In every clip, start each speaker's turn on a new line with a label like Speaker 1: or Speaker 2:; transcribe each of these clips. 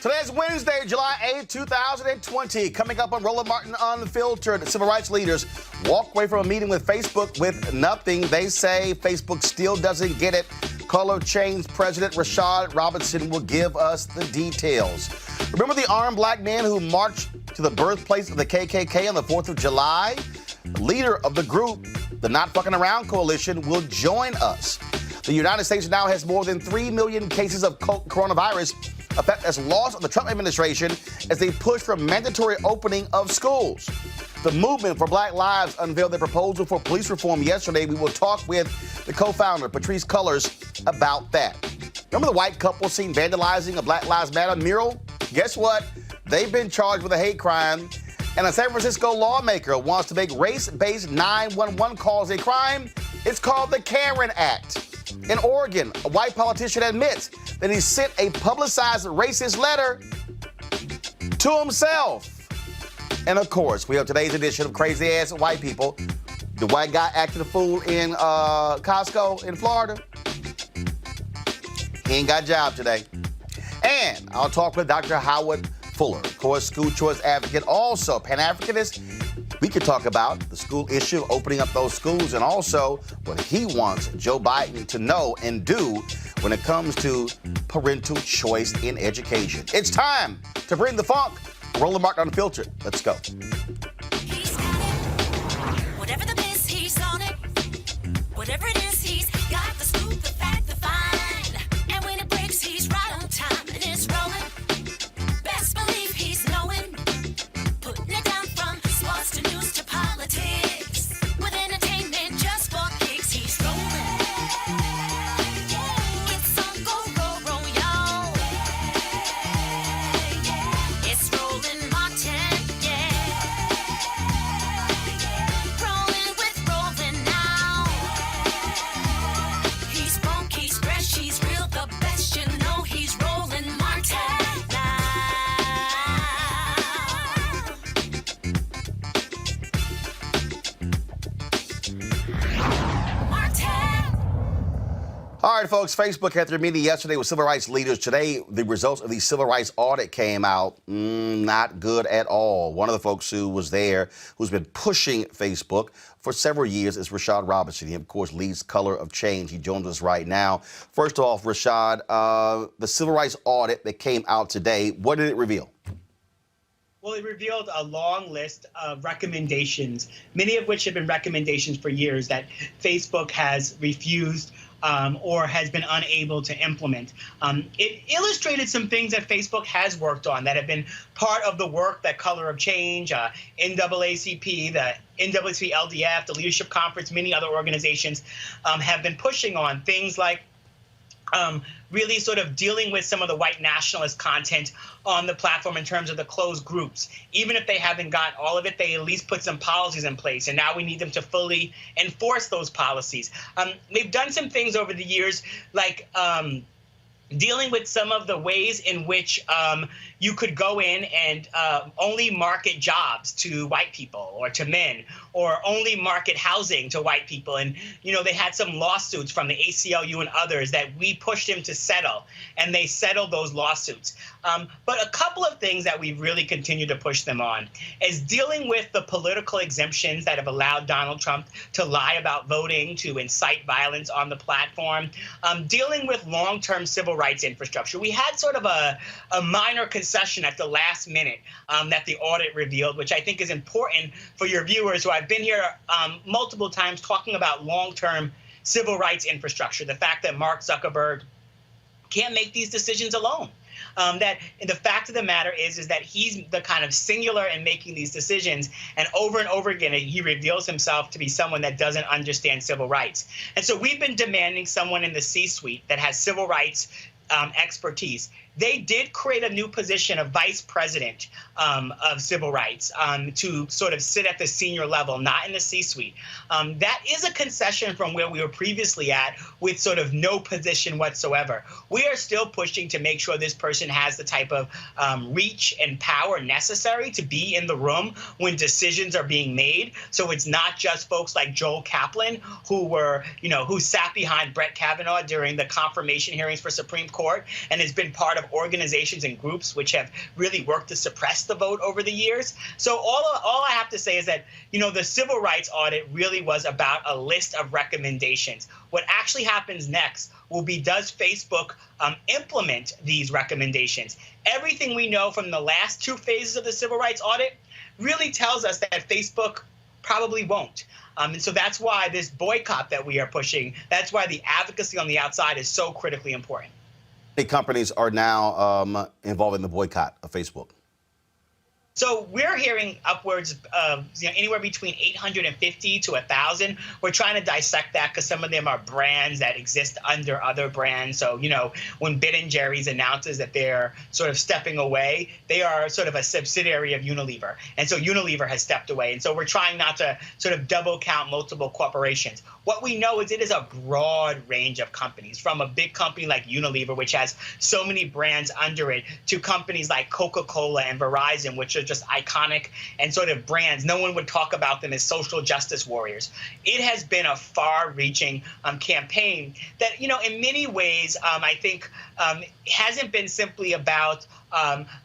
Speaker 1: Today's Wednesday, July 8, 2020. Coming up on Roland Martin Unfiltered, civil rights leaders walk away from a meeting with Facebook with nothing. They say Facebook still doesn't get it. Color Change President Rashad Robinson will give us the details. Remember the armed black men who marched to the birthplace of the KKK on the 4th of July? The leader of the group, the Not Fucking Around Coalition, will join us. The United States now has more than 3 million cases of coronavirus, a fact that's lost on the Trump administration as they push for mandatory opening of schools. The Movement for Black Lives unveiled their proposal for police reform yesterday. We will talk with the co-founder, Patrisse Cullors, about that. Remember the white couple seen vandalizing a Black Lives Matter mural? Guess what? They've been charged with a hate crime. And a San Francisco lawmaker wants to make race-based 911 calls a crime. It's called the Karen Act. In Oregon, a white politician admits that he sent a publicized racist letter to himself. And of course, we have today's edition of Crazy Ass White People. The white guy acted a fool in Costco in Florida. He ain't got a job today. And I'll talk with Dr. Howard Fuller, of course, school choice advocate, also Pan-Africanist. We could talk about the school issue, opening up those schools, and also what he wants Joe Biden to know and do when it comes to parental choice in education. It's time to bring the funk. Roland Martin Unfiltered. Let's go.
Speaker 2: He's got it. Whatever the biz, he's on it. Whatever it is, he's got the scoop, the fact, the find. And when it breaks, he's right on time and it's rolling. Best believe he's knowing. Putting it down from sports to news to politics. With entertainment just for kicks, he's rolling. It's on go, y'all. It's Roland Martin, yeah. Rolling with Roland now. He's funk, he's fresh, he's real, the best, you know he's Roland Martin now. Martin.
Speaker 1: All right, folks, Facebook had their meeting yesterday with civil rights leaders. Today, the results of the civil rights audit came out. Not good at all. One of the folks who was there, who's been pushing Facebook for several years, is Rashad Robinson. He, of course, leads Color of Change. He joins us right now. First off, Rashad, the civil rights audit that came out today, what did it reveal?
Speaker 3: Well, it revealed a long list of recommendations, many of which have been recommendations for years that Facebook has refused or has been unable to implement. It illustrated some things that Facebook has worked on that have been part of the work that Color of Change, NAACP, the NAACP LDF, the Leadership Conference, many other organizations have been pushing on. Things like really sort of dealing with some of the white nationalist content on the platform in terms of the closed groups. Even if they haven't got all of it, they at least put some policies in place, and now we need them to fully enforce those policies. They've done some things over the years, like dealing with some of the ways in which you could go in and only market jobs to white people or to men, or only market housing to white people. And, you know, they had some lawsuits from the ACLU and others that we pushed them to settle, and they settled those lawsuits. But a couple of things that we've really continued to push them on is dealing with the political exemptions that have allowed Donald Trump to lie about voting, to incite violence on the platform, dealing with long-term civil rights infrastructure. We had sort of a minor concession at the last minute that the audit revealed, which I think is important for your viewers who I've been here multiple times talking about long-term civil rights infrastructure, the fact that Mark Zuckerberg can't make these decisions alone. That the fact of the matter is that he's the kind of singular in making these decisions, and over again he reveals himself to be someone that doesn't understand civil rights. And so we've been demanding someone in the C-suite that has civil rights expertise. They did create a new position of vice president of civil rights to sort of sit at the senior level, not in the C-suite. That is a concession from where we were previously at with sort of no position whatsoever. We are still pushing to make sure this person has the type of reach and power necessary to be in the room when decisions are being made. So it's not just folks like Joel Kaplan who sat behind Brett Kavanaugh during the confirmation hearings for Supreme Court and has been part of of organizations and groups which have really worked to suppress the vote over the years. So all I have to say is that, the civil rights audit really was about a list of recommendations. What actually happens next will be, does Facebook implement these recommendations? Everything we know from the last two phases of the civil rights audit really tells us that Facebook probably won't. And so that's why this boycott that we are pushing, that's why the advocacy on the outside is so critically important.
Speaker 1: Big companies are now involved in the boycott of Facebook.
Speaker 3: So we're hearing upwards of anywhere between 850 to 1,000. We're trying to dissect that because some of them are brands that exist under other brands. So, when Ben & Jerry's announces that they're sort of stepping away, they are sort of a subsidiary of Unilever. And so Unilever has stepped away. And so we're trying not to sort of double count multiple corporations. What we know is it is a broad range of companies, from a big company like Unilever, which has so many brands under it, to companies like Coca-Cola and Verizon, which are just iconic and sort of brands. No one would talk about them as social justice warriors. It has been a far-reaching campaign that, in many ways, I think hasn't been simply about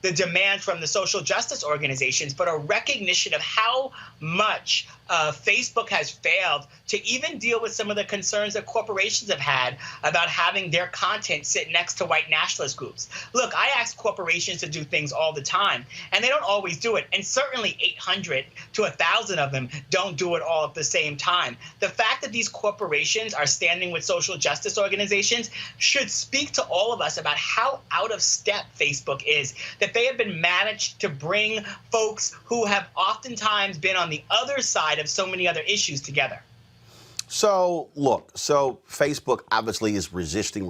Speaker 3: the demand from the social justice organizations, but a recognition of how much Facebook has failed to even deal with some of the concerns that corporations have had about having their content sit next to white nationalist groups. Look, I ask corporations to do things all the time, and they don't always do it. And certainly 800 to 1,000 of them don't do it all at the same time. The fact that these corporations are standing with social justice organizations should speak to all of us about how out of step Facebook is, that they have been managed to bring folks who have oftentimes been on the other side of so many other issues together.
Speaker 1: So, look, Facebook obviously is resisting.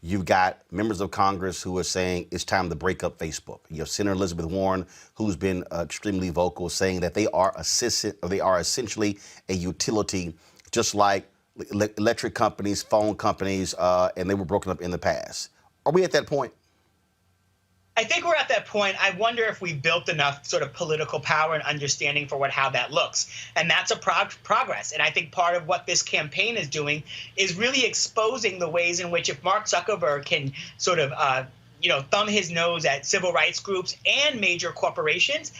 Speaker 1: You've got members of Congress who are saying it's time to break up Facebook. You have Senator Elizabeth Warren, who's been extremely vocal, saying that they are essentially a utility, just like electric companies, phone companies, and they were broken up in the past. Are we at that point?
Speaker 3: I think we're at that point. I wonder if we've built enough sort of political power and understanding for how that looks. And that's a progress. And I think part of what this campaign is doing is really exposing the ways in which, if Mark Zuckerberg can sort of thumb his nose at civil rights groups and major corporations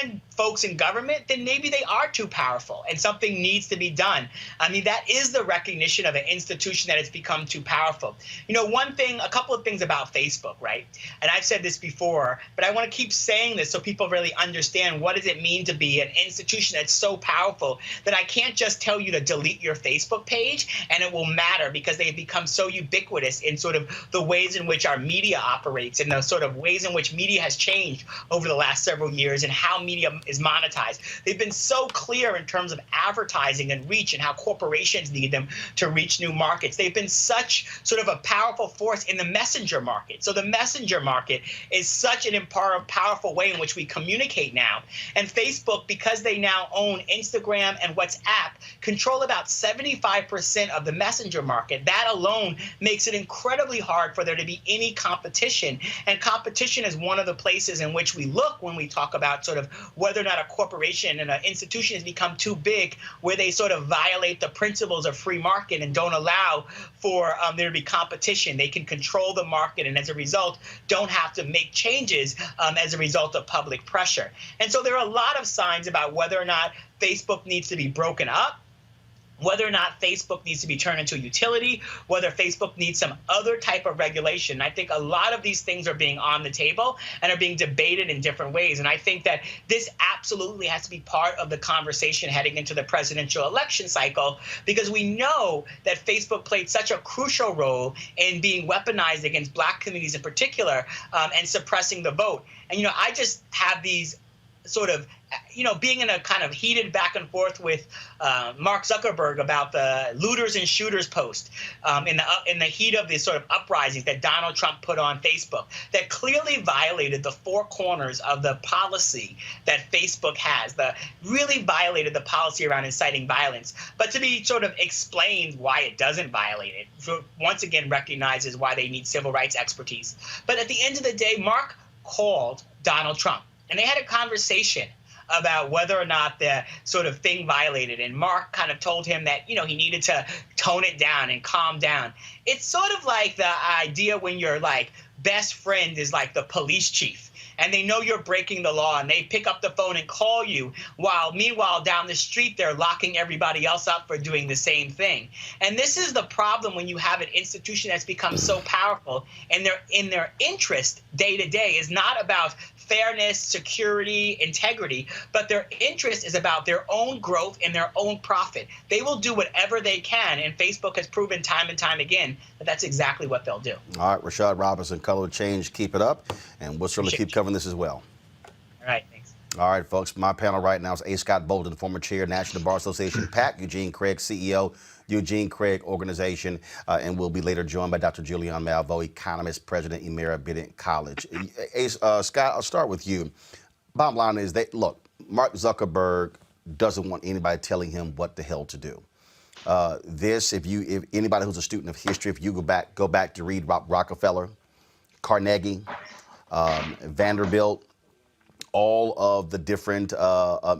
Speaker 3: and folks in government, then maybe they are too powerful and something needs to be done. I mean, that is the recognition of an institution that has become too powerful. A couple of things about Facebook, right? And I've said this before, but I want to keep saying this so people really understand what does it mean to be an institution that's so powerful that I can't just tell you to delete your Facebook page and it will matter, because they've become so ubiquitous in sort of the ways in which our media operates and the sort of ways in which media has changed over the last several years and how media is monetized. They've been so clear in terms of advertising and reach and how corporations need them to reach new markets. They've been such sort of a powerful force in the messenger market. So the messenger market is such an powerful way in which we communicate now. And Facebook, because they now own Instagram and WhatsApp, control about 75% of the messenger market. That alone makes it incredibly hard for there to be any competition. And competition is one of the places in which we look when we talk about sort of whether or not a corporation and an institution has become too big, where they sort of violate the principles of free market and don't allow for there to be competition. They can control the market and as a result don't have to make changes as a result of public pressure. And so there are a lot of signs about whether or not Facebook needs to be broken up, whether or not Facebook needs to be turned into a utility, whether Facebook needs some other type of regulation. I think a lot of these things are being on the table and are being debated in different ways. And I think that this absolutely has to be part of the conversation heading into the presidential election cycle, because we know that Facebook played such a crucial role in being weaponized against Black communities in particular and suppressing the vote. And, I just have these sort of, being in a kind of heated back and forth with Mark Zuckerberg about the looters and shooters post in the heat of these sort of uprisings that Donald Trump put on Facebook that clearly violated the four corners of the policy that Facebook has, really violated the policy around inciting violence. But to be sort of explained why it doesn't violate it, once again recognizes why they need civil rights expertise. But at the end of the day, Mark called Donald Trump. And they had a conversation about whether or not the sort of thing violated. And Mark kind of told him that, he needed to tone it down and calm down. It's sort of like the idea when your best friend is like the police chief, and they know you're breaking the law, and they pick up the phone and call you, while meanwhile down the street they're locking everybody else up for doing the same thing. And this is the problem when you have an institution that's become so powerful, and their interest day to day is not about fairness, security, integrity, but their interest is about their own growth and their own profit. They will do whatever they can, and Facebook has proven time and time again that that's exactly what they'll do.
Speaker 1: All right, Rashad Robinson, Color Change, keep it up, and we'll certainly keep covering this as well.
Speaker 3: All right, thanks.
Speaker 1: All right, folks, my panel right now is A. Scott Bolden, former chair, National Bar Association, PAC, Eugene Craig, CEO, Eugene Craig Organization, and we'll be later joined by Dr. Julian Malveaux, economist, president, Emera Bennett College. Scott, I'll start with you. Bottom line is that, look, Mark Zuckerberg doesn't want anybody telling him what the hell to do. If anybody who's a student of history, if you go back to read Rockefeller, Carnegie, Vanderbilt, all of the different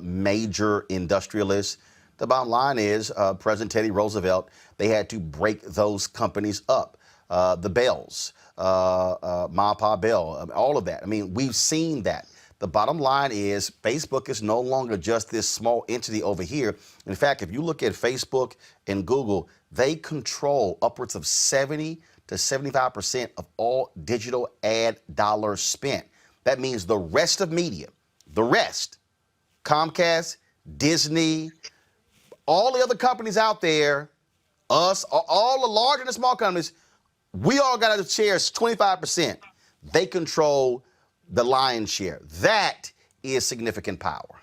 Speaker 1: major industrialists, the bottom line is President Teddy Roosevelt, they had to break those companies up. The Bells, Ma Pa Bell, all of that. I mean, we've seen that. The bottom line is Facebook is no longer just this small entity over here. In fact, if you look at Facebook and Google, they control upwards of 70 to 75% of all digital ad dollars spent. That means the rest of media, Comcast, Disney, all the other companies out there, us, all the large and the small companies, we all got to share 25%. They control the lion's share. That is significant power.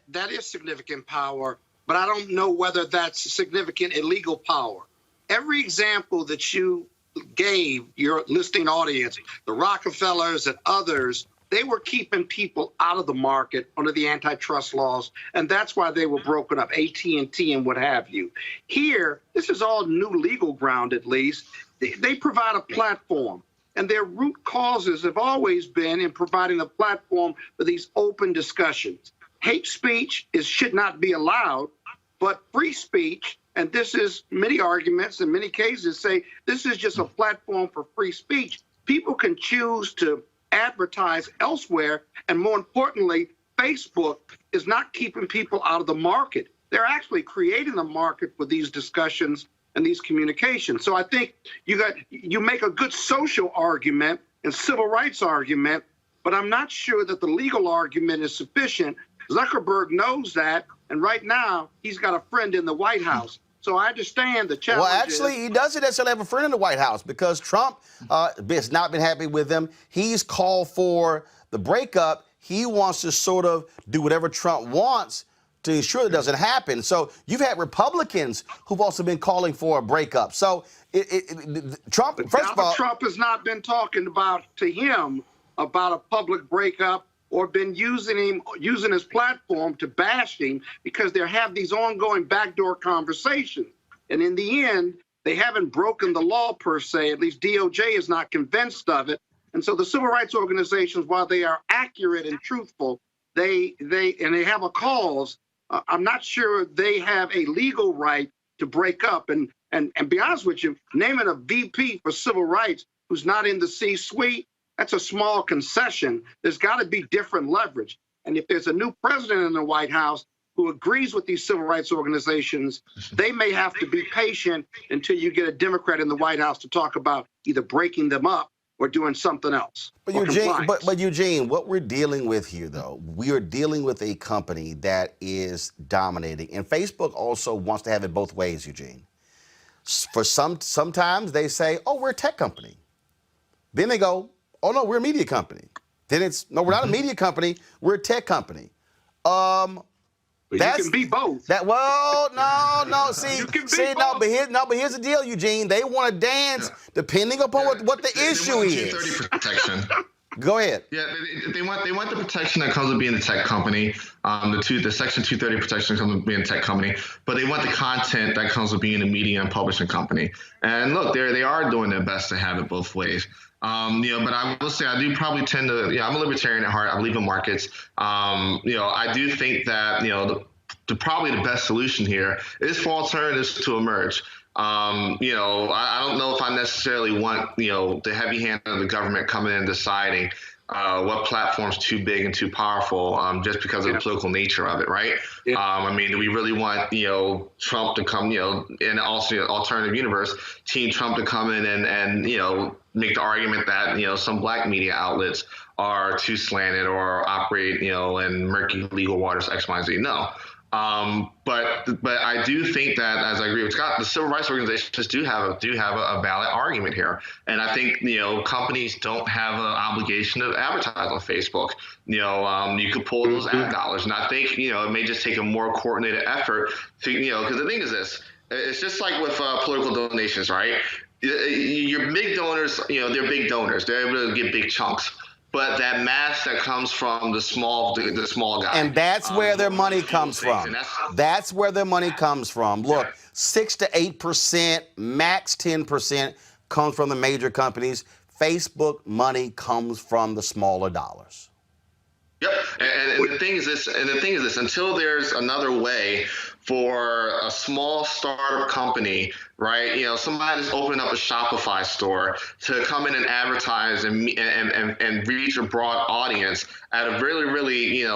Speaker 4: That is significant power, but I don't know whether that's significant illegal power. Every example that you gave your listening audience, the Rockefellers and others, they were keeping people out of the market under the antitrust laws, and that's why they were broken up, AT&T and what have you. Here, this is all new legal ground, at least. They provide a platform, and their root causes have always been in providing a platform for these open discussions. Hate speech should not be allowed, but free speech, and this is many arguments in many cases say this is just a platform for free speech. People can choose to advertise elsewhere, and more importantly, Facebook is not keeping people out of the market. They're actually creating the market for these discussions and these communications. So I think you make a good social argument and civil rights argument, but I'm not sure that the legal argument is sufficient. Zuckerberg knows that, and right now he's got a friend in the White House. So I understand the challenge.
Speaker 1: Well, actually, he doesn't necessarily have a friend in the White House because Trump has not been happy with him. He's called for the breakup. He wants to sort of do whatever Trump wants to ensure it doesn't happen. So you've had Republicans who've also been calling for a breakup. So Trump, first of all,
Speaker 4: Trump has not been talking to him about a public breakup or been using his platform to bash him, because they have these ongoing backdoor conversations. And in the end, they haven't broken the law per se. At least DOJ is not convinced of it. And so the civil rights organizations, while they are accurate and truthful, they have a cause. I'm not sure they have a legal right to break up. And be honest with you, naming a VP for civil rights who's not in the C-suite, that's a small concession. There's got to be different leverage. And if there's a new president in the White House who agrees with these civil rights organizations, they may have to be patient until you get a Democrat in the White House to talk about either breaking them up or doing something else.
Speaker 1: But Eugene, what we're dealing with here, though, we are dealing with a company that is dominating. And Facebook also wants to have it both ways, Eugene. Sometimes they say, oh, we're a tech company. Then they go, oh, no, we're a media company. Then it's, no, we're not a media company. We're a tech company.
Speaker 4: You can be both.
Speaker 1: No. But here's the deal, Eugene. They want to dance depending upon what the issue is.
Speaker 5: 230 protection.
Speaker 1: Go ahead.
Speaker 5: Yeah, they want the protection that comes with being a tech company. The Section 230 protection comes with being a tech company, but they want the content that comes with being a media and publishing company. And look, they are doing their best to have it both ways. But I will say I do probably tend to, I'm a libertarian at heart. I believe in markets. I do think that, probably the best solution here is for alternatives to emerge. I don't know if I necessarily want, the heavy hand of the government coming in and deciding what platform's too big and too powerful, just because of the political nature of it, right?
Speaker 4: Yeah.
Speaker 5: Do we really want, Trump to come, in also alternative universe, Team Trump to come in and make the argument that, some black media outlets are too slanted or operate, in murky legal waters, X, Y, and Z? No. But I do think that, as I agree with Scott, the civil rights organizations do have a valid argument here, and I think companies don't have an obligation to advertise on Facebook. You could pull those ad dollars, and I think it may just take a more coordinated effort to because the thing is this: it's just like with political donations, right? Your big donors, they're big donors; they're able to get big chunks. But that mass that comes from the small guy.
Speaker 1: And that's where their money comes from. That's where their money comes from. Look, 6 to 8%, max 10% comes from the major companies. Facebook money comes from the smaller dollars.
Speaker 5: Yep, and the thing is this, until there's another way for a small startup company, right? Somebody that's opening up a Shopify store to come in and advertise and reach a broad audience at a really, really,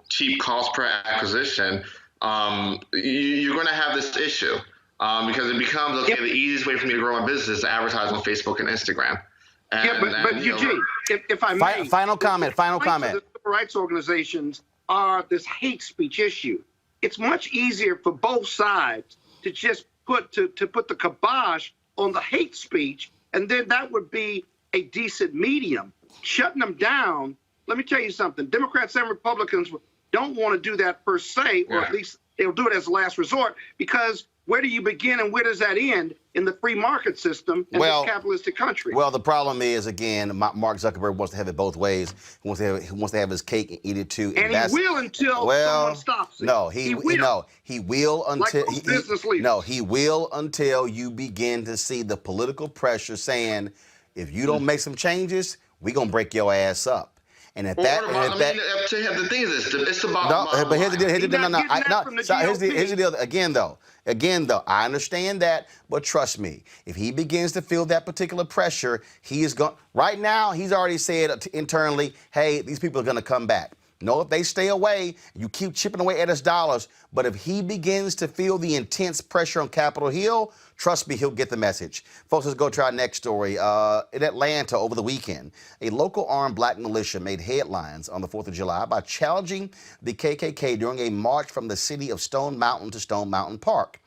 Speaker 5: cheap cost per acquisition. You're going to have this issue because it becomes the easiest way for me to grow my business is to advertise on Facebook and Instagram.
Speaker 4: But Eugene, if I may,
Speaker 1: final comment.
Speaker 4: The civil rights organizations are this hate speech issue. It's much easier for both sides to just put the kibosh on the hate speech, and then that would be a decent medium. Shutting them down, let me tell you something, Democrats and Republicans don't want to do that per se, or at least they'll do it as a last resort, because where do you begin and where does that end in the free market system in this capitalistic country?
Speaker 1: Well, the problem is, again, Mark Zuckerberg wants to have it both ways. He wants to have his cake and eat it too.
Speaker 4: And he will until someone stops it.
Speaker 1: No, he will until
Speaker 4: like business leaders.
Speaker 1: No, he will until you begin to see the political pressure saying, if you don't make some changes, we're gonna break your ass up. And the
Speaker 5: thing is this, it's about
Speaker 1: but here's the deal. Here's the deal. Again, though, I understand that, but trust me, if he begins to feel that particular pressure, he is going. Right now, he's already said internally, "Hey, these people are going to come back." No, if they stay away, you keep chipping away at his dollars. But if he begins to feel the intense pressure on Capitol Hill, trust me, he'll get the message. Folks, let's go to our next story. In Atlanta over the weekend, a local armed black militia made headlines on the 4th of July by challenging the KKK during a march from the city of Stone Mountain to Stone Mountain Park.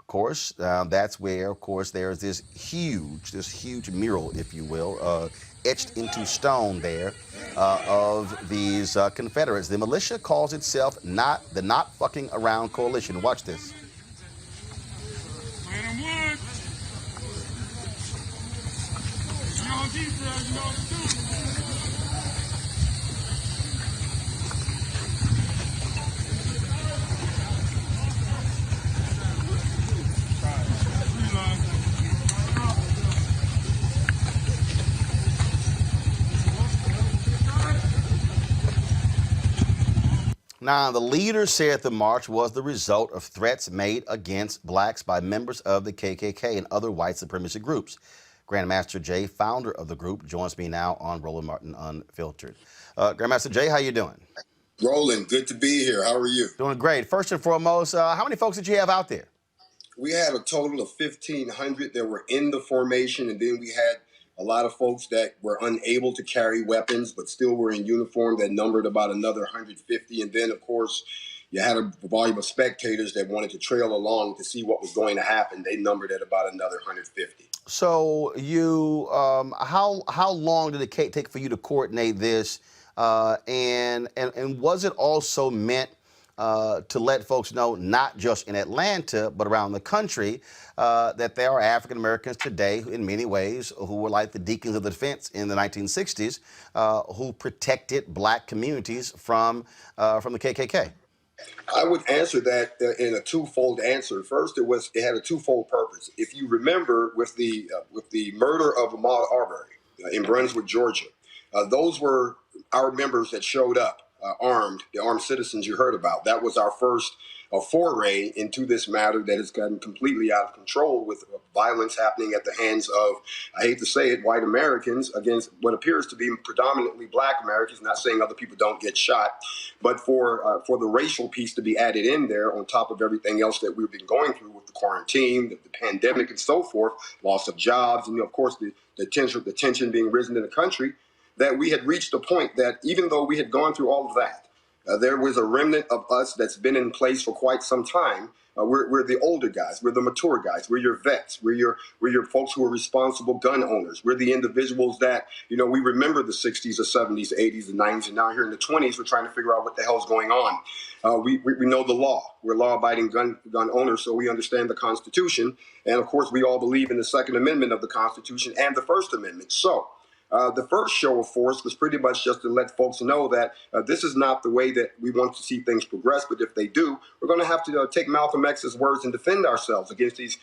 Speaker 1: Of course, that's where, there's this huge mural, if you will, etched into stone there of these Confederates. The militia calls itself the Not Fucking Around Coalition. Watch this. Now, the leader said the march was the result of threats made against blacks by members of the KKK and other white supremacy groups. Grandmaster Jay, founder of the group, joins me now on Roland Martin Unfiltered. Grandmaster Jay, how you doing?
Speaker 6: Roland, good to be here. How are you?
Speaker 1: Doing great. First and foremost, how many folks did you have out there?
Speaker 6: We had a total of 1,500 that were in the formation, and then we had a lot of folks that were unable to carry weapons but still were in uniform that numbered about another 150. And then, of course, you had a volume of spectators that wanted to trail along to see what was going to happen. They numbered at about another 150.
Speaker 1: So you, how long did it take for you to coordinate this? And was it also meant to let folks know, not just in Atlanta, but around the country, that there are African Americans today, in many ways, who were like the deacons of the defense in the 1960s, who protected black communities from the KKK?
Speaker 6: I would answer that in a twofold answer. First, it had a twofold purpose. If you remember, with the murder of Ahmaud Arbery, in Brunswick, Georgia. Those were our members that showed up armed, the armed citizens you heard about. That was our first foray into this matter that has gotten completely out of control with violence happening at the hands of, I hate to say it, white Americans against what appears to be predominantly black Americans. Not saying other people don't get shot, but for the racial piece to be added in there on top of everything else that we've been going through with the quarantine, the pandemic, and so forth, loss of jobs, and of course the tension being risen in the country, that we had reached a point that even though we had gone through all of that, there was a remnant of us that's been in place for quite some time. We're the older guys. We're the mature guys. We're your vets. We're your folks who are responsible gun owners. We're the individuals that, we remember the 60s, the 70s, the 80s, the 90s, and now here in the 20s, we're trying to figure out what the hell's going on. We know the law. We're law-abiding gun owners, so we understand the Constitution. And, of course, we all believe in the Second Amendment of the Constitution and the First Amendment. So the first show of force was pretty much just to let folks know that this is not the way that we want to see things progress. But if they do, we're going to have to take Malcolm X's words and defend ourselves against these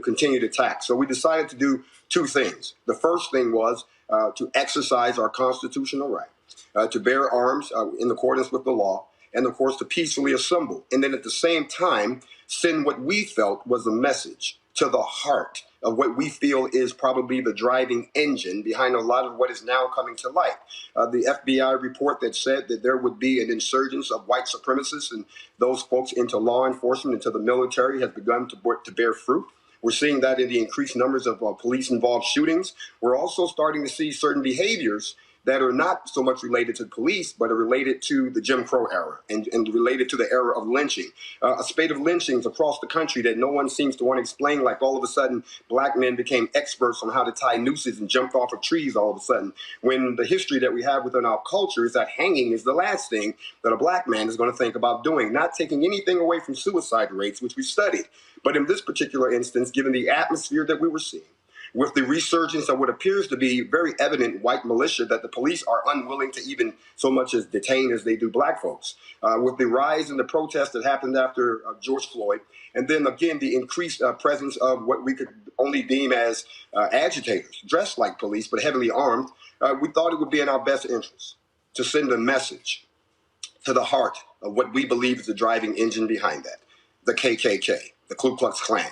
Speaker 6: continued attacks. So we decided to do two things. The first thing was to exercise our constitutional right to bear arms in accordance with the law, and, of course, to peacefully assemble. And then at the same time, send what we felt was a message to the heart of what we feel is probably the driving engine behind a lot of what is now coming to light. The FBI report that said that there would be an insurgence of white supremacists and those folks into law enforcement, into the military, has begun to bear fruit. We're seeing that in the increased numbers of police-involved shootings. We're also starting to see certain behaviors that are not so much related to police, but are related to the Jim Crow era and related to the era of lynching. A spate of lynchings across the country that no one seems to want to explain, like all of a sudden black men became experts on how to tie nooses and jumped off of trees all of a sudden, when the history that we have within our culture is that hanging is the last thing that a black man is going to think about doing, not taking anything away from suicide rates, which we studied. But in this particular instance, given the atmosphere that we were seeing, with the resurgence of what appears to be very evident white militia that the police are unwilling to even so much as detain as they do black folks, with the rise in the protests that happened after George Floyd, and then again the increased presence of what we could only deem as agitators, dressed like police but heavily armed, we thought it would be in our best interest to send a message to the heart of what we believe is the driving engine behind that, the KKK, the Ku Klux Klan.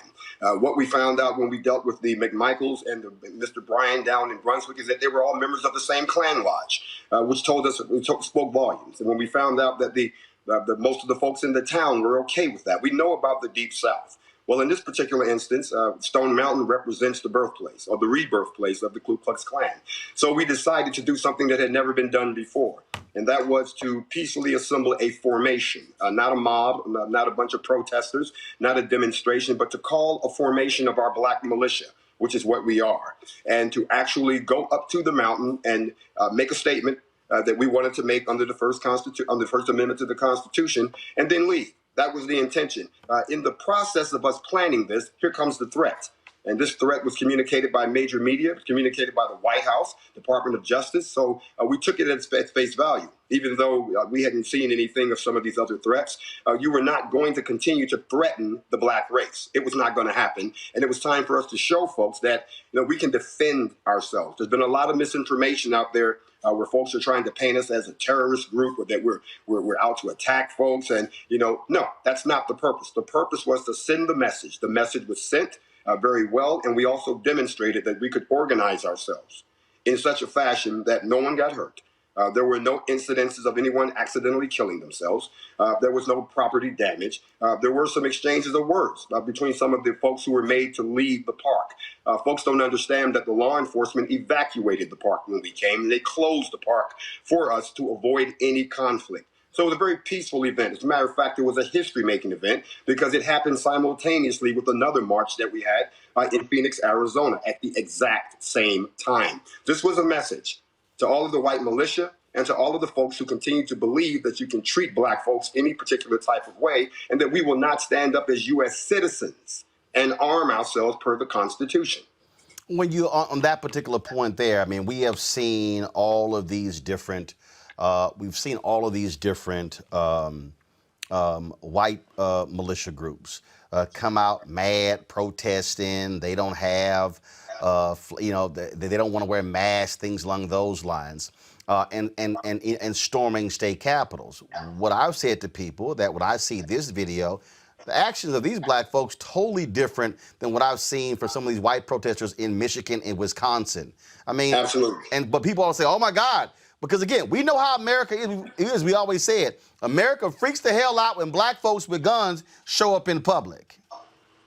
Speaker 6: What we found out when we dealt with the McMichaels and Mr. Bryan down in Brunswick is that they were all members of the same Klan lodge, which spoke volumes. And when we found out that the most of the folks in the town were okay with that, we know about the Deep South. Well, in this particular instance, Stone Mountain represents the birthplace or the rebirth place of the Ku Klux Klan. So we decided to do something that had never been done before, and that was to peacefully assemble a formation, not a mob, not a bunch of protesters, not a demonstration, but to call a formation of our black militia, which is what we are, and to actually go up to the mountain and make a statement that we wanted to make under the First Amendment to the Constitution, and then leave. That was the intention. In the process of us planning this, here comes the threat. And this threat was communicated by major media, communicated by the White House, Department of Justice. So we took it at face value. Even though we hadn't seen anything of some of these other threats, you were not going to continue to threaten the black race. It was not going to happen. And it was time for us to show folks that we can defend ourselves. There's been a lot of misinformation out there where folks are trying to paint us as a terrorist group, or that we're out to attack folks. And, no, that's not the purpose. The purpose was to send the message. The message was sent very well, and we also demonstrated that we could organize ourselves in such a fashion that no one got hurt. There were no incidences of anyone accidentally killing themselves. There was no property damage. There were some exchanges of words between some of the folks who were made to leave the park. Folks don't understand that the law enforcement evacuated the park when we came, and they closed the park for us to avoid any conflict. So it was a very peaceful event. As a matter of fact, it was a history-making event because it happened simultaneously with another march that we had in Phoenix, Arizona at the exact same time. This was a message to all of the white militia and to all of the folks who continue to believe that you can treat black folks any particular type of way, and that we will not stand up as U.S. citizens and arm ourselves per the Constitution.
Speaker 1: When you on that particular point there, I mean, we have seen all of these different white militia groups come out mad, protesting. They don't have they don't want to wear masks, things along those lines. And storming state capitals. What I've said to people that when I see this video, the actions of these black folks totally different than what I've seen for some of these white protesters in Michigan and Wisconsin. I mean,
Speaker 6: Absolutely.
Speaker 1: But people all say, "Oh my God," because again, we know how America is. We always say it. America freaks the hell out when black folks with guns show up in public.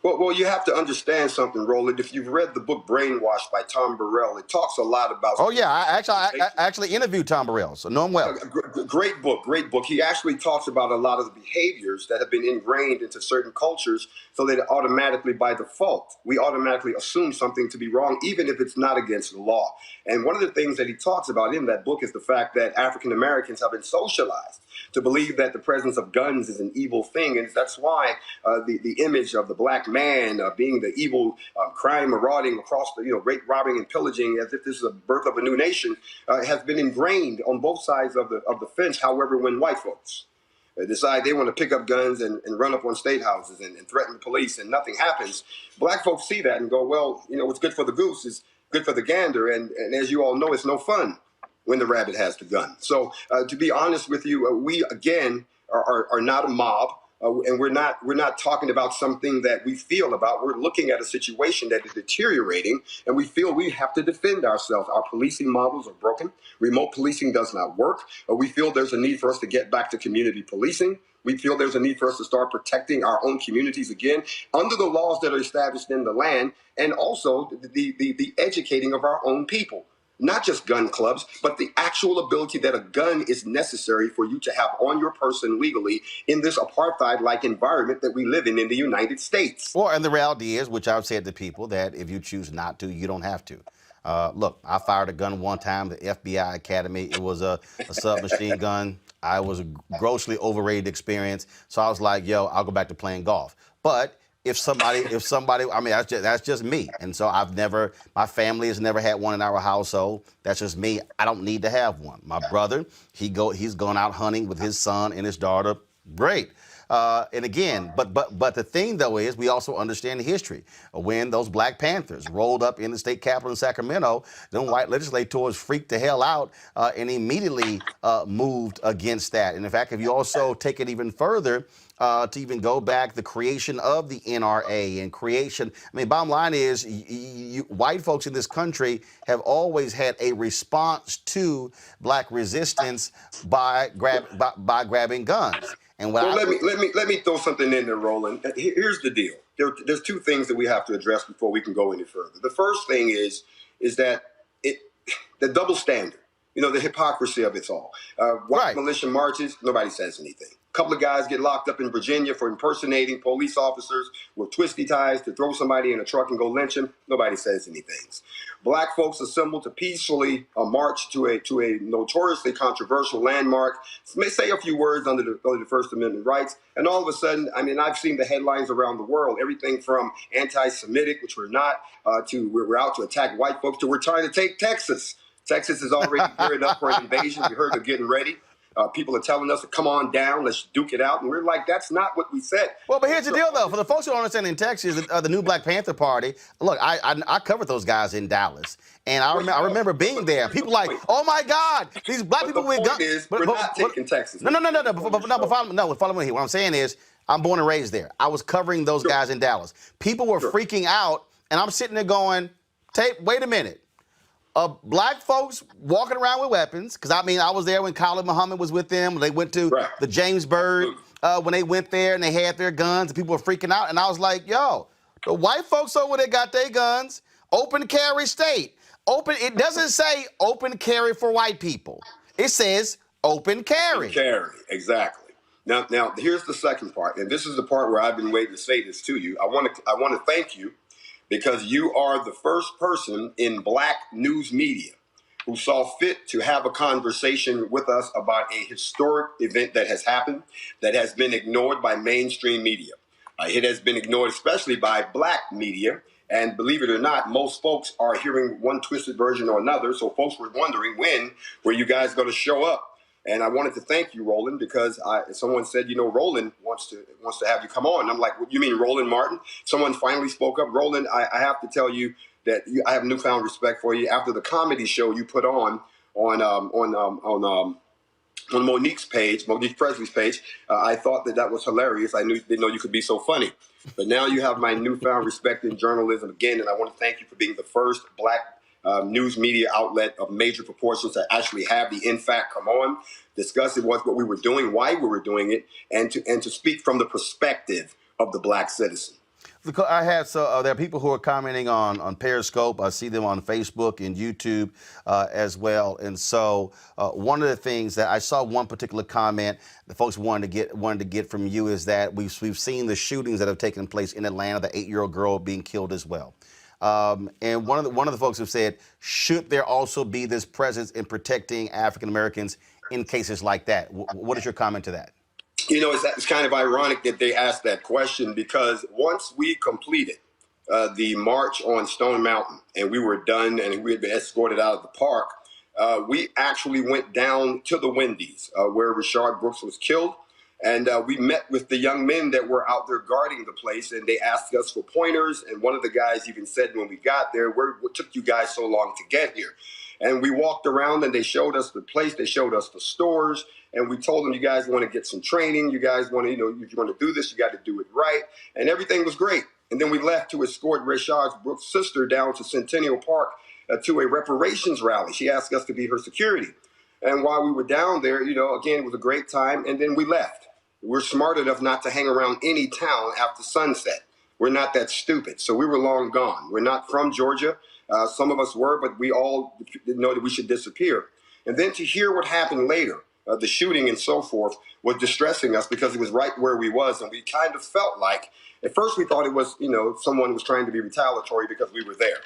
Speaker 6: Well, you have to understand something, Roland. If you've read the book Brainwashed by Tom Burrell, it talks a lot about...
Speaker 1: Oh, yeah. I actually interviewed Tom Burrell, so know him well.
Speaker 6: Great book, great book. He actually talks about a lot of the behaviors that have been ingrained into certain cultures so that automatically, by default, we automatically assume something to be wrong, even if it's not against the law. And one of the things that he talks about in that book is the fact that African Americans have been socialized to believe that the presence of guns is an evil thing. And that's why the image of the black man being the evil crime marauding across the, rape, robbing, and pillaging as if this is a birth of a new nation has been ingrained on both sides of the fence. However, when white folks decide they want to pick up guns and run up on state houses and threaten the police and nothing happens, black folks see that and go, well, what's good for the goose is good for the gander. And as you all know, it's no fun when the rabbit has the gun. So to be honest with you, we, again, are not a mob. And we're not talking about something that we feel about. We're looking at a situation that is deteriorating, and we feel we have to defend ourselves. Our policing models are broken. Remote policing does not work. We feel there's a need for us to get back to community policing. We feel there's a need for us to start protecting our own communities again under the laws that are established in the land, and also the educating of our own people. Not just gun clubs, but the actual ability that a gun is necessary for you to have on your person legally in this apartheid-like environment that we live in the United States.
Speaker 1: Well, and the reality is, which I've said to people, that if you choose not to, you don't have to. Look, I fired a gun one time at the FBI Academy. It was a submachine gun. I was a grossly overrated experience. So I was like, yo, I'll go back to playing golf. But if somebody, I mean, that's just me. And so my family has never had one in our household. That's just me. I don't need to have one. My brother, he's gone out hunting with his son and his daughter. Great. And again, but the thing though is we also understand the history. When those Black Panthers rolled up in the state capitol in Sacramento, then white legislators freaked the hell out and immediately moved against that. And in fact, if you also take it even further, to even go back, the creation of the NRA and creation. I mean, bottom line is, white folks in this country have always had a response to black resistance by grabbing guns. And
Speaker 6: let me throw something in there, Roland. Here's the deal. There's two things that we have to address before we can go any further. The first thing is that the double standard. The hypocrisy of it all. White militia marches, nobody says anything. A couple of guys get locked up in Virginia for impersonating police officers with twisty ties to throw somebody in a truck and go lynch them. Nobody says anything. Black folks assemble to peacefully march to a notoriously controversial landmark, may say a few words under the First Amendment rights, and all of a sudden, I mean, I've seen the headlines around the world, everything from anti-Semitic, which we're not, to we're out to attack white folks, to we're trying to take Texas. Texas is already geared up for an invasion. We heard they're getting ready. People are telling us to come on down, let's duke it out. And we're like, that's not what we said.
Speaker 1: Well, but here's the deal, though. For the folks who don't understand, in Texas, the new Black Panther Party, look, I covered those guys in Dallas. And I remember being there. People like, oh, my God, these black people with guns.
Speaker 6: We're not taking Texas.
Speaker 1: No. Follow me here. What I'm saying is, I'm born and raised there. I was covering those guys in Dallas. People were freaking out, and I'm sitting there going, wait a minute. Black folks walking around with weapons, because I was there when Khalid Muhammad was with them. They went to the James Byrd when they went there and they had their guns and people were freaking out. And I was like, yo, the white folks over there got their guns. Open carry state. It doesn't say open carry for white people. It says open carry.
Speaker 6: Open carry, exactly. Now here's the second part, and this is the part where I've been waiting to say this to you. I want to thank you, because you are the first person in black news media who saw fit to have a conversation with us about a historic event that has happened, that has been ignored by mainstream media. It has been ignored especially by black media. And believe it or not, most folks are hearing one twisted version or another. So folks were wondering, when were you guys going to show up? And I wanted to thank you, Roland, because someone said, Roland wants to have you come on. And I'm like, what, you mean Roland Martin? Someone finally spoke up. Roland, I have to tell you, I have newfound respect for you. After the comedy show you put on Monique Presley's page, I thought that was hilarious. Didn't know you could be so funny. But now you have my newfound respect in journalism again, and I want to thank you for being the first Black news media outlet of major proportions to actually have the In Fact come on, discuss what we were doing, why we were doing it, and to speak from the perspective of the Black citizen.
Speaker 1: I have there are people who are commenting on Periscope. I see them on Facebook and YouTube as well. And so one of the things that I saw, one particular comment the folks wanted to get from you is that we've seen the shootings that have taken place in Atlanta, the 8-year-old girl being killed as well. And one of the folks have said, should there also be this presence in protecting African Americans in cases like that? What is your comment to that?
Speaker 6: You know, it's kind of ironic that they asked that question, because once we completed the march on Stone Mountain and we were done and we had been escorted out of the park, we actually went down to the Wendy's where Rayshard Brooks was killed. And we met with the young men that were out there guarding the place, and they asked us for pointers. And one of the guys even said when we got there, what took you guys so long to get here? And we walked around and they showed us the place. They showed us the stores. And we told them, you guys want to get some training. You guys want to, if you want to do this, you got to do it right. And everything was great. And then we left to escort Rayshard Brooks' sister down to Centennial Park to a reparations rally. She asked us to be her security. And while we were down there, again, it was a great time. And then we left. We're smart enough not to hang around any town after sunset. We're not that stupid. So we were long gone. We're not from Georgia. Some of us were, but we all didn't know that we should disappear. And then to hear what happened later, the shooting and so forth, was distressing us because it was right where we was. And we kind of felt like, at first we thought it was, someone was trying to be retaliatory because we were there.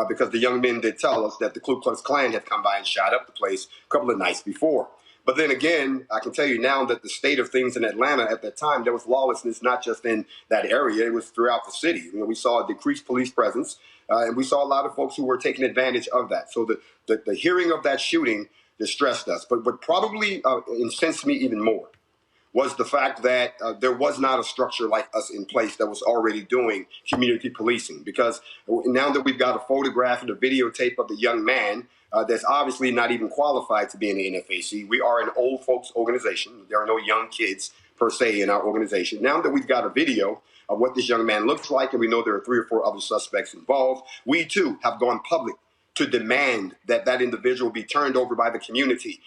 Speaker 6: Because the young men did tell us that the Ku Klux Klan had come by and shot up the place a couple of nights before. But then again, I can tell you now that the state of things in Atlanta at that time, there was lawlessness not just in that area, it was throughout the city. We saw a decreased police presence, and we saw a lot of folks who were taking advantage of that. So the hearing of that shooting distressed us. But what probably incensed me even more was the fact that there was not a structure like us in place that was already doing community policing. Because now that we've got a photograph and a videotape of the young man that's obviously not even qualified to be in the NFAC, we are an old folks organization. There are no young kids per se in our organization. Now that we've got a video of what this young man looks like, and we know there are 3 or 4 other suspects involved, we too have gone public to demand that that individual be turned over by the community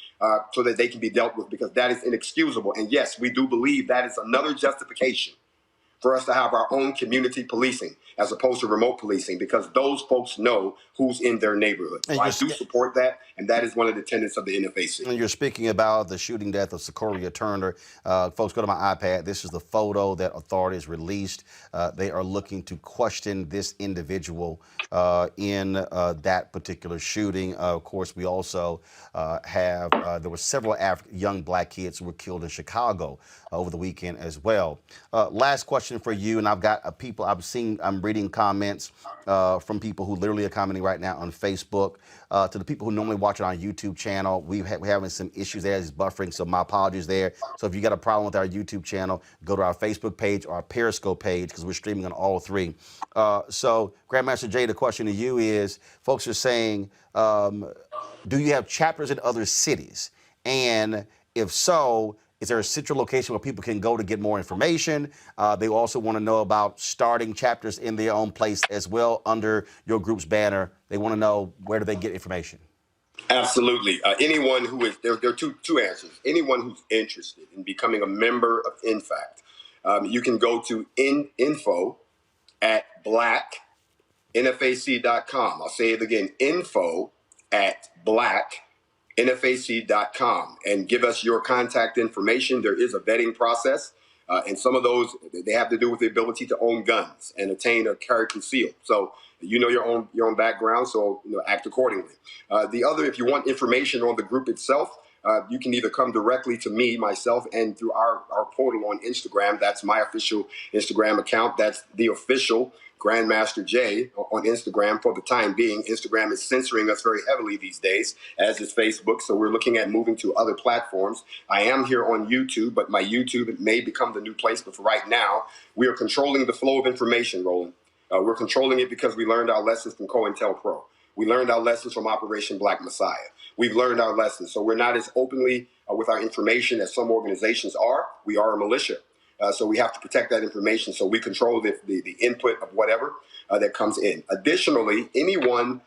Speaker 6: so that they can be dealt with, because that is inexcusable. And yes, we do believe that is another justification for us to have our own community policing as opposed to remote policing, because those folks know who's in their neighborhood. So I do support that, and that is one of the tenets of the NFAC. And
Speaker 1: you're speaking about the shooting death of Sequoia Turner. Folks, go to my iPad. This is the photo that authorities released. They are looking to question this individual in that particular shooting. Of course, we also have, there were several young Black kids who were killed in Chicago over the weekend as well. Last question for you, and I've got people I'm reading comments from people who literally are commenting right now on Facebook. To the people who normally watch it on YouTube channel, we're having some issues there. It's buffering, so my apologies there. So if you got a problem with our YouTube channel, go to our Facebook page or our Periscope page, because we're streaming on all 3. So Grandmaster Jay, the question to you is, folks are saying, do you have chapters in other cities? And if so, is there a central location where people can go to get more information? They also want to know about starting chapters in their own place as well under your group's banner. They want to know, where do they get information?
Speaker 6: Absolutely. Anyone who is, there are two answers. Anyone who's interested in becoming a member of InFact, you can go to info@blacknfac.com. I'll say it again, info@blacknfac.com, and give us your contact information. There is a vetting process, and some of those, they have to do with the ability to own guns and attain or carry concealed. So your own background, so act accordingly. The other, if you want information on the group itself, you can either come directly to me, myself, and through our portal on Instagram. That's my official Instagram account. That's the official Grandmaster J on Instagram for the time being. Instagram is censoring us very heavily these days, as is Facebook, so we're looking at moving to other platforms. I am here on YouTube, but my YouTube may become the new place, but for right now, we are controlling the flow of information, Roland. We're controlling it because we learned our lessons from COINTELPRO. We learned our lessons from Operation Black Messiah. We've learned our lessons. So we're not as openly with our information as some organizations are. We are a militia. So we have to protect that information. So we control the input of whatever that comes in. Additionally, anyone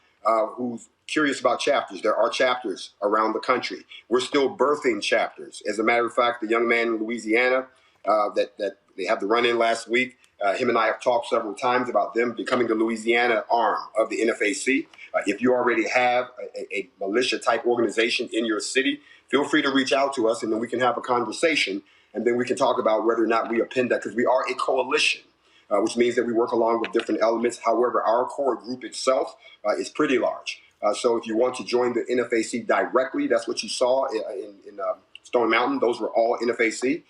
Speaker 6: who's curious about chapters, there are chapters around the country. We're still birthing chapters. As a matter of fact, the young man in Louisiana that they had the run-in last week, him and I have talked several times about them becoming the Louisiana arm of the NFAC. If you already have a militia-type organization in your city, feel free to reach out to us, and then we can have a conversation, and then we can talk about whether or not we append that, because we are a coalition, which means that we work along with different elements. However, our core group itself is pretty large. So if you want to join the NFAC directly, that's what you saw in Stone Mountain. Those were all NFAC.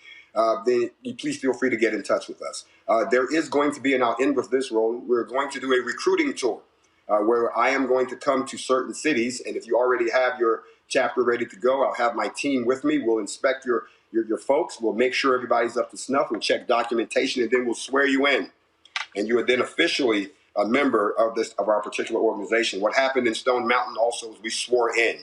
Speaker 6: Then you please feel free to get in touch with us. There is going to be, and I'll end with this, Roland, we're going to do a recruiting tour where I am going to come to certain cities. And if you already have your chapter ready to go, I'll have my team with me. We'll inspect your folks. We'll make sure everybody's up to snuff. We'll check documentation, and then we'll swear you in. And you are then officially a member of our particular organization. What happened in Stone Mountain also is we swore in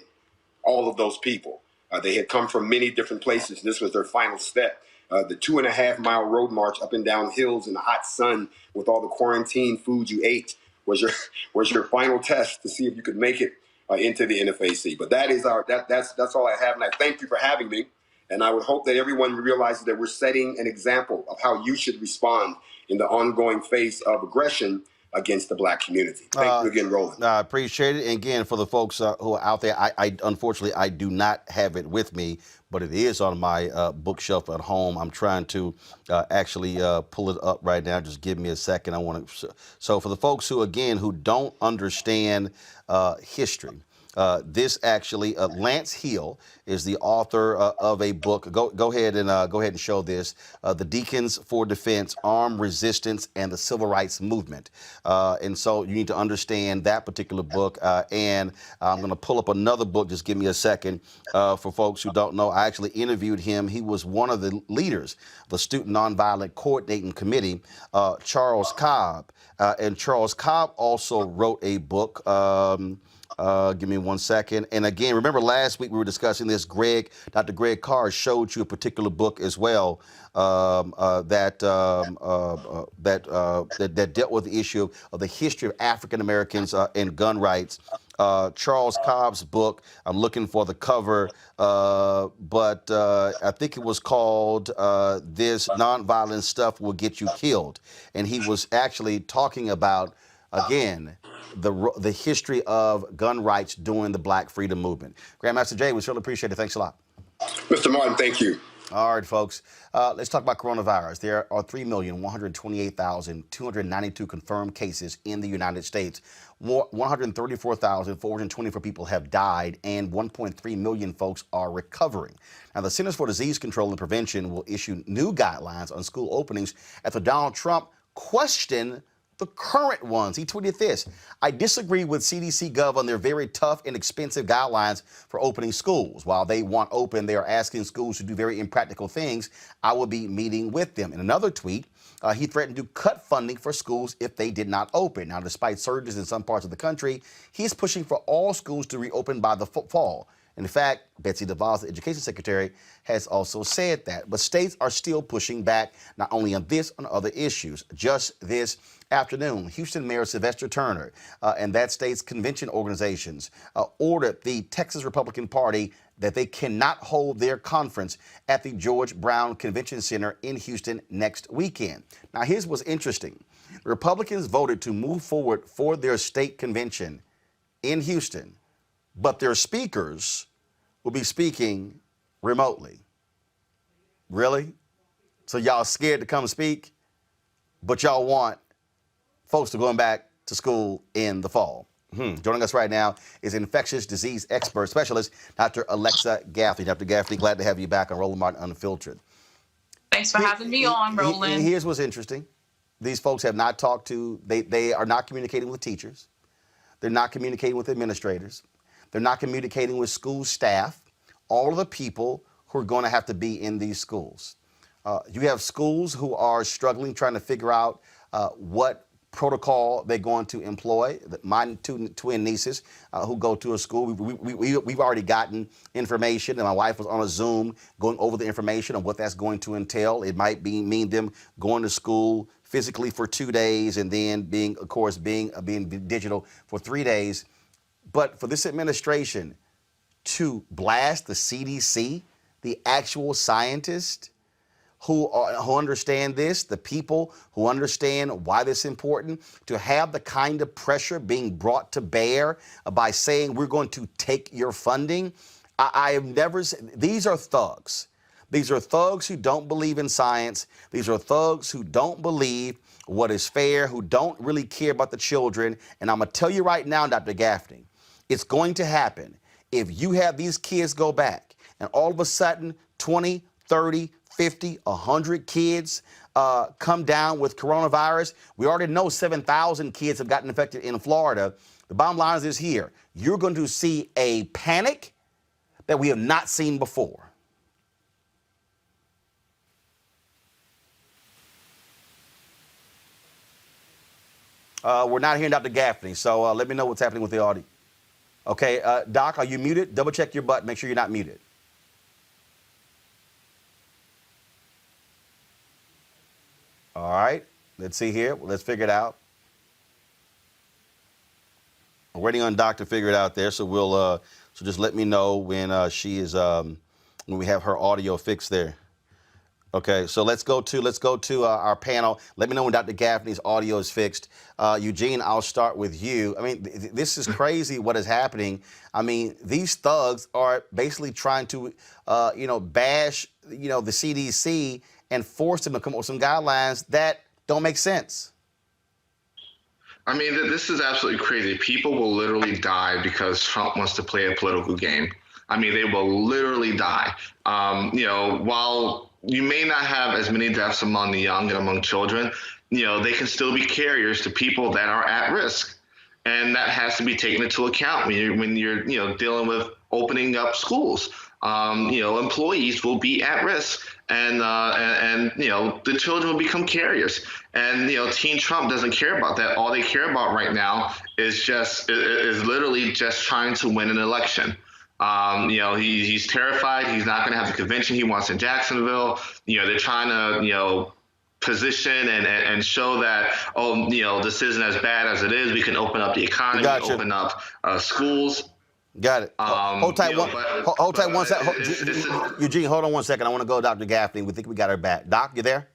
Speaker 6: all of those people. They had come from many different places. This was their final step. The 2.5-mile road march up and down hills in the hot sun with all the quarantine food you ate was your final test to see if you could make it into the NFAC. But that's all I have, and I thank you for having me. And I would hope that everyone realizes that we're setting an example of how you should respond in the ongoing face of aggression against the Black community. Thank you again, Roland.
Speaker 1: I appreciate it. And again, for the folks who are out there, I unfortunately, I do not have it with me, but it is on my bookshelf at home. I'm trying to actually pull it up right now. Just give me a second. I want to. So for the folks who, again, who don't understand history, this actually, Lance Hill is the author of a book. Go ahead and show this. The Deacons for Defense, Armed Resistance, and the Civil Rights Movement. And so you need to understand that particular book. And I'm going to pull up another book. Just give me a second. For folks who don't know, I actually interviewed him. He was one of the leaders of the Student Nonviolent Coordinating Committee, Charles Cobb. And Charles Cobb also wrote a book. Give me one second. And again, remember last week we were discussing this. Dr. Greg Carr showed you a particular book as well that dealt with the issue of the history of African Americans and gun rights. Charles Cobb's book, I'm looking for the cover, but I think it was called This Nonviolent Stuff Will Get You Killed. And he was actually talking about, again, the history of gun rights during the Black Freedom Movement. Grandmaster Jay, we certainly appreciate it. Thanks a lot.
Speaker 6: Mr. Martin, thank you.
Speaker 1: All right, folks. Let's talk about coronavirus. There are 3,128,292 confirmed cases in the United States. 134,424 people have died, and 1.3 million folks are recovering. Now, the Centers for Disease Control and Prevention will issue new guidelines on school openings after Donald Trump questioned the current ones. He tweeted this: I disagree with CDC Gov on their very tough and expensive guidelines for opening schools. While they want open, they are asking schools to do very impractical things. I will be meeting with them. In another tweet, he threatened to cut funding for schools if they did not open. Now, despite surges in some parts of the country, he's pushing for all schools to reopen by the fall. In fact, Betsy DeVos, the education secretary, has also said that. But states are still pushing back, not only on this, on other issues. Just this afternoon, Houston Mayor Sylvester Turner and that state's convention organizations ordered the Texas Republican Party that they cannot hold their conference at the George Brown Convention Center in Houston next weekend. Now, here's what's interesting. Republicans voted to move forward for their state convention in Houston, but their speakers will be speaking remotely. Really? So y'all scared to come speak, but y'all want folks to going back to school in the fall. Joining us right now is infectious disease expert specialist, Dr. Alexa Gaffney. Dr. Gaffney, glad to have you back on Roland Martin Unfiltered.
Speaker 7: Thanks for having me on, Roland.
Speaker 1: Here's what's interesting. These folks have not talked to, they are not communicating with teachers. They're not communicating with administrators. They're not communicating with school staff, all of the people who are going to have to be in these schools. You have schools who are struggling, trying to figure out what protocol they're going to employ. My two twin nieces who go to a school, we've already gotten information, and my wife was on a Zoom going over the information on what that's going to entail. It might mean them going to school physically for 2 days and then being digital for 3 days. But for this administration to blast the CDC, the actual scientists who understand this, the people who understand why this is important, to have the kind of pressure being brought to bear by saying we're going to take your funding. I have never, these are thugs. These are thugs who don't believe in science. These are thugs who don't believe what is fair, who don't really care about the children. And I'm going to tell you right now, Dr. Gaffney, it's going to happen if you have these kids go back and all of a sudden 20, 30, 50, 100 kids come down with coronavirus. We already know 7,000 kids have gotten infected in Florida. The bottom line is this here. You're going to see a panic that we have not seen before. We're not hearing Dr. Gaffney, so let me know what's happening with the audio. Okay, Doc, are you muted? Double check your button. Make sure you're not muted. All right, let's see here. Let's figure it out. I'm waiting on Doc to figure it out there, so we'll so just let me know when she is when we have her audio fixed there. Okay, so let's go to our panel. Let me know when Dr. Gaffney's audio is fixed. Eugene, I'll start with you. I mean, this is crazy what is happening. I mean, these thugs are basically trying to, bash, the CDC and force them to come up with some guidelines that don't make sense.
Speaker 5: I mean, this is absolutely crazy. People will literally die because Trump wants to play a political game. I mean, they will literally die. While you may not have as many deaths among the young and among children, they can still be carriers to people that are at risk. And that has to be taken into account when you're dealing with opening up schools. Employees will be at risk, and the children will become carriers. And Team Trump doesn't care about that. All they care about right now is literally just trying to win an election. He's terrified. He's not going to have the convention he wants in Jacksonville. They're trying to position and show that this isn't as bad as it is. We can open up the economy,
Speaker 1: Gotcha.
Speaker 5: open up schools.
Speaker 1: Got it. Hold tight one second. Eugene, hold on 1 second. I want to go to Dr. Gaffney. We think we got her back. Doc, you there?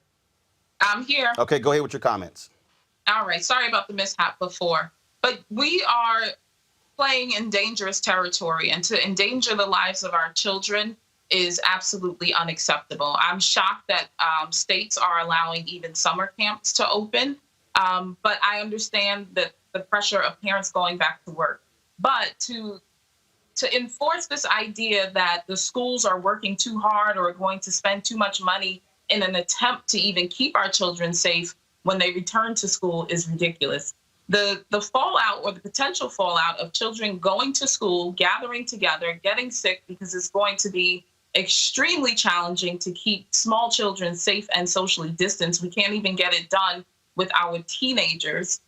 Speaker 7: I'm here.
Speaker 1: Okay, go ahead with your comments.
Speaker 7: All right. Sorry about the mishap before. But we are playing in dangerous territory, and to endanger the lives of our children is absolutely unacceptable. I'm shocked that states are allowing even summer camps to open. But I understand that the pressure of parents going back to work. But to enforce this idea that the schools are working too hard or are going to spend too much money in an attempt to even keep our children safe when they return to school is ridiculous. The fallout or the potential fallout of children going to school, gathering together, getting sick, because it's going to be extremely challenging to keep small children safe and socially distanced. We can't even get it done with our teenagers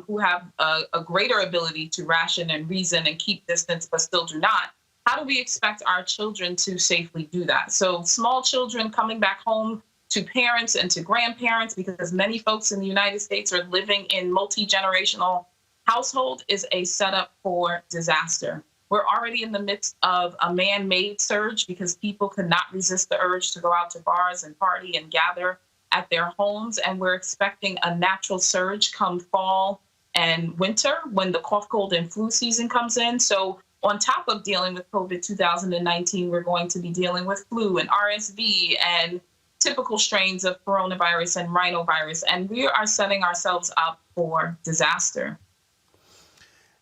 Speaker 7: who have a greater ability to ration and reason and keep distance, but still do not. How do we expect our children to safely do that? So small children coming back home to parents and to grandparents, because many folks in the United States are living in multi-generational household, is a setup for disaster. We're already in the midst of a man-made surge because people could not resist the urge to go out to bars and party and gather at their homes. And we're expecting a natural surge come fall and winter when the cough, cold, and flu season comes in. So on top of dealing with COVID 2019, we're going to be dealing with flu and RSV and typical strains of coronavirus and rhinovirus. And we are setting ourselves up for disaster.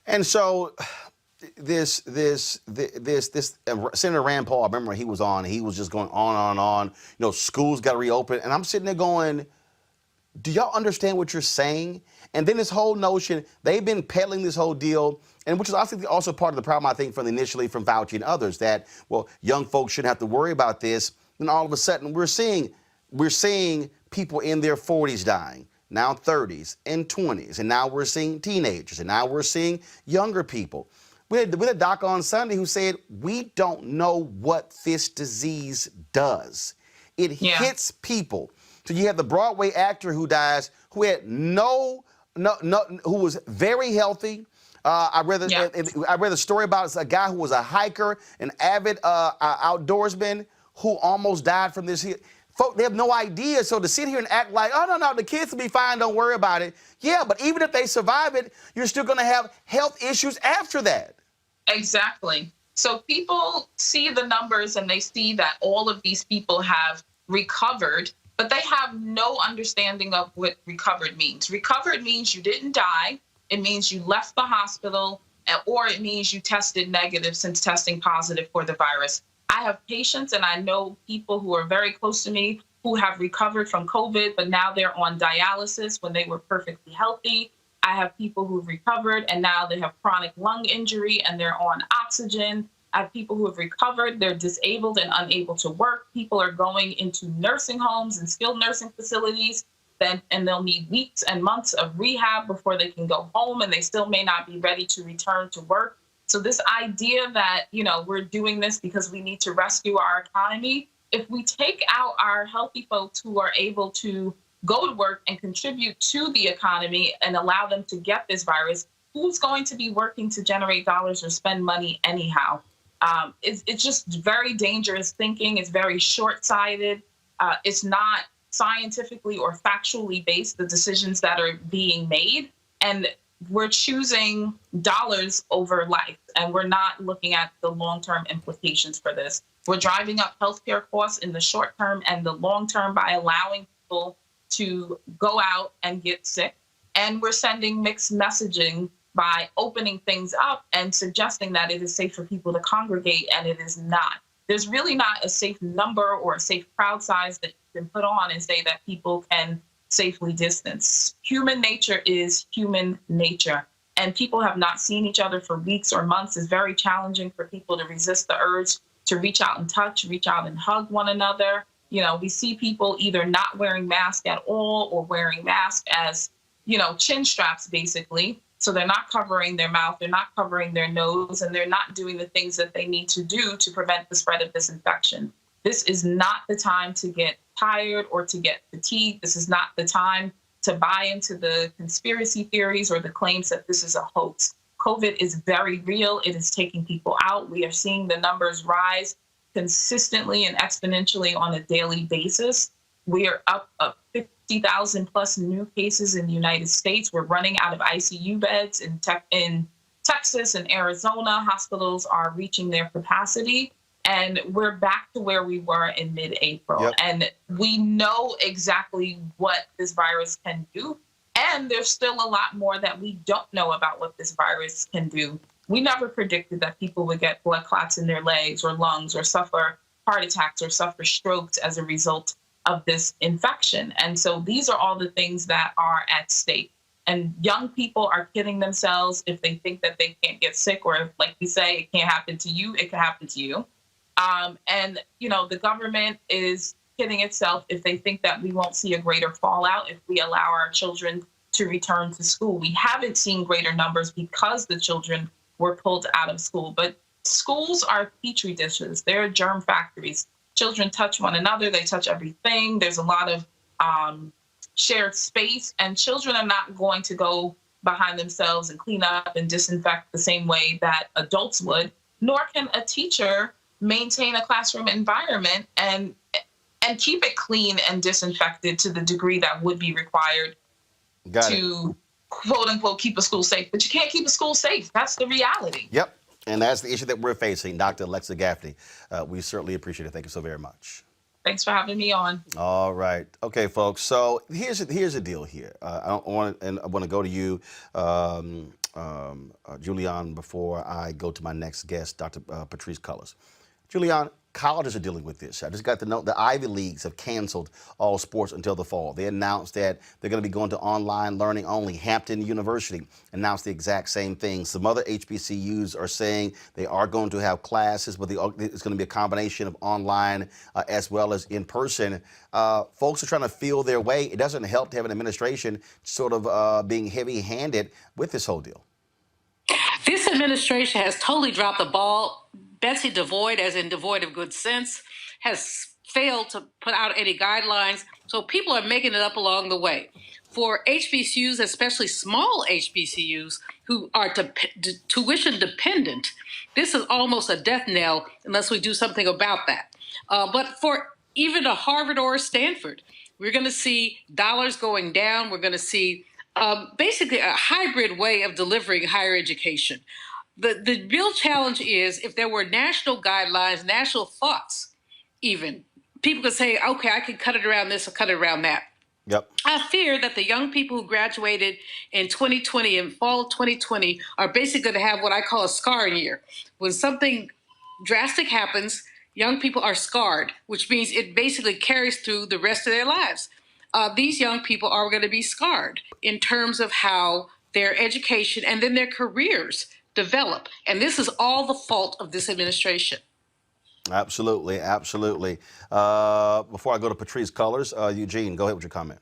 Speaker 1: And so this Senator Rand Paul, I remember he was on, he was just going on and on, schools got to reopen. And I'm sitting there going, do y'all understand what you're saying? And then this whole notion, they've been peddling this whole deal, and which is also part of the problem, I think, from Fauci and others, that, well, young folks shouldn't have to worry about this. Then all of a sudden we're seeing people in their 40s dying, now 30s and 20s, and now we're seeing teenagers, and now we're seeing younger people. We had a doc on Sunday who said, we don't know what this disease does. It hits people. So you have the Broadway actor who dies, who had who was very healthy. I read a story about a guy who was a hiker, an avid outdoorsman, who almost died from this. Folk, they have no idea. So to sit here and act like, oh, no, the kids will be fine, don't worry about it. Yeah, but even if they survive it, you're still going to have health issues after that.
Speaker 7: Exactly. So people see the numbers and they see that all of these people have recovered, but they have no understanding of what recovered means. Recovered means you didn't die. It means you left the hospital, or it means you tested negative since testing positive for the virus. I have patients and I know people who are very close to me who have recovered from COVID, but now they're on dialysis when they were perfectly healthy. I have people who've recovered and now they have chronic lung injury and they're on oxygen. I have people who have recovered, they're disabled and unable to work. People are going into nursing homes and skilled nursing facilities, and they'll need weeks and months of rehab before they can go home, and they still may not be ready to return to work. So this idea that, we're doing this because we need to rescue our economy, if we take out our healthy folks who are able to go to work and contribute to the economy and allow them to get this virus, who's going to be working to generate dollars or spend money anyhow? It's just very dangerous thinking. It's very short-sighted. It's not scientifically or factually based, the decisions that are being made. And we're choosing dollars over life, and we're not looking at the long-term implications for this. We're driving up healthcare costs in the short term and the long term by allowing people to go out and get sick. And we're sending mixed messaging by opening things up and suggesting that it is safe for people to congregate, and it is not. There's really not a safe number or a safe crowd size that you can put on and say that people can safely distance. Human nature is human nature, and people have not seen each other for weeks or months. It's very challenging for people to resist the urge to reach out and touch, reach out and hug one another. We see people either not wearing masks at all or wearing masks as, chin straps, basically. So they're not covering their mouth, they're not covering their nose, and they're not doing the things that they need to do to prevent the spread of this infection. This is not the time to get tired or to get fatigued. This is not the time to buy into the conspiracy theories or the claims that this is a hoax. COVID is very real. It is taking people out. We are seeing the numbers rise consistently and exponentially on a daily basis. We are up 50,000 plus new cases in the United States. We're running out of ICU beds in Texas and Arizona. Hospitals are reaching their capacity, and we're back to where we were in mid-April.
Speaker 1: Yep.
Speaker 7: And we know exactly what this virus can do. And there's still a lot more that we don't know about what this virus can do. We never predicted that people would get blood clots in their legs or lungs or suffer heart attacks or suffer strokes as a result of this infection. And so these are all the things that are at stake. And young people are kidding themselves if they think that they can't get sick, or if, like we say, it can't happen to you, it can happen to you. And, the government is kidding itself if they think that we won't see a greater fallout if we allow our children to return to school. We haven't seen greater numbers because the children were pulled out of school. But schools are petri dishes. They're germ factories. Children touch one another. They touch everything. There's a lot of shared space, and children are not going to go behind themselves and clean up and disinfect the same way that adults would, nor can a teacher maintain a classroom environment and keep it clean and disinfected to the degree that would be required to, quote unquote, keep a school safe. But you can't keep a school safe. That's the reality.
Speaker 1: Yep. And that's the issue that we're facing. Dr. Alexa Gaffney, we certainly appreciate it. Thank you so very much.
Speaker 7: Thanks for having me on.
Speaker 1: All right. Okay, folks. So here's the deal here. I want to go to you, Julian, before I go to my next guest, Dr. Patrice Cullors. Julian, colleges are dealing with this. I just got to know the Ivy Leagues have canceled all sports until the fall. They announced that they're going to be going to online learning only. Hampton University announced the exact same thing. Some other HBCUs are saying they are going to have classes, but it's going to be a combination of online as well as in person. Folks are trying to feel their way. It doesn't help to have an administration sort of being heavy-handed with this whole deal.
Speaker 8: This administration has totally dropped the ball. Betsy devoid, as in devoid of good sense, has failed to put out any guidelines. So people are making it up along the way. For HBCUs, especially small HBCUs who are tuition dependent, this is almost a death knell unless we do something about that. But for even a Harvard or a Stanford, we're going to see dollars going down. We're going to see basically a hybrid way of delivering higher education. The real challenge is if there were national guidelines, national thoughts even, people could say, okay, I can cut it around this or cut it around that.
Speaker 1: Yep.
Speaker 8: I fear that the young people who graduated in 2020 and fall of 2020 are basically going to have what I call a scarring year. When something drastic happens, young people are scarred, which means it basically carries through the rest of their lives. These young people are going to be scarred in terms of how their education and then their careers develop. And this is all the fault of this administration.
Speaker 1: Absolutely, absolutely. Before I go to Patrice Cullors, Eugene, go ahead with your comment.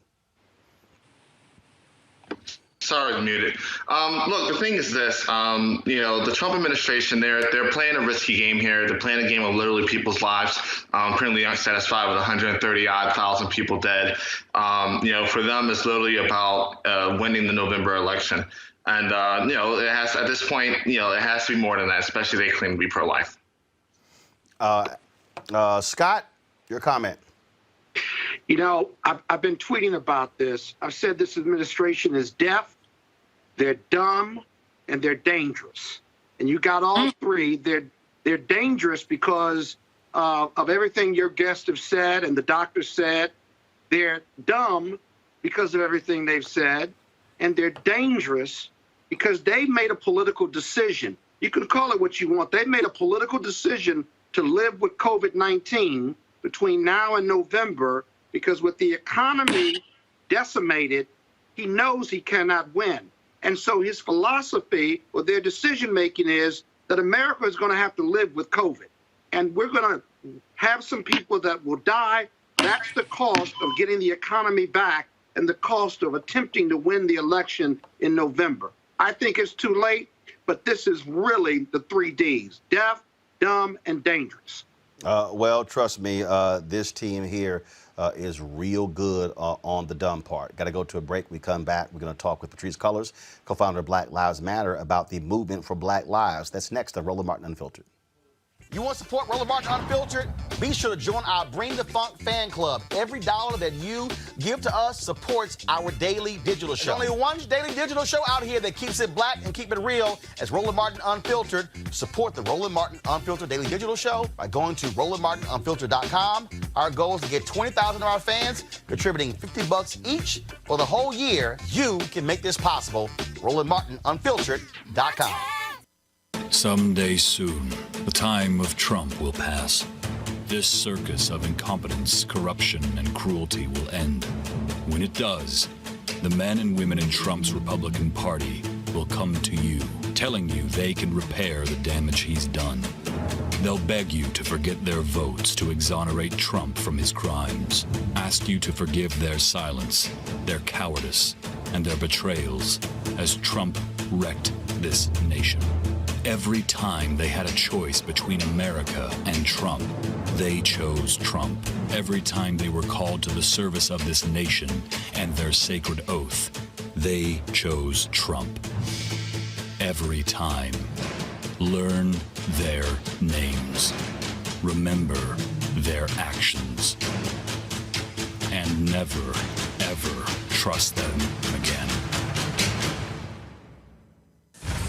Speaker 5: Sorry, muted. Look, the thing is this, the Trump administration, they're playing a risky game here. They're playing a game of literally people's lives. Currently unsatisfied with 130,000 people dead. For them, it's literally about winning the November election. And, it has, at this point, it has to be more than that, especially they claim to be pro-life.
Speaker 1: Scott, your comment.
Speaker 4: I've been tweeting about this. I've said this administration is deaf, they're dumb, and they're dangerous. And you got all three. They're dangerous because of everything your guests have said and the doctors said. They're dumb because of everything they've said. And they're dangerous because they made a political decision. You can call it what you want. They made a political decision to live with COVID-19 between now and November, because with the economy decimated, he knows he cannot win. And so his philosophy or their decision-making is that America is going to have to live with COVID. And we're going to have some people that will die. That's the cost of getting the economy back and the cost of attempting to win the election in November. I think it's too late, but this is really the 3 Ds: deaf, dumb, and dangerous.
Speaker 1: Well, trust me, this team here is real good on the dumb part. Got to go to a break. We come back. We're going to talk with Patrice Cullors, co-founder of Black Lives Matter, about the movement for Black Lives. That's next on Roland Martin Unfiltered. You want to support Roland Martin Unfiltered? Be sure to join our Bring the Funk fan club. Every dollar that you give to us supports our daily digital show. There's only one daily digital show out here that keeps it black and keep it real as Roland Martin Unfiltered. Support the Roland Martin Unfiltered daily digital show by going to RolandMartinUnfiltered.com. Our goal is to get 20,000 of our fans contributing $50 each for the whole year. You can make this possible. RolandMartinUnfiltered.com.
Speaker 9: Someday soon, the time of Trump will pass. This circus of incompetence, corruption, and cruelty will end. When it does, the men and women in Trump's Republican Party will come to you, telling you they can repair the damage he's done. They'll beg you to forget their votes to exonerate Trump from his crimes, ask you to forgive their silence, their cowardice, and their betrayals as Trump wrecked this nation. Every time they had a choice between America and Trump, they chose Trump. Every time they were called to the service of this nation and their sacred oath, they chose Trump. Every time. Learn their names. Remember their actions. And never, ever trust them again.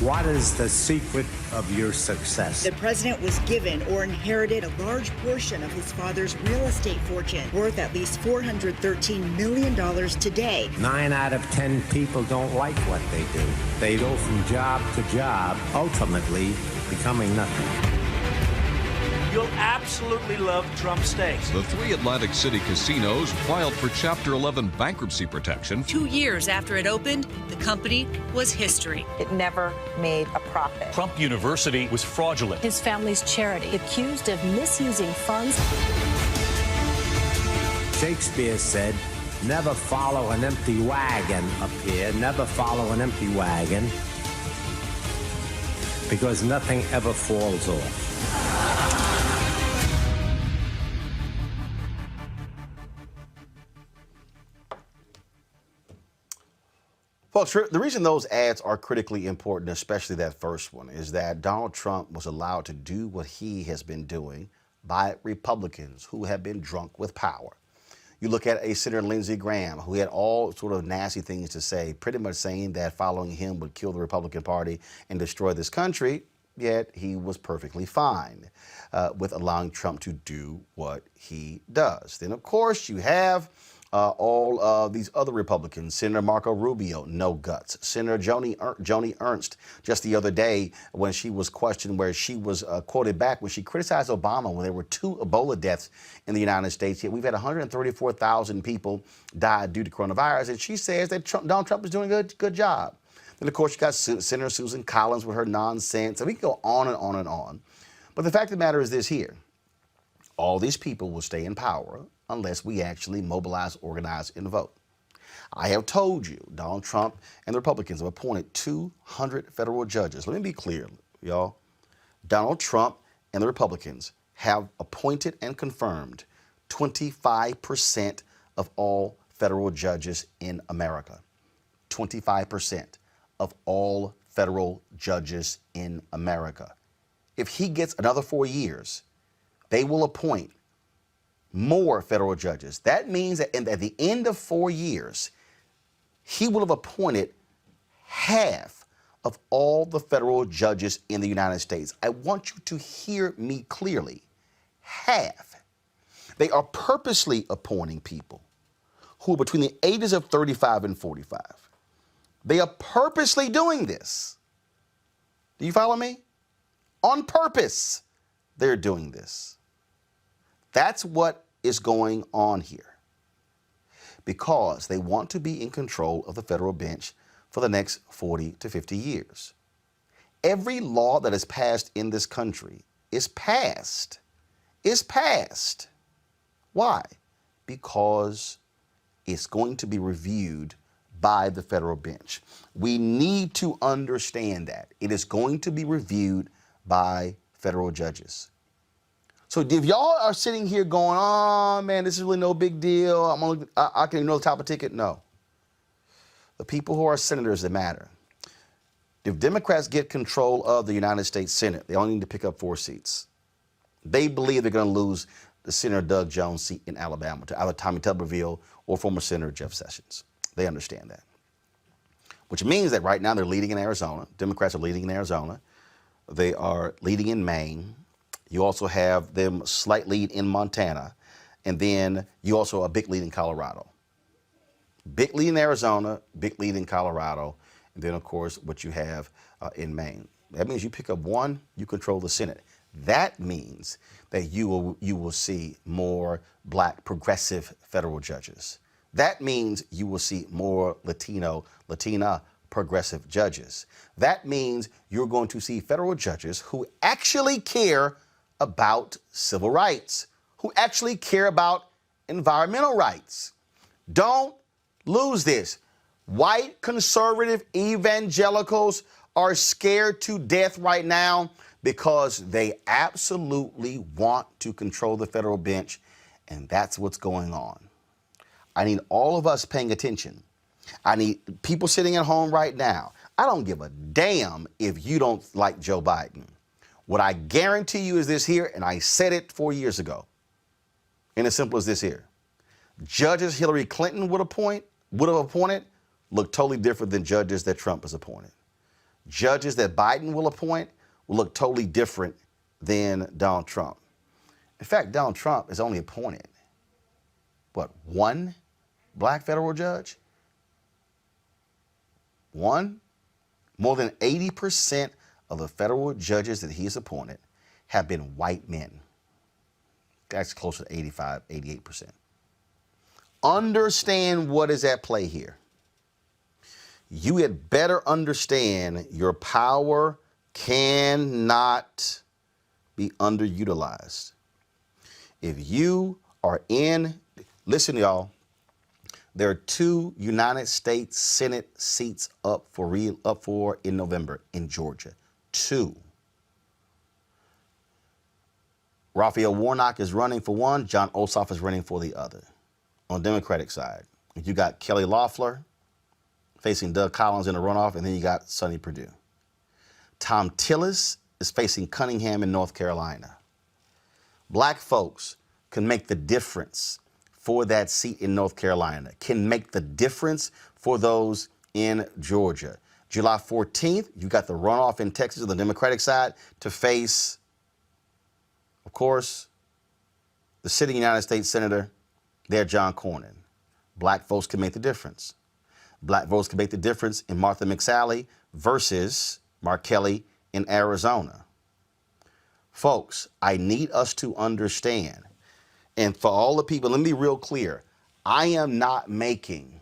Speaker 10: What is the secret of your success?
Speaker 11: The president was given or inherited a large portion of his father's real estate fortune, worth at least $413 million today.
Speaker 10: 9 out of 10 people don't like what they do. They go from job to job, ultimately becoming nothing.
Speaker 12: You'll absolutely love Trump steaks.
Speaker 13: The 3 Atlantic City casinos filed for Chapter 11 bankruptcy protection.
Speaker 14: 2 years after it opened, the company was history.
Speaker 15: It never made a profit.
Speaker 12: Trump University was fraudulent.
Speaker 16: His family's charity accused of misusing funds.
Speaker 10: Shakespeare said, never follow an empty wagon up here, never follow an empty wagon, because nothing ever falls off.
Speaker 1: Folks, the reason those ads are critically important, especially that first one, is that Donald Trump was allowed to do what he has been doing by Republicans who have been drunk with power. You look at a Senator Lindsey Graham, who had all sort of nasty things to say, pretty much saying that following him would kill the Republican Party and destroy this country, yet he was perfectly fine with allowing Trump to do what he does. Then, of course, you have all of these other Republicans. Senator Marco Rubio, no guts. Senator Joni Ernst, just the other day when she was questioned, where she was quoted back when she criticized Obama when there were 2 Ebola deaths in the United States. Yet we've had 134,000 people die due to coronavirus, and she says that Donald Trump is doing a good job. Then, of course, you got Senator Susan Collins with her nonsense, and we can go on and on and on. But the fact of the matter is this here. All these people will stay in power unless we actually mobilize, organize, and vote. I have told you, Donald Trump and the Republicans have appointed 200 federal judges. Let me be clear, y'all. Donald Trump and the Republicans have appointed and confirmed 25% of all federal judges in America. 25% of all federal judges in America. If he gets another 4 years, they will appoint more federal judges. That means that at the end of 4 years, he will have appointed half of all the federal judges in the United States. I want you to hear me clearly. Half. They are purposely appointing people who are between the ages of 35 and 45. They are purposely doing this. Do you follow me? On purpose, they're doing this. That's what is going on here, because they want to be in control of the federal bench for the next 40 to 50 years. Every law that is passed in this country is passed. Why? Because it's going to be reviewed by the federal bench. We need to understand that. It is going to be reviewed by federal judges. So if y'all are sitting here going, oh, man, this is really no big deal, I can ignore the top of the ticket, no. The people who are senators that matter. If Democrats get control of the United States Senate, they only need to pick up 4 seats. They believe they're going to lose the Senator Doug Jones seat in Alabama to either Tommy Tuberville or former Senator Jeff Sessions. They understand that. Which means that right now they're leading in Arizona. Democrats are leading in Arizona. They are leading in Maine. You also have them slight lead in Montana. And then you also a big lead in Colorado. Big lead in Arizona, big lead in Colorado. And then, of course, what you have in Maine. That means you pick up 1, you control the Senate. That means that you will see more black progressive federal judges. That means you will see more Latina progressive judges. That means you're going to see federal judges who actually care about civil rights, who actually care about environmental rights. Don't lose this. White conservative evangelicals are scared to death right now because they absolutely want to control the federal bench, and that's what's going on. I need all of us paying attention. I need people sitting at home right now. I don't give a damn if you don't like Joe Biden. What I guarantee you is this here, and I said it 4 years ago, and as simple as this here. Judges Hillary Clinton would have appointed look totally different than judges that Trump has appointed. Judges that Biden will appoint will look totally different than Donald Trump. In fact, Donald Trump has only appointed, 1 black federal judge? 1? More than 80% of the federal judges that he has appointed have been white men. That's closer to 85, 88%. Understand what is at play here. You had better understand your power cannot be underutilized. If you are listen y'all, there are 2 United States Senate seats up for in November in Georgia. 2. Raphael Warnock is running for one. John Ossoff is running for the other. On the Democratic side, you got Kelly Loeffler facing Doug Collins in a runoff, and then you got Sonny Perdue. Tom Tillis is facing Cunningham in North Carolina. Black folks can make the difference for that seat in North Carolina, can make the difference for those in Georgia. July 14th, you got the runoff in Texas on the Democratic side to face, of course, the sitting United States Senator there, John Cornyn. Black folks can make the difference. Black votes can make the difference in Martha McSally versus Mark Kelly in Arizona. Folks, I need us to understand, and for all the people, let me be real clear. I am not making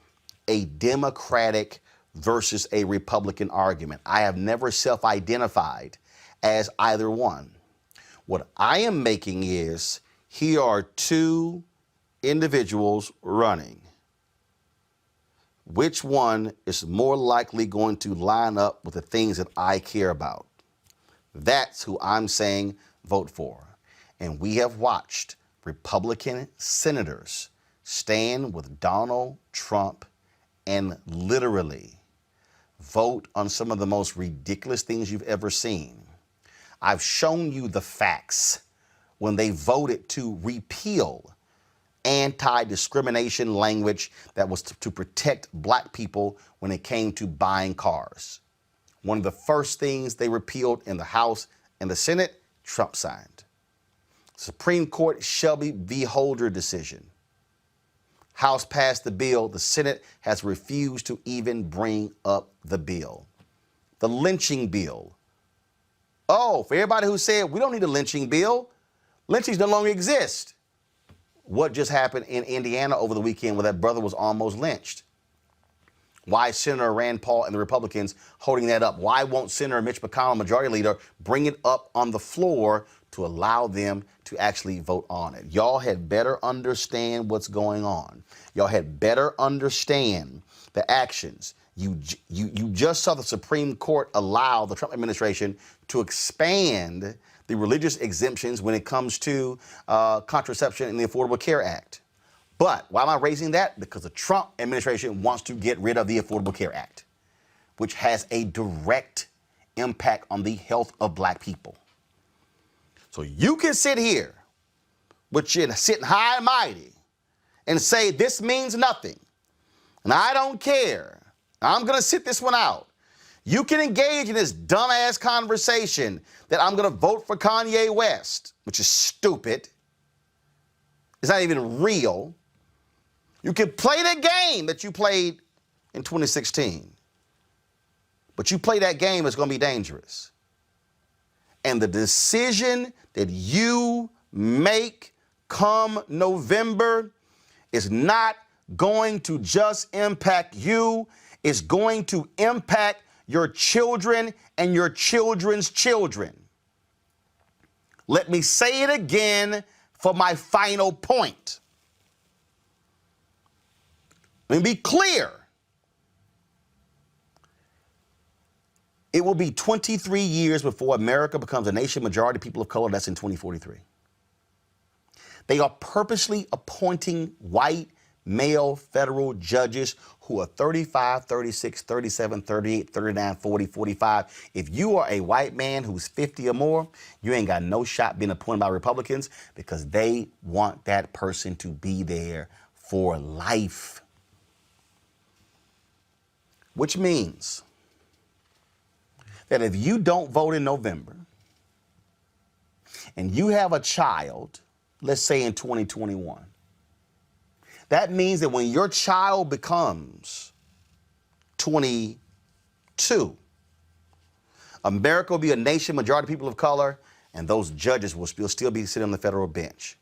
Speaker 1: a Democratic versus a Republican argument. I have never self-identified as either one. What I am making is, here are 2 individuals running. Which one is more likely going to line up with the things that I care about? That's who I'm saying vote for. And we have watched Republican senators stand with Donald Trump and literally vote on some of the most ridiculous things you've ever seen. I've shown you the facts when they voted to repeal anti-discrimination language that was to protect black people when it came to buying cars. One of the first things they repealed in the House and the Senate, Trump signed. Supreme Court Shelby v. Holder decision. House passed the bill. The Senate has refused to even bring up the bill. The lynching bill. Oh, for everybody who said, we don't need a lynching bill, lynchings no longer exist. What just happened in Indiana over the weekend where that brother was almost lynched? Why is Senator Rand Paul and the Republicans holding that up? Why won't Senator Mitch McConnell, Majority Leader, bring it up on the floor to allow them to actually vote on it? Y'all had better understand what's going on. Y'all had better understand the actions. You just saw the Supreme Court allow the Trump administration to expand the religious exemptions when it comes to contraception in the Affordable Care Act. But why am I raising that? Because the Trump administration wants to get rid of the Affordable Care Act, which has a direct impact on the health of black people. So you can sit here, but you're sitting high and mighty, and say this means nothing, and I don't care. I'm going to sit this one out. You can engage in this dumbass conversation that I'm going to vote for Kanye West, which is stupid. It's not even real. You can play the game that you played in 2016. But you play that game, it's going to be dangerous. And the decision that you make come November is not going to just impact you. It's going to impact your children and your children's children. Let me say it again for my final point. Let me be clear. It will be 23 years before America becomes a nation majority people of color. That's in 2043. They are purposely appointing white male federal judges who are 35, 36, 37, 38, 39, 40, 45. If you are a white man who's 50 or more, you ain't got no shot being appointed by Republicans because they want that person to be there for life. Which means that if you don't vote in November and you have a child, let's say in 2021, that means that when your child becomes 22, America will be a nation majority people of color, and those judges will still be sitting on the federal bench.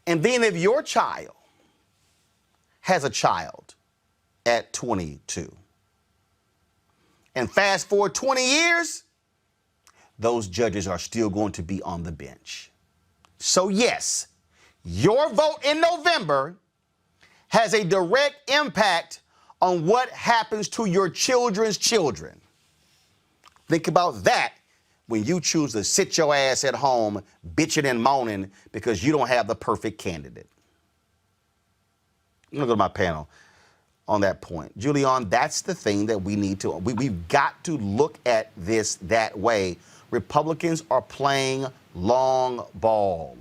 Speaker 1: And then if your child has a child at 22, and fast forward 20 years, those judges are still going to be on the bench. So yes, your vote in November has a direct impact on what happens to your children's children. Think about that when you choose to sit your ass at home bitching and moaning because you don't have the perfect candidate. I'm gonna go to my panel on that point. Julian, that's the thing that we need to, we've got to look at this that way. Republicans are playing long ball.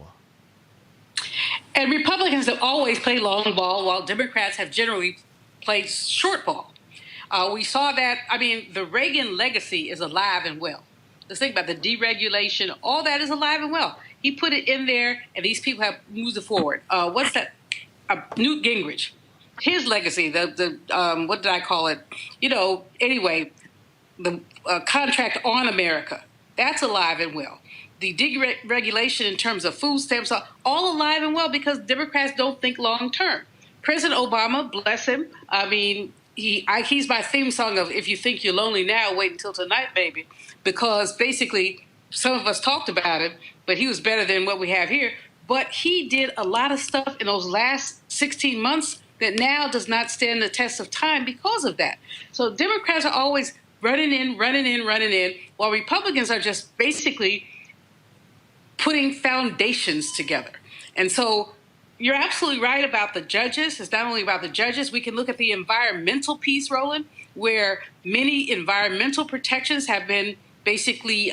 Speaker 8: And Republicans have always played long ball, while Democrats have generally played short ball. We saw that, I mean, the Reagan legacy is alive and well. Let's think about the deregulation, all that is alive and well. He put it in there, and these people have moved it forward. What's that? Newt Gingrich, his legacy, the what did I call it? You know, anyway, the contract on America, that's alive and well. The deregulation in terms of food stamps are all alive and well because Democrats don't think long term. President Obama, bless him, I mean, he's my theme song of "If you think you're lonely now, wait until tonight, baby," because basically some of us talked about it, but he was better than what we have here. But he did a lot of stuff in those last 16 months that now does not stand the test of time because of that. So Democrats are always running in, while Republicans are just basically putting foundations together. And so you're absolutely right about the judges. It's not only about the judges. We can look at the environmental piece, Roland, where many environmental protections have been basically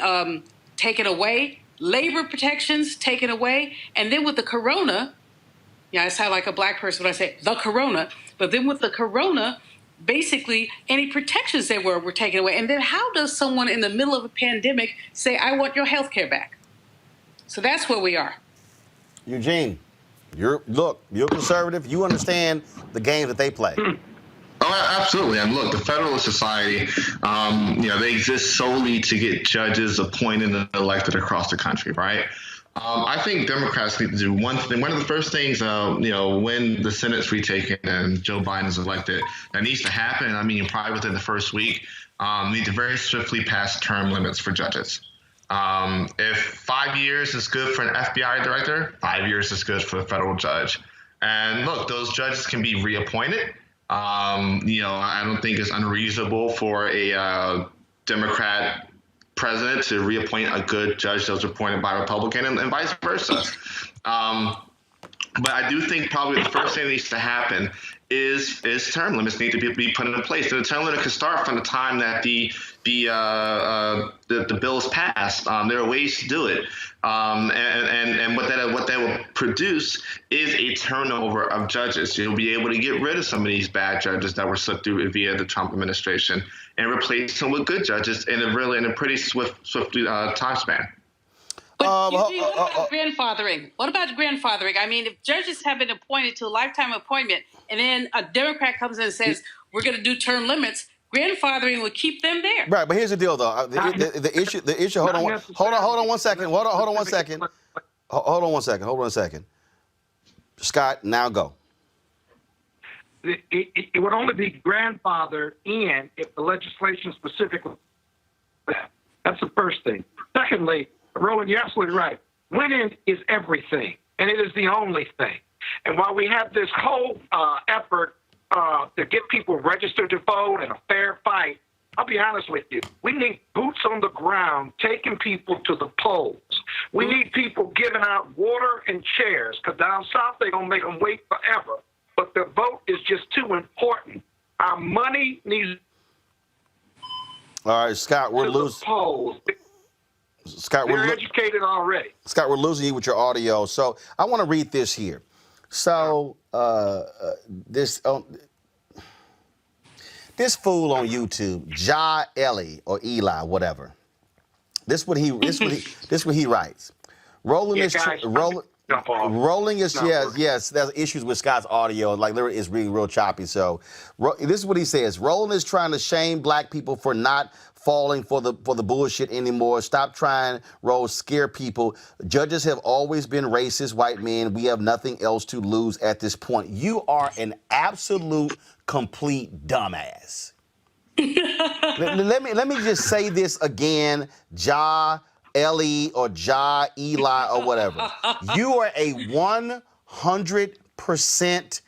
Speaker 8: taken away, labor protections taken away, and then with the corona, I sound like a black person when I say the corona, but then with the corona, basically any protections there were taken away. And then how does someone in the middle of a pandemic say, I want your health care back? So that's where we are.
Speaker 1: Eugene, you're conservative. You understand the games that they play.
Speaker 5: Oh, absolutely. And look, the Federalist Society, they exist solely to get judges appointed and elected across the country, right? I think Democrats need to do one thing. One of the first things, when the Senate's retaken and Joe Biden is elected, that needs to happen, probably within the first week, need to very swiftly pass term limits for judges. If 5 years is good for an FBI director, 5 years is good for a federal judge. And look, those judges can be reappointed. I don't think it's unreasonable for a Democrat president to reappoint a good judge that was appointed by a Republican and vice versa. But I do think probably the first thing that needs to happen is term limits need to be put in place. And the term limit can start from the time that the bill is passed. There are ways to do it, and what that will produce is a turnover of judges. You'll be able to get rid of some of these bad judges that were slipped through via the Trump administration and replace them with good judges in a pretty swift time span.
Speaker 8: But Eugene, what about grandfathering? What about grandfathering? I mean, if judges have been appointed to a lifetime appointment and then a Democrat comes in and says, we're going to do term limits, grandfathering would keep them there.
Speaker 1: Right, but here's the deal, though. The issue. Hold on one second. Scott, now go.
Speaker 17: It would only be grandfathered in if the legislation specifically. That's the first thing. Secondly, Roland, you're absolutely right. Winning is everything, and it is the only thing. And while we have this whole effort to get people registered to vote and a fair fight, I'll be honest with you. We need boots on the ground taking people to the polls. We need people giving out water and chairs, because down south they're going to make them wait forever. But the vote is just too important. Our money needs.
Speaker 1: All right, Scott, we're losing. Scott,
Speaker 17: we're educated already.
Speaker 1: Scott, we're losing you with your audio. So I want to read this here. So this fool on YouTube, Ja Ellie or Eli, whatever. This what he writes. Roland
Speaker 17: jump off.
Speaker 1: Rolling is,
Speaker 17: Not
Speaker 1: yes,
Speaker 17: working.
Speaker 1: yes. There's issues with Scott's audio. Like, literally, it's being real choppy. So, this is what he says. Roland is trying to shame black people for not falling for the bullshit anymore. Stop trying, Rose, scare people. Judges have always been racist white men. We have nothing else to lose at this point. You are an absolute, complete dumbass. let me just say this again, Ellie or Eli or whatever. You are a 100%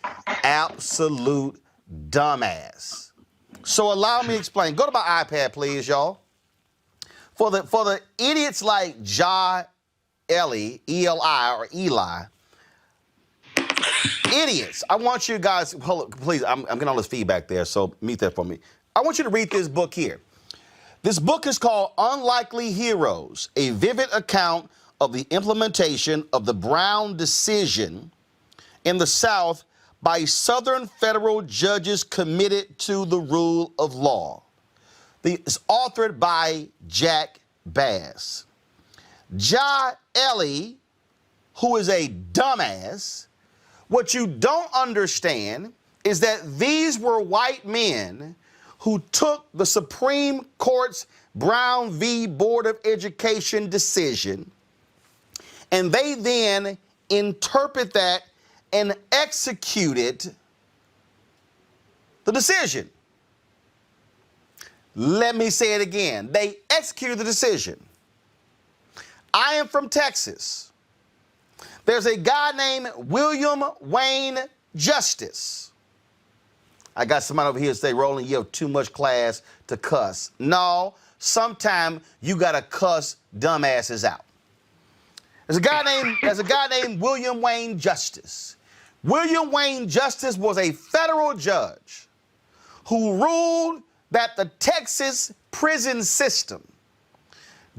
Speaker 1: absolute dumbass. So allow me to explain. Go to my iPad, please, y'all. For the idiots like Ellie, E-L-I, or Eli, idiots, I want you guys, hold, please, I'm getting all this feedback there, so mute that for me. I want you to read this book here. This book is called Unlikely Heroes, a vivid account of the implementation of the Brown decision in the South by Southern federal judges committed to the rule of law. It's authored by Jack Bass. Ellie, who is a dumbass, what you don't understand is that these were white men who took the Supreme Court's Brown v. Board of Education decision, and they then interpret that and executed the decision. Let me say it again. They executed the decision. I am from Texas. There's a guy named William Wayne Justice. I got somebody over here to say, Roland, you have too much class to cuss. No, sometime you gotta cuss dumbasses out. There's a guy named William Wayne Justice. William Wayne Justice was a federal judge who ruled that the Texas prison system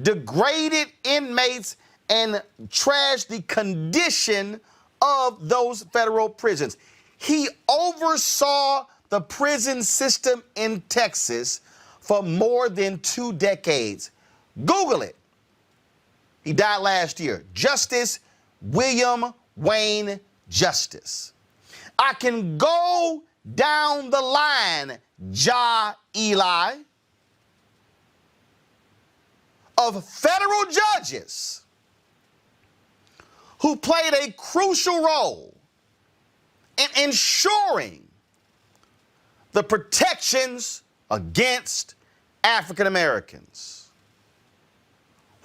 Speaker 1: degraded inmates and trashed the condition of those federal prisons. He oversaw the prison system in Texas for more than 2 decades. Google it. He died last year. Justice William Wayne Justice. I can go down the line, Eli, of federal judges who played a crucial role in ensuring the protections against African Americans.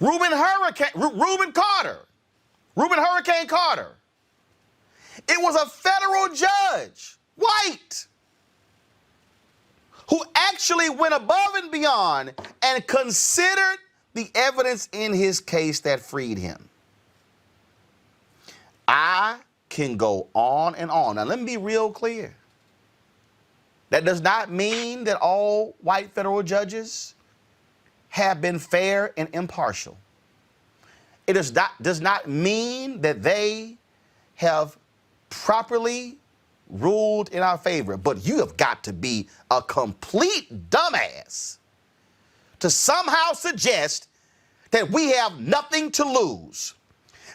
Speaker 1: Reuben Hurricane Carter. It was a federal judge, white, who actually went above and beyond and considered the evidence in his case that freed him. I can go on and on. Now, let me be real clear. That does not mean that all white federal judges have been fair and impartial. It does not mean that they have properly ruled in our favor. But you have got to be a complete dumbass to somehow suggest that we have nothing to lose.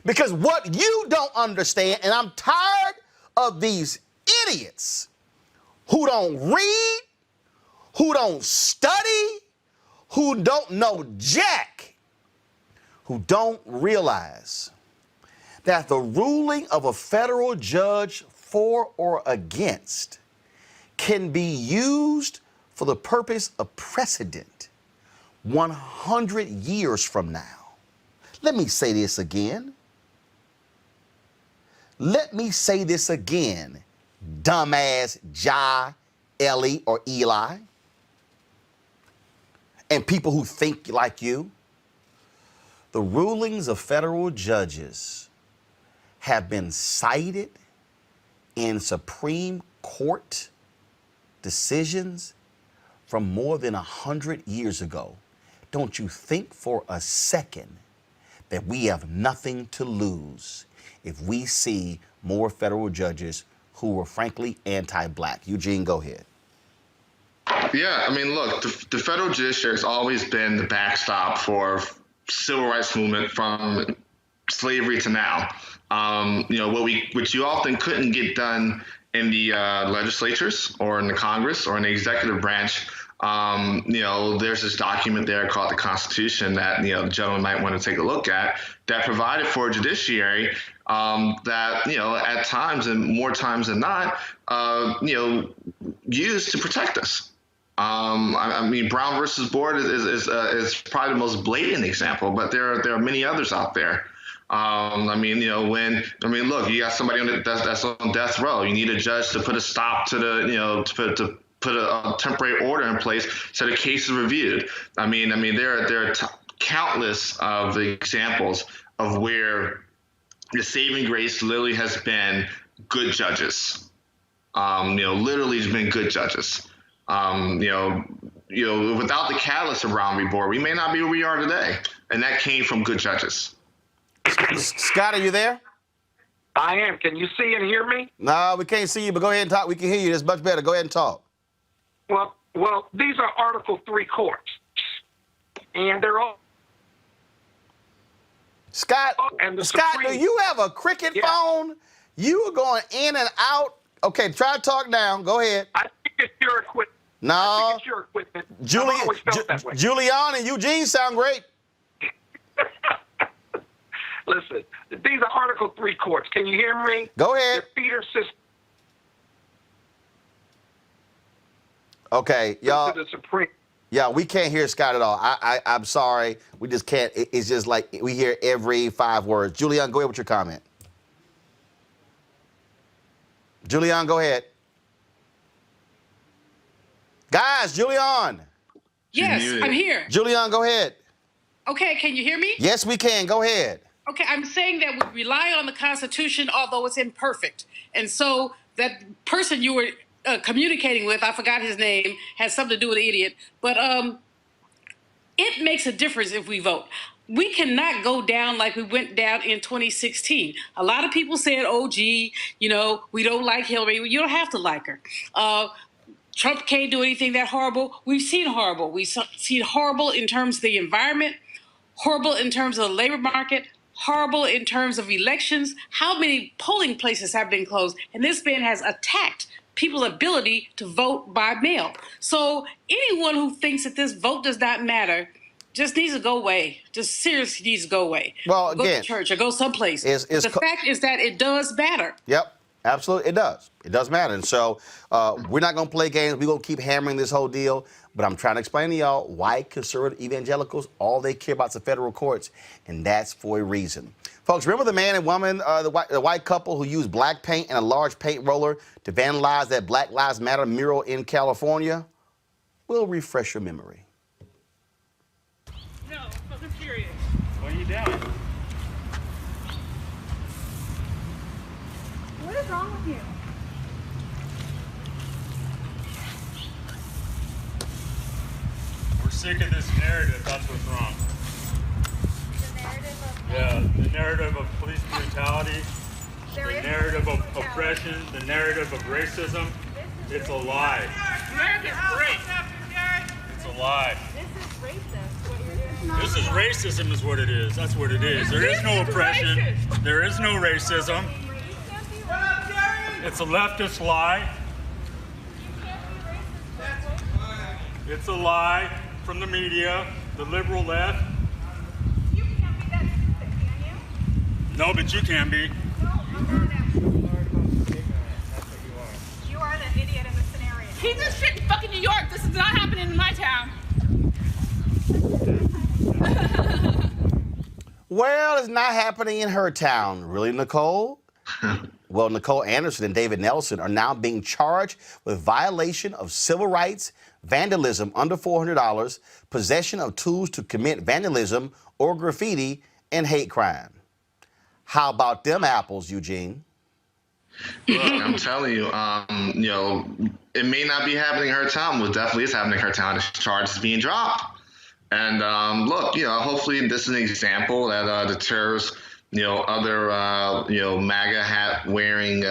Speaker 1: Because what you don't understand, and I'm tired of these idiots who don't read, who don't study, who don't know jack, who don't realize that the ruling of a federal judge for or against can be used for the purpose of precedent 100 years from now. Let me say this again. Dumbass Ellie or Eli, and people who think like you. The rulings of federal judges have been cited in Supreme Court decisions from more than 100 years ago. Don't you think for a second that we have nothing to lose if we see more federal judges who were frankly anti-black? Eugene, go ahead.
Speaker 5: Yeah, I mean, look, the federal judiciary has always been the backstop for civil rights movement from slavery to now. What you often couldn't get done in the legislatures or in the Congress or in the executive branch. There's this document there called the Constitution that, the gentleman might want to take a look at, that provided for a judiciary that, at times and more times than not, used to protect us. Brown versus Board is probably the most blatant example, but there are many others out there. Look, you got somebody that's on death row. You need a judge to put a stop to the, to put a temporary order in place so the case is reviewed. There are countless of examples of where the saving grace literally has been good judges. Literally has been good judges. Without the catalyst of Round Board, we may not be where we are today, and that came from good judges.
Speaker 1: Scott, are you there?
Speaker 17: I am. Can you see and hear me?
Speaker 1: No, we can't see you, but go ahead and talk. We can hear you. It's much better. Go ahead and talk.
Speaker 17: Well, these are Article 3 courts, and they're all.
Speaker 1: Scott, do you have a cricket phone? You are going in and out. Okay, try to talk now. Go ahead.
Speaker 17: I think it's your equipment.
Speaker 1: No.
Speaker 17: I think it's your equipment.
Speaker 1: Julian and Eugene sound great.
Speaker 17: Listen, these are Article 3 courts. Can you hear me?
Speaker 1: Go ahead.
Speaker 17: The feeder system.
Speaker 1: Okay, y'all.
Speaker 17: To the Supreme.
Speaker 1: Yeah, we can't hear Scott at all. I'm sorry. We just can't. It's just like we hear every 5 words. Julian, go ahead with your comment. Julian, go ahead. Guys, Julian.
Speaker 8: Yes, I'm here.
Speaker 1: Julian, go ahead.
Speaker 8: Okay, can you hear me?
Speaker 1: Yes, we can. Go ahead.
Speaker 8: Okay, I'm saying that we rely on the Constitution, although it's imperfect. And so that person you were communicating with, I forgot his name, has something to do with the idiot. But it makes a difference if we vote. We cannot go down like we went down in 2016. A lot of people said, oh, gee, we don't like Hillary. You don't have to like her. Trump can't do anything that horrible. We've seen horrible. We've seen horrible in terms of the environment, horrible in terms of the labor market, horrible in terms of elections. How many polling places have been closed? And this man has attacked people's ability to vote by mail. So anyone who thinks that this vote does not matter just needs to go away. Just seriously needs to go away.
Speaker 1: Well,
Speaker 8: go
Speaker 1: again,
Speaker 8: to church or go someplace. The fact is that it does matter.
Speaker 1: Yep. Absolutely, it does. It does matter. And so we're not going to play games. We're going to keep hammering this whole deal. But I'm trying to explain to y'all why conservative evangelicals, all they care about is the federal courts. And that's for a reason. Folks, remember the man and woman, the white couple who used black paint and a large paint roller to vandalize that Black Lives Matter mural in California? We'll refresh your memory.
Speaker 18: No, I'm serious. What are you doing?
Speaker 19: What is wrong with you?
Speaker 18: We're sick of this narrative, that's what's wrong.
Speaker 19: The narrative of...
Speaker 18: Yeah, the narrative of police brutality, the narrative of oppression, the narrative of racism. It's a lie. America's great. It's a lie.
Speaker 19: This is racist, what you're doing.
Speaker 18: This is racism is what it is. That's what it is. There is no oppression. There is no racism. It's a leftist lie. It's a lie from the media, the liberal left.
Speaker 19: You can't be that stupid, can you?
Speaker 18: No, but you can be.
Speaker 19: No, I'm not actually. You are the idiot in the scenario.
Speaker 20: He's this shit in fucking New York. This is not happening in my town.
Speaker 1: Well, it's not happening in her town. Really, Nicole? Well, Nicole Anderson and David Nelson are now being charged with violation of civil rights, vandalism under $400, possession of tools to commit vandalism or graffiti, and hate crime. How about them apples, Eugene?
Speaker 5: Look, I'm telling you, it may not be happening in her town, but definitely is happening in her town. The charge is being dropped. And look, hopefully this is an example that deters other, MAGA hat wearing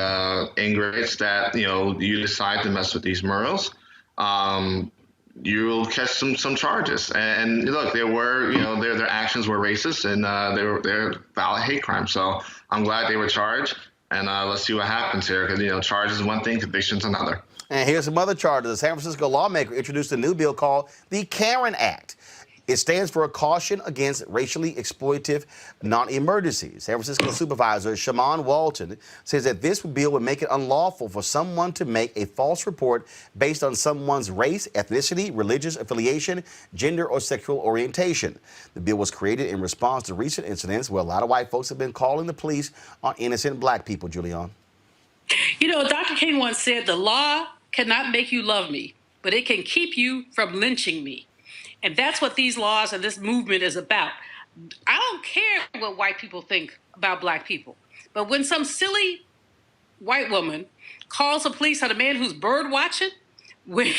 Speaker 5: ingrates that, you decide to mess with these murals. you'll catch some charges. And look, there were, their actions were racist, and they're valid hate crimes. So I'm glad they were charged, and let's see what happens here, because charges is one thing, conviction's another.
Speaker 1: And here's some other charges. A San Francisco lawmaker introduced a new bill called the Karen Act. It stands for a caution against racially exploitative non-emergencies. San Francisco Supervisor Shaman Walton says that this bill would make it unlawful for someone to make a false report based on someone's race, ethnicity, religious affiliation, gender, or sexual orientation. The bill was created in response to recent incidents where a lot of white folks have been calling the police on innocent black people, Julianne.
Speaker 8: Dr. King once said, the law cannot make you love me, but it can keep you from lynching me. And that's what these laws and this movement is about. I don't care what white people think about black people. But when some silly white woman calls the police on a man who's bird watching, when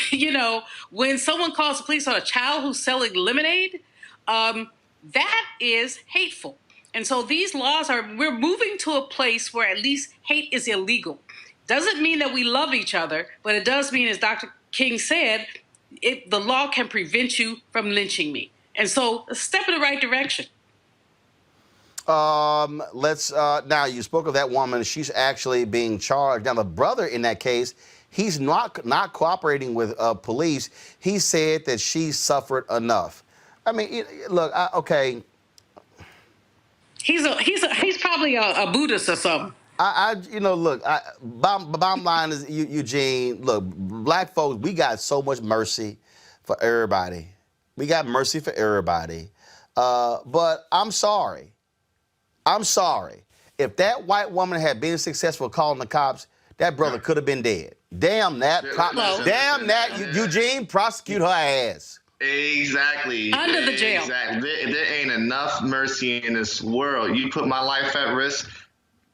Speaker 8: someone calls the police on a child who's selling lemonade, that is hateful. And so these laws we're moving to a place where at least hate is illegal. Doesn't mean that we love each other, but it does mean, as Dr. King said, the law can prevent you from lynching me. And so a step in the right direction.
Speaker 1: Now you spoke of that woman. She's actually being charged. Now the brother in that case, he's not cooperating with police. He said that she suffered enough. I mean, look, okay.
Speaker 8: He's probably a Buddhist or something.
Speaker 1: Bottom line is, Eugene, look, black folks, we got so much mercy for everybody. We got mercy for everybody. But I'm sorry. If that white woman had been successful calling the cops, that brother could have been dead. Damn that. Eugene, prosecute her ass.
Speaker 5: Exactly.
Speaker 8: Under the jail.
Speaker 5: Exactly. There ain't enough mercy in this world. You put my life at risk,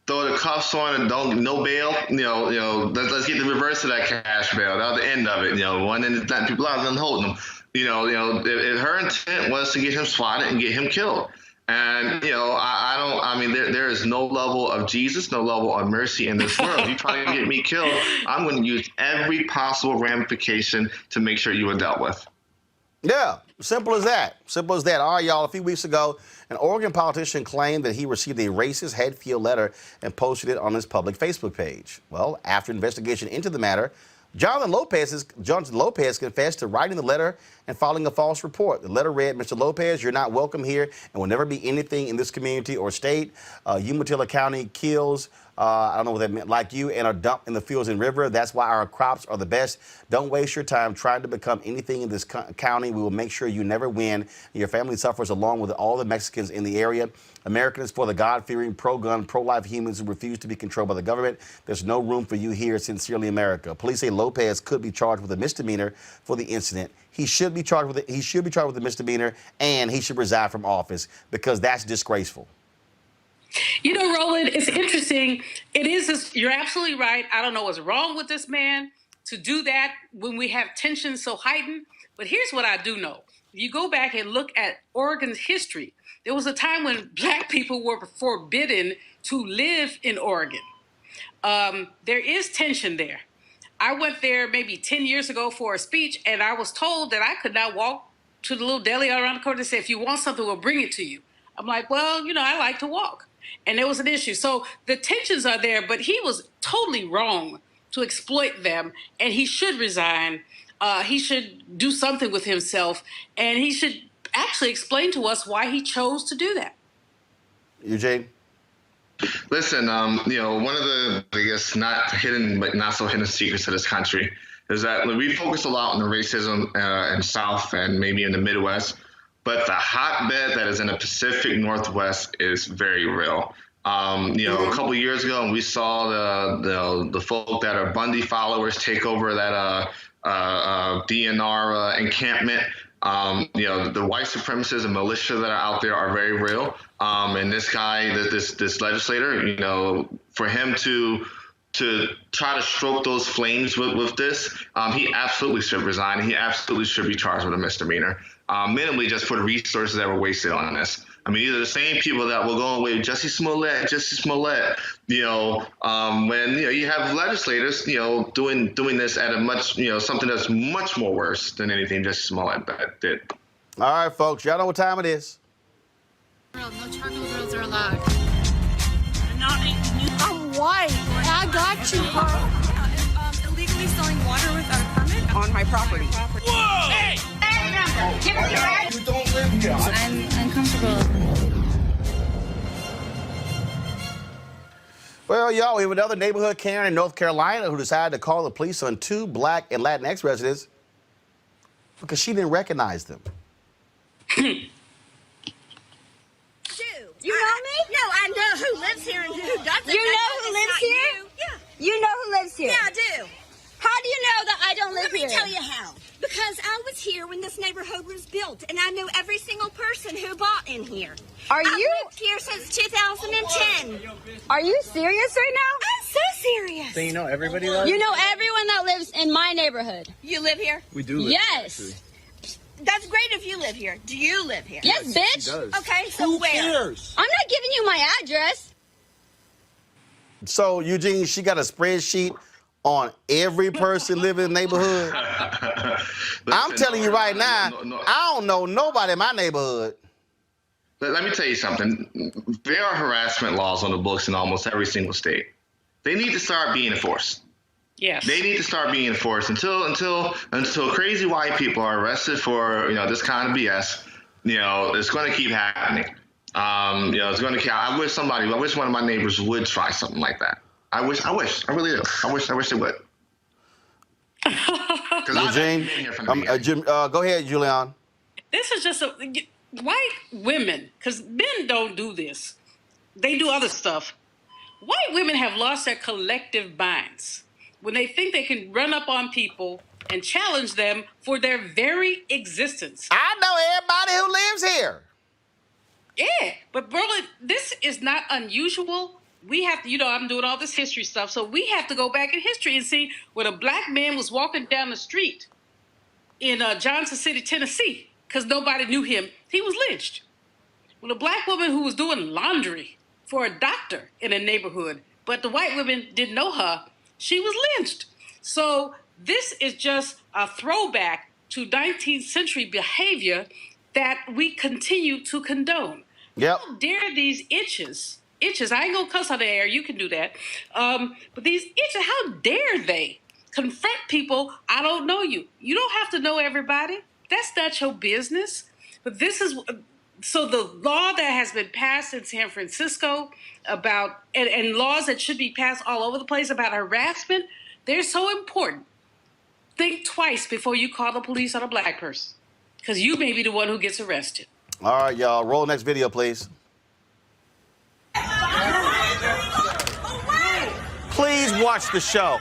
Speaker 5: throw the cuffs on and no bail. Let's get the reverse of that cash bail. That was the end of it. One end is letting people out and holding them. If her intent was to get him swatted and get him killed. And there is no level of Jesus, no level of mercy in this world. You try to get me killed, I'm going to use every possible ramification to make sure you are dealt with.
Speaker 1: Yeah, simple as that. Simple as that. All right, y'all, a few weeks ago, an Oregon politician claimed that he received a racist, hate-filled letter and posted it on his public Facebook page. Well, after investigation into the matter, Jonathan Lopez confessed to writing the letter and filing a false report. The letter read, Mr. Lopez, you're not welcome here and will never be anything in this community or state. Umatilla County kills, I don't know what that meant, like you, and are dumped in the fields and river. That's why our crops are the best. Don't waste your time trying to become anything in this county. We will make sure you never win. Your family suffers along with all the Mexicans in the area. Americans for the God-fearing, pro-gun, pro-life humans who refuse to be controlled by the government. There's no room for you here. Sincerely, America. Police say Lopez could be charged with a misdemeanor for the incident. He should be charged with a misdemeanor, and he should resign from office because that's disgraceful.
Speaker 8: Roland, it's interesting. You're absolutely right. I don't know what's wrong with this man to do that when we have tensions so heightened. But here's what I do know. If you go back and look at Oregon's history, there was a time when black people were forbidden to live in Oregon. There is tension there. I went there maybe 10 years ago for a speech, and I was told that I could not walk to the little deli around the corner and say, if you want something, we'll bring it to you. I'm like, well, I like to walk. And there was an issue. So the tensions are there, but he was totally wrong to exploit them, and he should resign. He should do something with himself, and he should actually explain to us why he chose to do that.
Speaker 1: Eugene?
Speaker 5: Listen, one of the, I guess, not hidden but not so hidden secrets of this country is that we focus a lot on the racism in the South and maybe in the Midwest, but the hotbed that is in the Pacific Northwest is very real. A couple of years ago, when we saw the folk that are Bundy followers take over that DNR encampment. The white supremacists and militia that are out there are very real. And this guy, this legislator, for him to try to stroke those flames with this, he absolutely should resign. He absolutely should be charged with a misdemeanor, minimally just for the resources that were wasted on this. I mean, these are the same people that will go away with Jussie Smollett, when, you have legislators, doing this at a much, something that's much more worse than anything Jussie Smollett did.
Speaker 1: All right, folks, y'all know what time it is.
Speaker 20: No charcoal grills are allowed.
Speaker 19: I'm white. I got you, Carl.
Speaker 20: Illegally selling water without a permit
Speaker 15: On my property.
Speaker 20: Whoa! Hey! Give us your ID.
Speaker 6: You don't live here.
Speaker 20: I'm uncomfortable.
Speaker 1: Well, y'all, we have another neighborhood Karen in North Carolina who decided to call the police on 2 Black and Latinx residents because she didn't recognize them.
Speaker 19: You know me? No, I know who lives here and who doesn't. You know who lives here? Yeah. You know who lives here? Yeah, I do. How do you know that I don't live here? Let me tell you how. Because I was here when this neighborhood was built, and I knew every single person who bought in here. I've lived here since 2010.
Speaker 15: Are you serious right now?
Speaker 19: I'm so serious.
Speaker 21: So you know everybody does?
Speaker 15: You know everyone that lives in my neighborhood.
Speaker 19: You live here?
Speaker 21: We do live
Speaker 15: Yes.
Speaker 21: here,
Speaker 19: That's great if you live here. Do you live here?
Speaker 15: Yes, bitch.
Speaker 21: She does.
Speaker 19: Okay, so
Speaker 21: Who
Speaker 19: where?
Speaker 21: cares?
Speaker 15: I'm not giving you my address.
Speaker 1: So, Eugene, she got a spreadsheet on every person living in the neighborhood. I'm telling you right now, I don't know nobody in my neighborhood.
Speaker 5: Let me tell you something. There are harassment laws on the books in almost every single state. They need to start being enforced.
Speaker 8: Yes.
Speaker 5: They need to start being enforced until crazy white people are arrested for this kind of BS. It's going to keep happening. It's going to. I wish one of my neighbors would try something like that. I really do. I wish they would.
Speaker 1: Eugene, go ahead, Julian.
Speaker 8: This is just white women, because men don't do this. They do other stuff. White women have lost their collective minds when they think they can run up on people and challenge them for their very existence.
Speaker 1: I know everybody who lives here.
Speaker 8: Yeah, but Roland, this is not unusual. We have to, I'm doing all this history stuff, so we have to go back in history and see when a black man was walking down the street in Johnson City, Tennessee, because nobody knew him, he was lynched. When a black woman who was doing laundry for a doctor in a neighborhood, but the white women didn't know her, she was lynched. So this is just a throwback to 19th century behavior that we continue to condone.
Speaker 1: Yep.
Speaker 8: How dare these itches, I ain't gonna cuss on the air, you can do that. But these itches, how dare they confront people, I don't know you. You don't have to know everybody. That's not your business. But this is, so the law that has been passed in San Francisco about, and laws that should be passed all over the place about harassment, they're so important. Think twice before you call the police on a black person, because you may be the one who gets arrested.
Speaker 1: All right, y'all, roll next video, please. Please watch the show.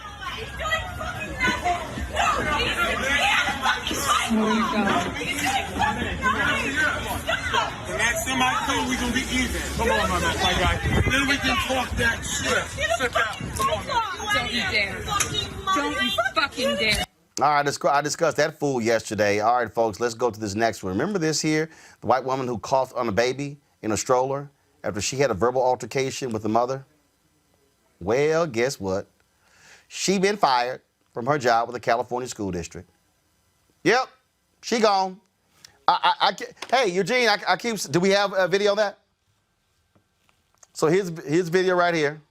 Speaker 18: The next time I come, we gonna be even. Come on, my guy. Then we can talk that shit. Sit down. Come on, man.
Speaker 20: Don't you dare. Don't you fucking dare.
Speaker 1: All right, I discussed that fool yesterday. All right, folks, let's go to this next one. Remember this here? The white woman who coughed on a baby in a stroller after she had a verbal altercation with the mother? Well, guess what? She been fired from her job with the California school district. Yep, she gone. Hey, Eugene, I keep. Do we have a video of that? So here's video right here.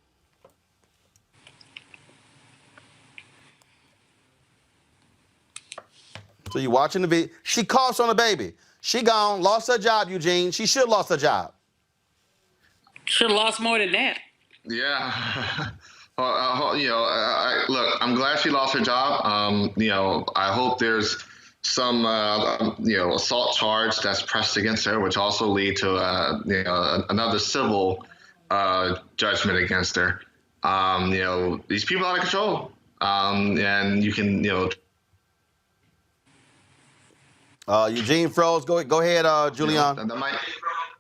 Speaker 1: So you're watching the video. She coughs on a baby. She gone, lost her job, Eugene. She should have lost her job.
Speaker 8: Should have lost more than that.
Speaker 5: Yeah. Look, I'm glad she lost her job. I hope there's some, assault charge that's pressed against her, which also lead to, another civil judgment against her. These people are out of control. And you can,
Speaker 1: Eugene froze. Go ahead, Julian.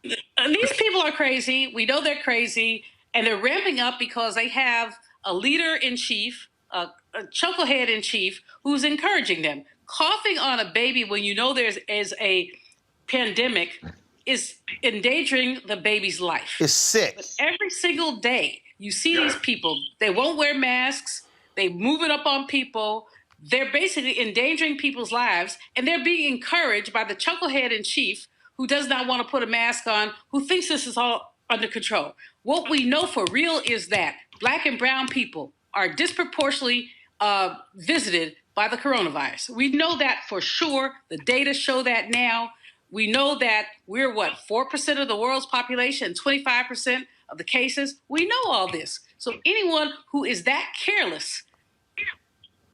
Speaker 8: These people are crazy. We know they're crazy. And they're ramping up because they have a leader-in-chief, a chucklehead-in-chief, who's encouraging them. Coughing on a baby when you know there is a pandemic is endangering the baby's life.
Speaker 1: It's sick.
Speaker 8: But every single day, you see these people, they won't wear masks, they move it up on people, they're basically endangering people's lives, and they're being encouraged by the chucklehead in chief who does not want to put a mask on, who thinks this is all under control. What we know for real is that Black and brown people are disproportionately visited by the coronavirus. We know that for sure. The data show that now. We know that we're, 4% of the world's population, 25% of the cases. We know all this. So anyone who is that careless,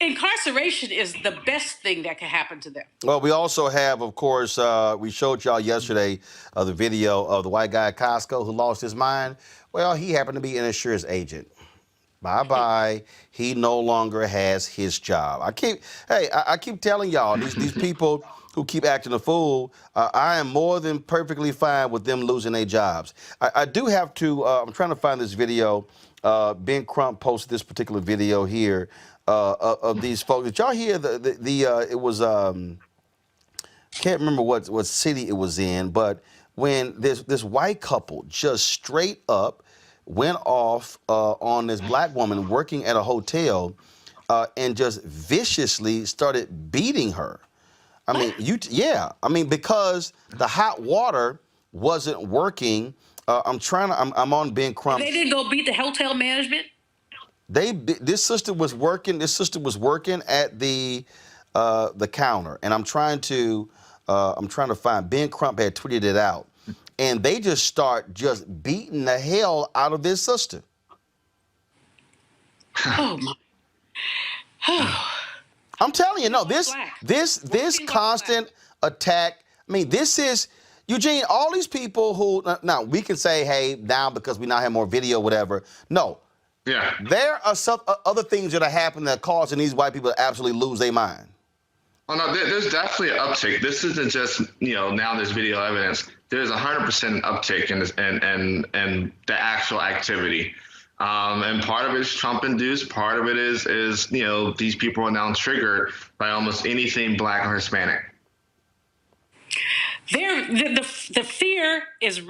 Speaker 8: incarceration is the best thing that can happen to them.
Speaker 1: Well, we also have, of course, we showed y'all yesterday the video of the white guy at Costco who lost his mind. Well, he happened to be an insurance agent. Bye-bye. He no longer has his job. I keep telling y'all, these people who keep acting a fool, I am more than perfectly fine with them losing their jobs. I do have to, I'm trying to find this video. Ben Crump posted this particular video here of these folks. Did y'all hear it was, can't remember what city it was in, but when this white couple just straight up went off on this black woman working at a hotel and just viciously started beating her. I mean, because the hot water wasn't working. I'm on Ben Crump.
Speaker 8: They didn't go beat the hotel management?
Speaker 1: This sister was working at the counter, and I'm trying to find. Ben Crump had tweeted it out, and they just start beating the hell out of this sister.
Speaker 8: Oh my!
Speaker 1: I'm telling you, no, this constant attack. I mean, this is Eugene. All these people who now we can say, hey, now because we now have more video, whatever. No,
Speaker 5: yeah,
Speaker 1: there are some other things that are happening that are causing these white people to absolutely lose their mind.
Speaker 5: Oh no, there's definitely an uptick. This isn't just now there's video evidence. There's 100% uptick in this and the actual activity. And part of it is Trump induced. Part of it is these people are now triggered by almost anything Black or Hispanic.
Speaker 8: The fear is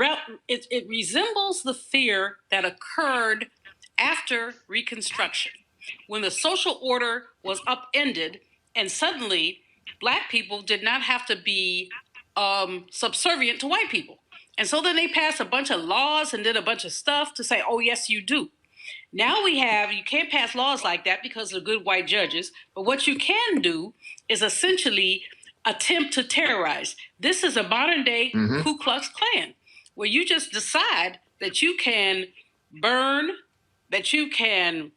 Speaker 8: it resembles the fear that occurred after Reconstruction, when the social order was upended, and suddenly Black people did not have to be subservient to white people. And so then they passed a bunch of laws and did a bunch of stuff to say, oh, yes, you do. Now you can't pass laws like that because of good white judges. But what you can do is essentially attempt to terrorize. This is a modern day Ku Klux Klan, where you just decide that you can burn, that you can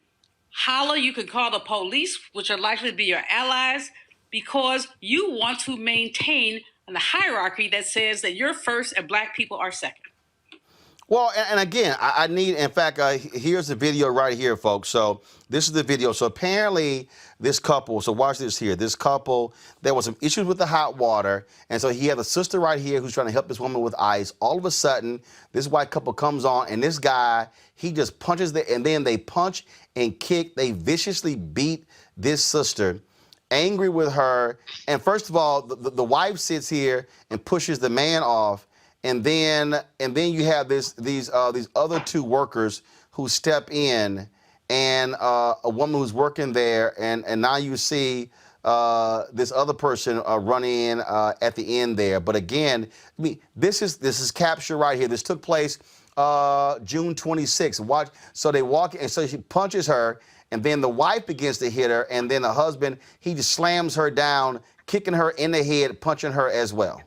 Speaker 8: holler, you can call the police, which are likely to be your allies, because you want to maintain a hierarchy that says that you're first and Black people are second.
Speaker 1: Well, and again, I need, in fact, here's the video right here, folks. So this is the video. So apparently this couple, so watch this here. This couple, there was some issues with the hot water. And so he had a sister right here who's trying to help this woman with ice. All of a sudden, this white couple comes on, and this guy, he just punches and then they punch and kick. They viciously beat this sister, angry with her. And first of all, the wife sits here and pushes the man off. And then you have these other two workers who step in, and a woman who's working there, and now you see this other person running in at the end there. But again, I mean, this is capture right here. This took place June 26th. Watch. So they walk, and so she punches her, and then the wife begins to hit her, and then the husband, he just slams her down, kicking her in the head, punching her as well.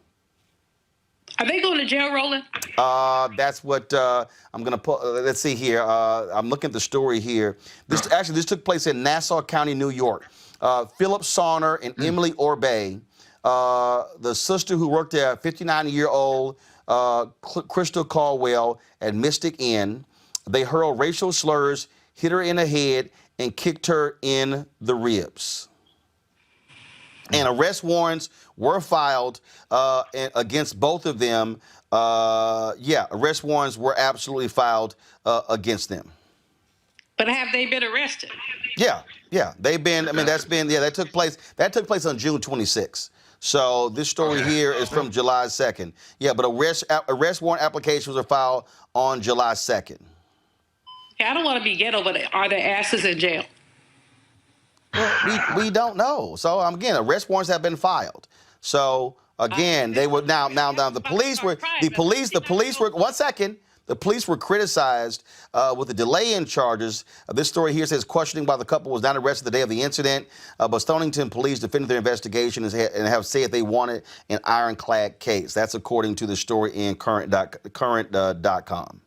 Speaker 8: Are they going to jail, Roland?
Speaker 1: That's what I'm going to put. Let's see here. I'm looking at the story here. This took place in Nassau County, New York. Philip Sauner and Emily Orbay, the sister who worked there, 59-year-old Crystal Caldwell at Mystic Inn. They hurled racial slurs, hit her in the head, and kicked her in the ribs. And arrest warrants were filed against both of them. Arrest warrants were absolutely filed against them.
Speaker 8: But have they been arrested?
Speaker 1: Yeah, they've been. I mean, that took place on June 26th. So this story here is from July 2nd. Yeah, but arrest warrant applications are filed on July 2nd.
Speaker 8: Okay, I don't want to be ghetto, but are their asses in jail?
Speaker 1: We don't know. So again, arrest warrants have been filed. So again, they were now the police were 1 second. The police were criticized with the delay in charges. This story here says questioning by the couple was not arrested the day of the incident, but Stonington police defended their investigation and have said they wanted an ironclad case. That's according to the story in current.com.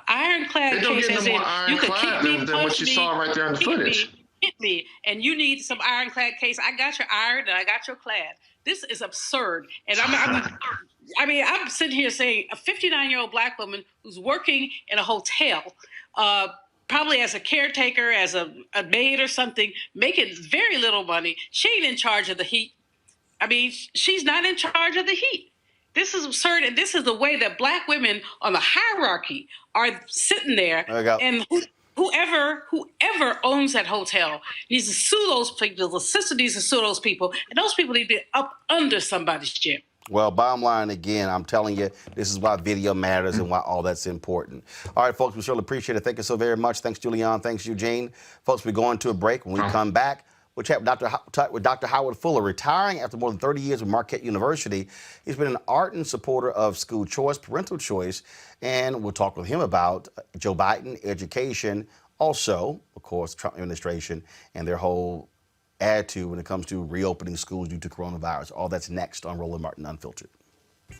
Speaker 8: Ironclad case as in you could kick me,
Speaker 5: than what you saw right there in the footage.
Speaker 8: Hit me, and you need some ironclad case. I got your iron and I got your clad. This is absurd. And I'm sitting here saying a 59-year-old black woman who's working in a hotel, probably as a caretaker, as a maid or something, making very little money. She ain't in charge of the heat. I mean, she's not in charge of the heat. This is absurd, and this is the way that black women on the hierarchy are sitting there. And whoever owns that hotel needs to sue those people. The sister needs to sue those people, and those people need to be up under somebody's chin.
Speaker 1: Well, bottom line, again, I'm telling you, this is why video matters and why all that's important. All right, folks, we surely appreciate it. Thank you so very much. Thanks, Julianne. Thanks, Eugene. Folks, we're going to a break. When we come back, we'll chat with Dr. Howard Fuller, retiring after more than 30 years with Marquette University. He's been an ardent supporter of school choice, parental choice, and we'll talk with him about Joe Biden, education, also, of course, Trump administration and their whole attitude when it comes to reopening schools due to coronavirus. All that's next on Roland Martin Unfiltered.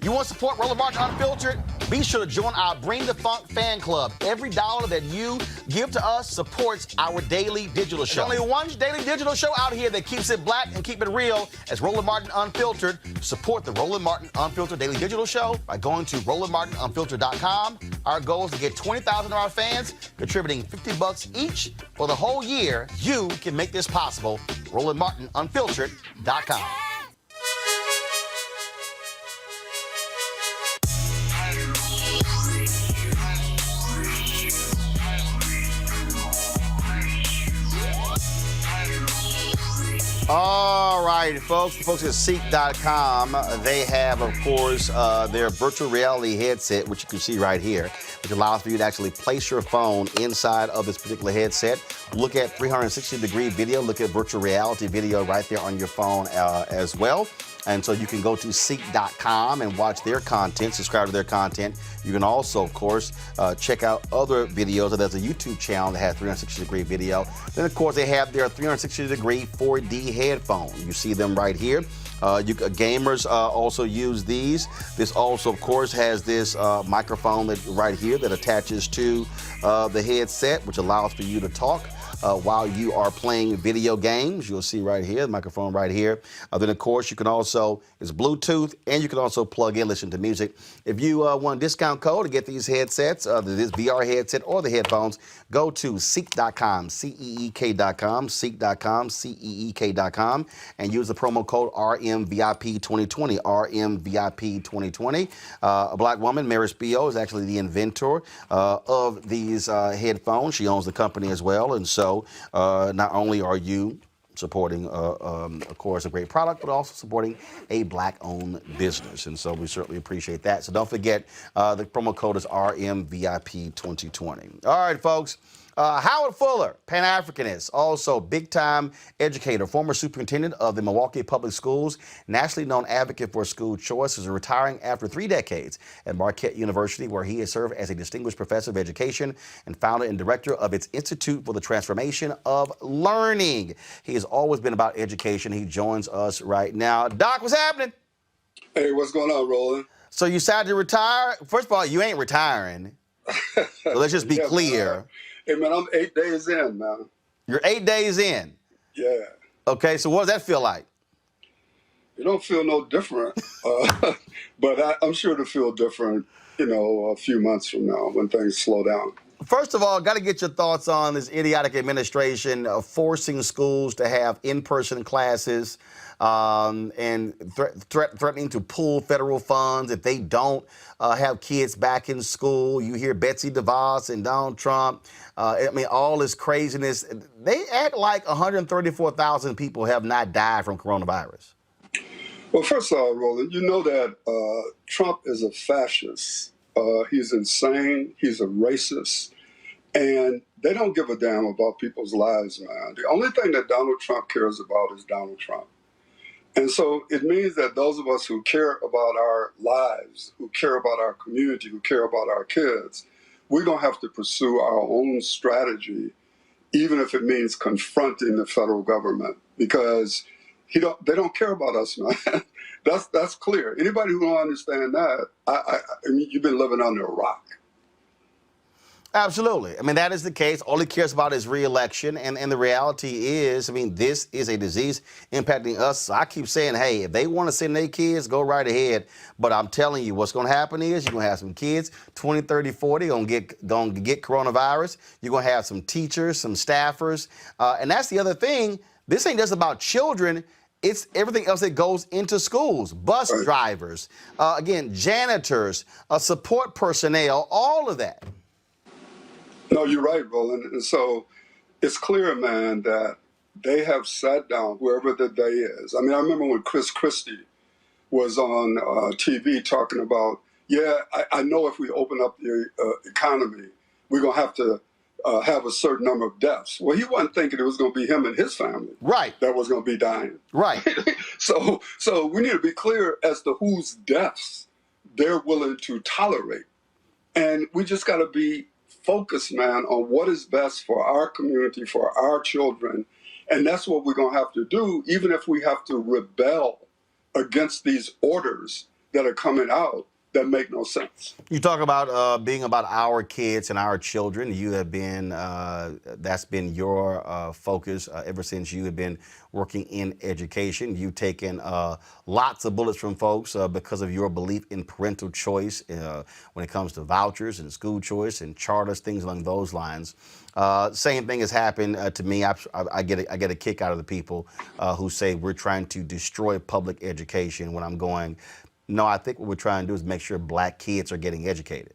Speaker 1: You want to support Roland Martin Unfiltered? Be sure to join our Bring the Funk fan club. Every dollar that you give to us supports our daily digital show. There's only one daily digital show out here that keeps it black and keep it real as Roland Martin Unfiltered. Support the Roland Martin Unfiltered daily digital show by going to RolandMartinUnfiltered.com. Our goal is to get 20,000 of our fans contributing $50 each for the whole year. You can make this possible. RolandMartinUnfiltered.com. All right, folks. The folks at Ceek.com, they have, of course, their virtual reality headset, which you can see right here, which allows for you to actually place your phone inside of this particular headset, look at 360-degree video, look at virtual reality video right there on your phone as well. And so you can go to Ceek.com and watch their content, subscribe to their content. You can also, of course, check out other videos. There's a YouTube channel that has 360-degree video. Then, of course, they have their 360-degree 4D headphone. You see them right here. Gamers also use these. This also, of course, has this microphone right here that attaches to the headset, which allows for you to talk while you are playing video games. You'll see right here, the microphone right here. Then, of course, you can also, it's Bluetooth, and you can also plug in, listen to music. If you want a discount code to get these headsets, this VR headset or the headphones, go to Ceek.com, Ceek.com, Ceek.com, Ceek.com, and use the promo code RMVIP2020, RMVIP2020. A black woman, Mary Spio, is actually the inventor of these headphones. She owns the company as well, and so not only are you supporting, of course, a great product, but also supporting a black-owned business. And so we certainly appreciate that. So don't forget, the promo code is RMVIP2020. All right, folks. Howard Fuller, Pan-Africanist, also big-time educator, former superintendent of the Milwaukee Public Schools, nationally known advocate for school choice, is retiring after 3 decades at Marquette University, where he has served as a distinguished professor of education and founder and director of its Institute for the Transformation of Learning. He has always been about education. He joins us right now. Doc, what's happening?
Speaker 21: Hey, what's going on, Roland?
Speaker 1: So you decided to retire? First of all, you ain't retiring. So let's just be clear.
Speaker 21: Hey, man, I'm 8 days in, man.
Speaker 1: You're 8 days in?
Speaker 21: Yeah.
Speaker 1: Okay, so what does that feel like?
Speaker 21: It don't feel no different, but I'm sure it'll feel different, a few months from now when things slow down.
Speaker 1: First of all, got to get your thoughts on this idiotic administration forcing schools to have in-person classes and threatening to pull federal funds if they don't have kids back in school. You hear Betsy DeVos and Donald Trump. All this craziness. They act like 134,000 people have not died from coronavirus.
Speaker 21: Well, first of all, Roland, you know that Trump is a fascist. He's insane. He's a racist. And they don't give a damn about people's lives, man. The only thing that Donald Trump cares about is Donald Trump. And so it means that those of us who care about our lives, who care about our community, who care about our kids, we're going to have to pursue our own strategy, even if it means confronting the federal government, because they don't care about us, man. That's clear. Anybody who don't understand that, I mean, you've been living under a rock.
Speaker 1: Absolutely. I mean, that is the case. All he cares about is re-election. And the reality is, I mean, this is a disease impacting us. So I keep saying, hey, if they want to send their kids, go right ahead. But I'm telling you, what's going to happen is you're going to have some kids, 20, 30, 40, going to get coronavirus. You're going to have some teachers, some staffers. And that's the other thing. This ain't just about children. It's everything else that goes into schools, bus drivers, again, janitors, support personnel, all of that.
Speaker 21: No, you're right, Roland. And so it's clear, man, that they have sat down, whoever the day is. I mean, I remember when Chris Christie was on TV talking about, I know if we open up the economy, we're going to have to have a certain number of deaths. Well, he wasn't thinking it was going to be him and his family that was going to be dying.
Speaker 1: Right.
Speaker 21: So we need to be clear as to whose deaths they're willing to tolerate. And we just got to be focused, man, on what is best for our community, for our children. And that's what we're going to have to do, even if we have to rebel against these orders that are coming out that make no sense.
Speaker 1: You talk about being about our kids and our children. You have been, that's been your focus ever since you have been working in education. You've taken lots of bullets from folks because of your belief in parental choice when it comes to vouchers and school choice and charters, things along those lines. Same thing has happened to me. I get a kick out of the people who say we're trying to destroy public education when I'm going, no, I think what we're trying to do is make sure black kids are getting educated.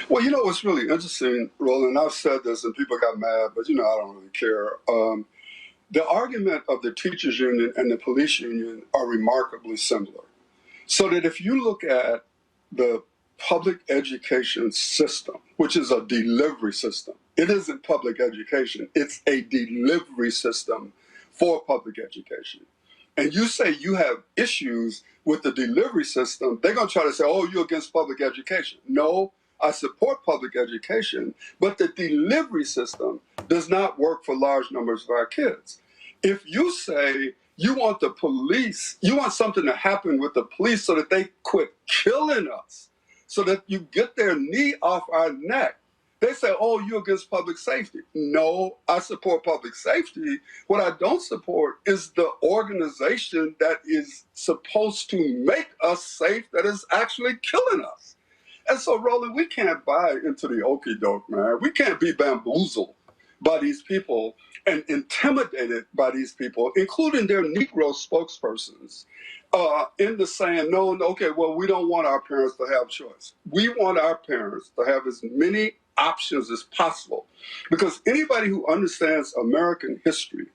Speaker 21: Well, you know what's really interesting, Roland, I've said this and people got mad, but I don't really care. The argument of the teachers union and the police union are remarkably similar. So that if you look at the public education system, which is a delivery system, it isn't public education, it's a delivery system for public education. And you say you have issues with the delivery system, they're going to try to say, oh, you're against public education. No, I support public education, but the delivery system does not work for large numbers of our kids. If you say you want the police, you want something to happen with the police so that they quit killing us, so that you get their knee off our neck, they say, oh, you're against public safety. No, I support public safety. What I don't support is the organization that is supposed to make us safe that is actually killing us. And so, Roland, we can't buy into the okie doke, man. We can't be bamboozled by these people and intimidated by these people, including their Negro spokespersons, into saying, no, okay, well, we don't want our parents to have choice. We want our parents to have as many options as possible. Because anybody who understands American history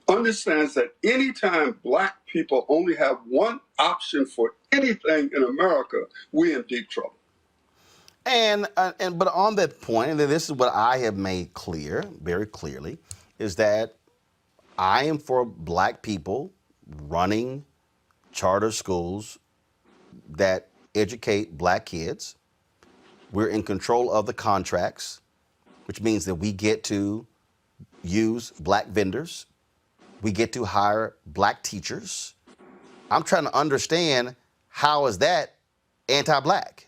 Speaker 21: understands that anytime black people only have one option for anything in America, we're in deep trouble.
Speaker 1: But on that point, and this is what I have made clear, very clearly, is that I am for black people running charter schools that educate black kids. We're in control of the contracts, which means that we get to use black vendors. We get to hire black teachers. I'm trying to understand, how is that anti-black?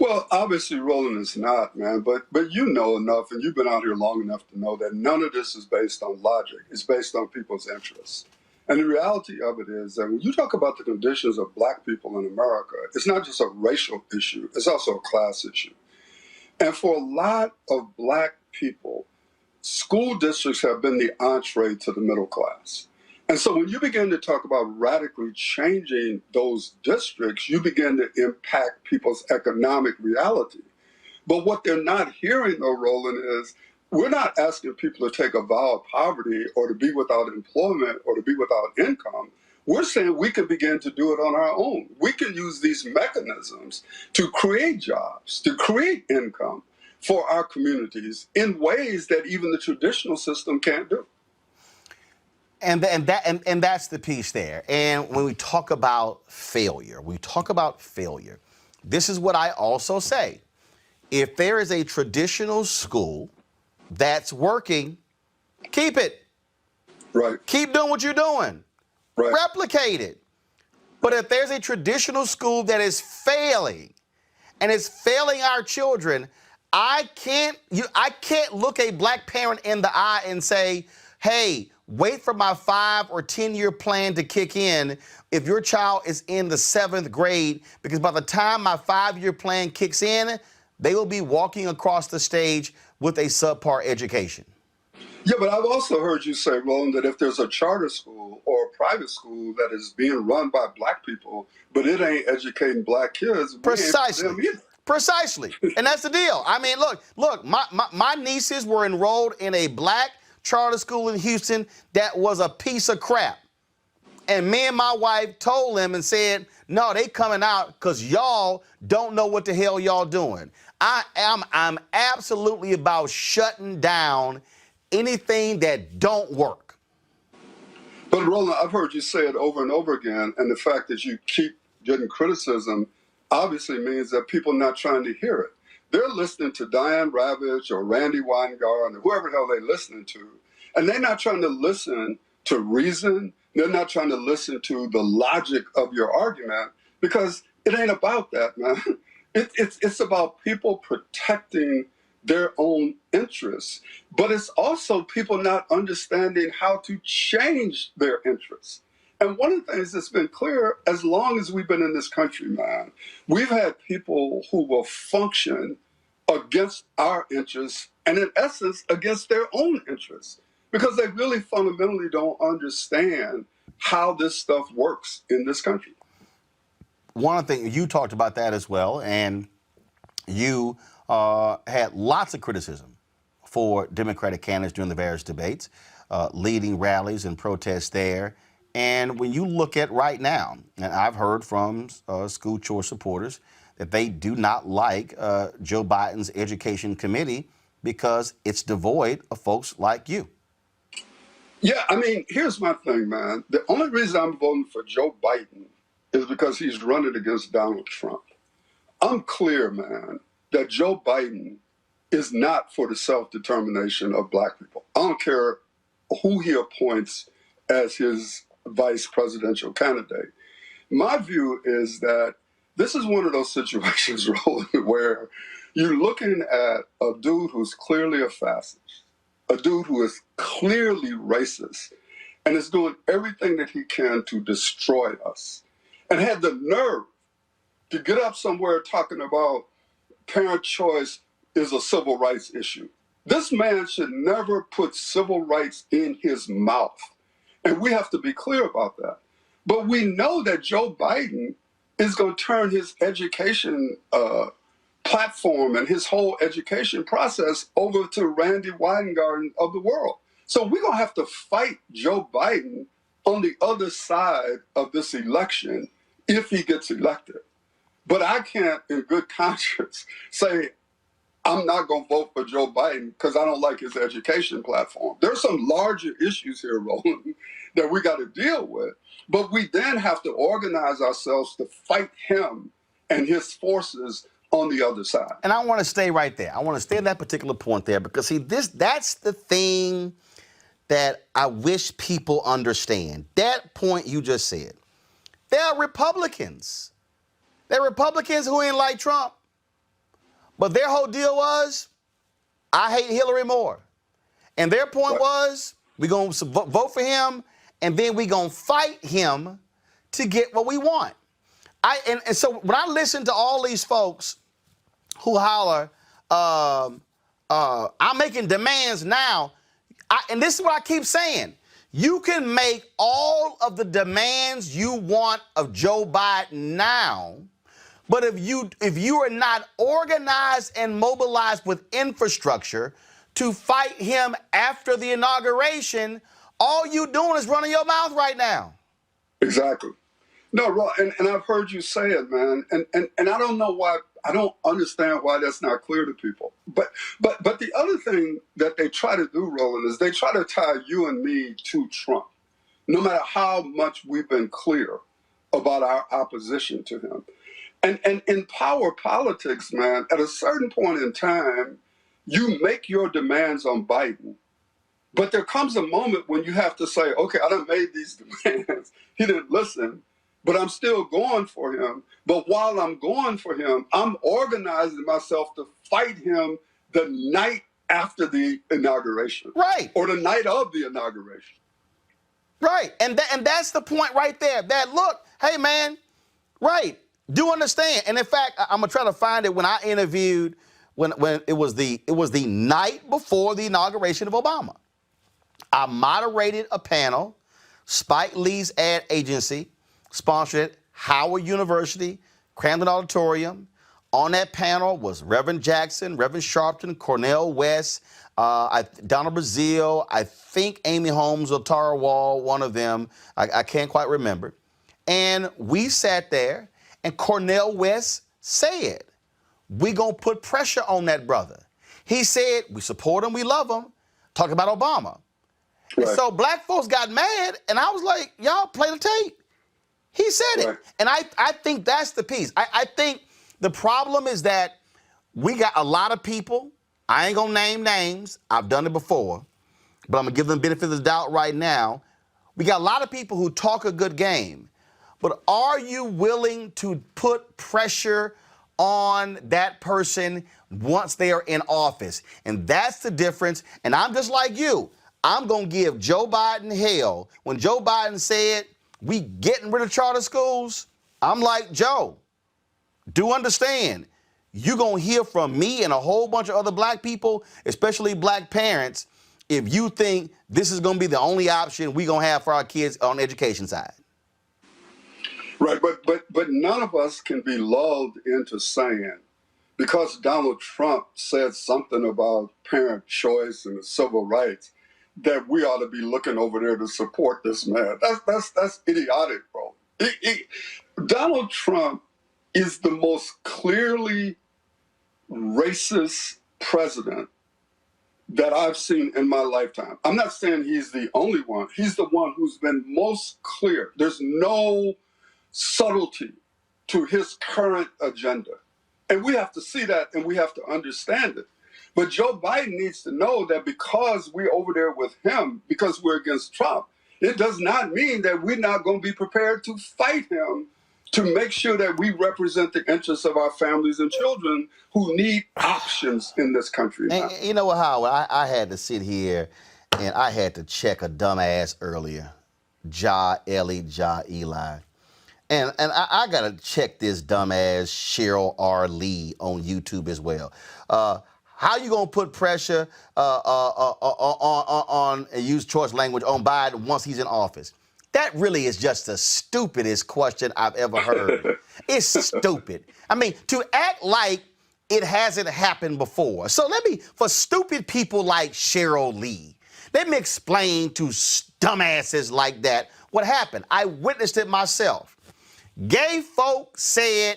Speaker 21: Well, obviously, Roland, is not, man, but you know enough, and you've been out here long enough to know that none of this is based on logic. It's based on people's interests. And the reality of it is that when you talk about the conditions of black people in America, it's not just a racial issue, it's also a class issue. And for a lot of black people, school districts have been the entree to the middle class. And so when you begin to talk about radically changing those districts, you begin to impact people's economic reality. But what they're not hearing, though, Roland, is we're not asking people to take a vow of poverty or to be without employment or to be without income. We're saying we can begin to do it on our own. We can use these mechanisms to create jobs, to create income for our communities in ways that even the traditional system can't do.
Speaker 1: And that's the piece there. And when we talk about failure, this is what I also say. If there is a traditional school that's working, keep it.
Speaker 21: Right.
Speaker 1: Keep doing what you're doing.
Speaker 21: Right.
Speaker 1: Replicate it. But if there's a traditional school that is failing and is failing our children, I can't look a black parent in the eye and say, hey, wait for my 5 or 10-year plan to kick in if your child is in the 7th grade, because by the time my 5-year plan kicks in, they will be walking across the stage with a subpar education.
Speaker 21: Yeah, but I've also heard you say, Roland, that if there's a charter school or a private school that is being run by black people, but it ain't educating black kids,
Speaker 1: Precisely. And that's the deal. I mean, look, my nieces were enrolled in a black charter school in Houston that was a piece of crap. And me and my wife told them and said, no, they coming out because y'all don't know what the hell y'all doing. I'm absolutely about shutting down anything that don't work.
Speaker 21: But Roland, I've heard you say it over and over again, and the fact that you keep getting criticism obviously means that people are not trying to hear it. They're listening to Diane Ravitch or Randy Weingarten or whoever the hell they're listening to, and they're not trying to listen to reason. They're not trying to listen to the logic of your argument, because it ain't about that, man. It's about people protecting their own interests, but it's also people not understanding how to change their interests. And one of the things that's been clear, as long as we've been in this country, man, we've had people who will function against our interests and in essence against their own interests, because they really fundamentally don't understand how this stuff works in this country.
Speaker 1: One of the things, you talked about that as well, and you had lots of criticism for Democratic candidates during the various debates, leading rallies and protests there. And when you look at right now, and I've heard from school choice supporters that they do not like Joe Biden's education committee because it's devoid of folks like you.
Speaker 21: Yeah, I mean, here's my thing, man. The only reason I'm voting for Joe Biden is because he's running against Donald Trump. I'm clear, man, that Joe Biden is not for the self-determination of black people. I don't care who he appoints as his vice presidential candidate. My view is that this is one of those situations, Roland, where you're looking at a dude who's clearly a fascist, a dude who is clearly racist, and is doing everything that he can to destroy us, and had the nerve to get up somewhere talking about parent choice is a civil rights issue. This man should never put civil rights in his mouth. And we have to be clear about that. But we know that Joe Biden is going to turn his education platform and his whole education process over to Randy Weingarten of the world. So we're going to have to fight Joe Biden on the other side of this election if he gets elected. But I can't, in good conscience, say I'm not going to vote for Joe Biden because I don't like his education platform. There's some larger issues here, Roland, that we got to deal with. But we then have to organize ourselves to fight him and his forces on the other side.
Speaker 1: And I want to stay right there. I want to stay at that particular point there because, see, that's the thing that I wish people understand. That point you just said. There are Republicans. There are Republicans who ain't like Trump. But their whole deal was, I hate Hillary more. And their point was, we're going to vote for him, and then we're going to fight him to get what we want. And so when I listen to all these folks who holler, I'm making demands now, and this is what I keep saying. You can make all of the demands you want of Joe Biden now, but if you are not organized and mobilized with infrastructure to fight him after the inauguration, all you doing is running your mouth right now.
Speaker 21: Exactly. No, Ron, and I've heard you say it, man, and I don't know why. I don't understand why that's not clear to people. But the other thing that they try to do, Roland, is they try to tie you and me to Trump, no matter how much we've been clear about our opposition to him. And in power politics, man, at a certain point in time, you make your demands on Biden. But there comes a moment when you have to say, okay, I done made these demands. He didn't listen, but I'm still going for him. But while I'm going for him, I'm organizing myself to fight him the night after the inauguration.
Speaker 1: Right.
Speaker 21: Or the night of the inauguration.
Speaker 1: Right. And that's the point right there. That, look, hey, man, right, do understand. And in fact, I'm going to try to find it when I interviewed, when it was the night before the inauguration of Obama. I moderated a panel. Spike Lee's ad agency sponsored it, Howard University, Camden Auditorium. On that panel was Reverend Jackson, Reverend Sharpton, Cornel West, Donald Brazile, I think Amy Holmes or Tara Wall, one of them. I can't quite remember. And we sat there, and Cornel West said, we're going to put pressure on that brother. He said, we support him, we love him. Talking about Obama. Right. And so black folks got mad, and I was like, y'all play the tape. He said it. And I think that's the piece. I think the problem is that we got a lot of people, I ain't gonna name names, I've done it before, but I'm gonna give them the benefit of the doubt right now. We got a lot of people who talk a good game, but are you willing to put pressure on that person once they are in office? And that's the difference. And I'm just like you. I'm going to give Joe Biden hell. When Joe Biden said, we getting rid of charter schools, I'm like, Joe, do understand, you're going to hear from me and a whole bunch of other black people, especially black parents, if you think this is going to be the only option we're going to have for our kids on the education side.
Speaker 21: Right, but none of us can be lulled into saying, because Donald Trump said something about parent choice and civil rights, that we ought to be looking over there to support this man. That's idiotic, bro. Donald Trump is the most clearly racist president that I've seen in my lifetime. I'm not saying he's the only one. He's the one who's been most clear. There's no subtlety to his current agenda. And we have to see that, and we have to understand it. But Joe Biden needs to know that because we're over there with him, because we're against Trump, it does not mean that we're not going to be prepared to fight him to make sure that we represent the interests of our families and children who need options in this country now.
Speaker 1: And you know what, Howard? I had to sit here and I had to check a dumbass earlier. Eli. And I got to check this dumbass Cheryl R. Lee on YouTube as well. How you going to put pressure on use choice language on Biden once he's in office? That really is just the stupidest question I've ever heard. It's stupid. I mean, to act like it hasn't happened before. So for stupid people like Cheryl Lee, let me explain to dumbasses like that what happened. I witnessed it myself. Gay folk said,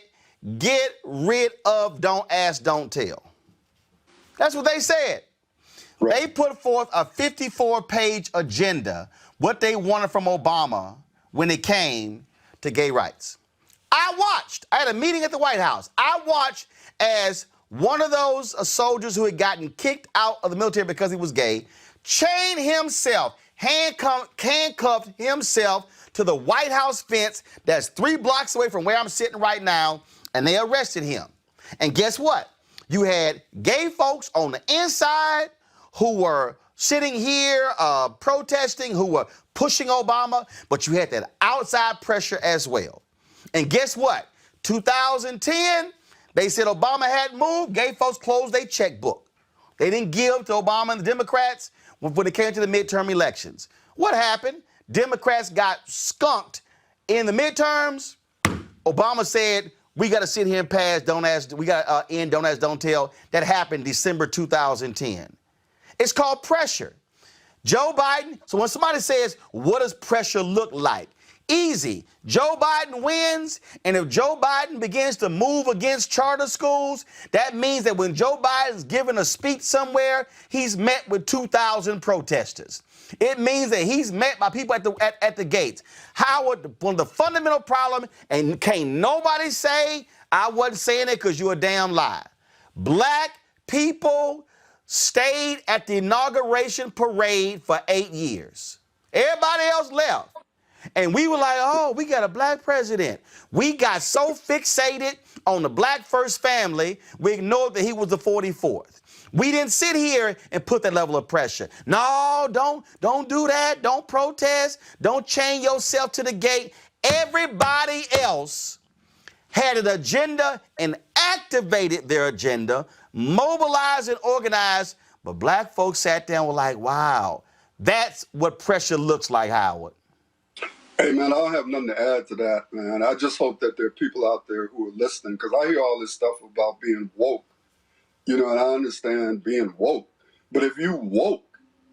Speaker 1: get rid of don't ask, don't tell. That's what they said. Right. They put forth a 54-page agenda, what they wanted from Obama when it came to gay rights. I had a meeting at the White House. I watched as one of those soldiers who had gotten kicked out of the military because he was gay, chained himself, handcuffed himself to the White House fence that's 3 blocks away from where I'm sitting right now, and they arrested him. And guess what? You had gay folks on the inside who were sitting here protesting, who were pushing Obama, but you had that outside pressure as well. And guess what? 2010, they said Obama hadn't moved. Gay folks closed their checkbook. They didn't give to Obama and the Democrats when it came to the midterm elections. What happened? Democrats got skunked in the midterms. Obama said, we got to sit here and pass, don't ask, we got to end, don't ask, don't tell. That happened December 2010. It's called pressure. Joe Biden, so when somebody says, what does pressure look like? Easy. Joe Biden wins, and if Joe Biden begins to move against charter schools, that means that when Joe Biden's giving a speech somewhere, he's met with 2,000 protesters. It means that he's met by people at the gates. Howard, one of the fundamental problems, and can't nobody say I wasn't saying it because you're a damn lie. Black people stayed at the inauguration parade for 8 years. Everybody else left. And we were like, oh, we got a black president. We got so fixated on the black first family, we ignored that he was the 44th. We didn't sit here and put that level of pressure. No, don't do that. Don't protest. Don't chain yourself to the gate. Everybody else had an agenda and activated their agenda, mobilized and organized, but black folks sat down and were like, wow, that's what pressure looks like, Howard.
Speaker 21: Hey, man, I don't have nothing to add to that, man. I just hope that there are people out there who are listening, because I hear all this stuff about being woke, you know, and I understand being woke. But if you woke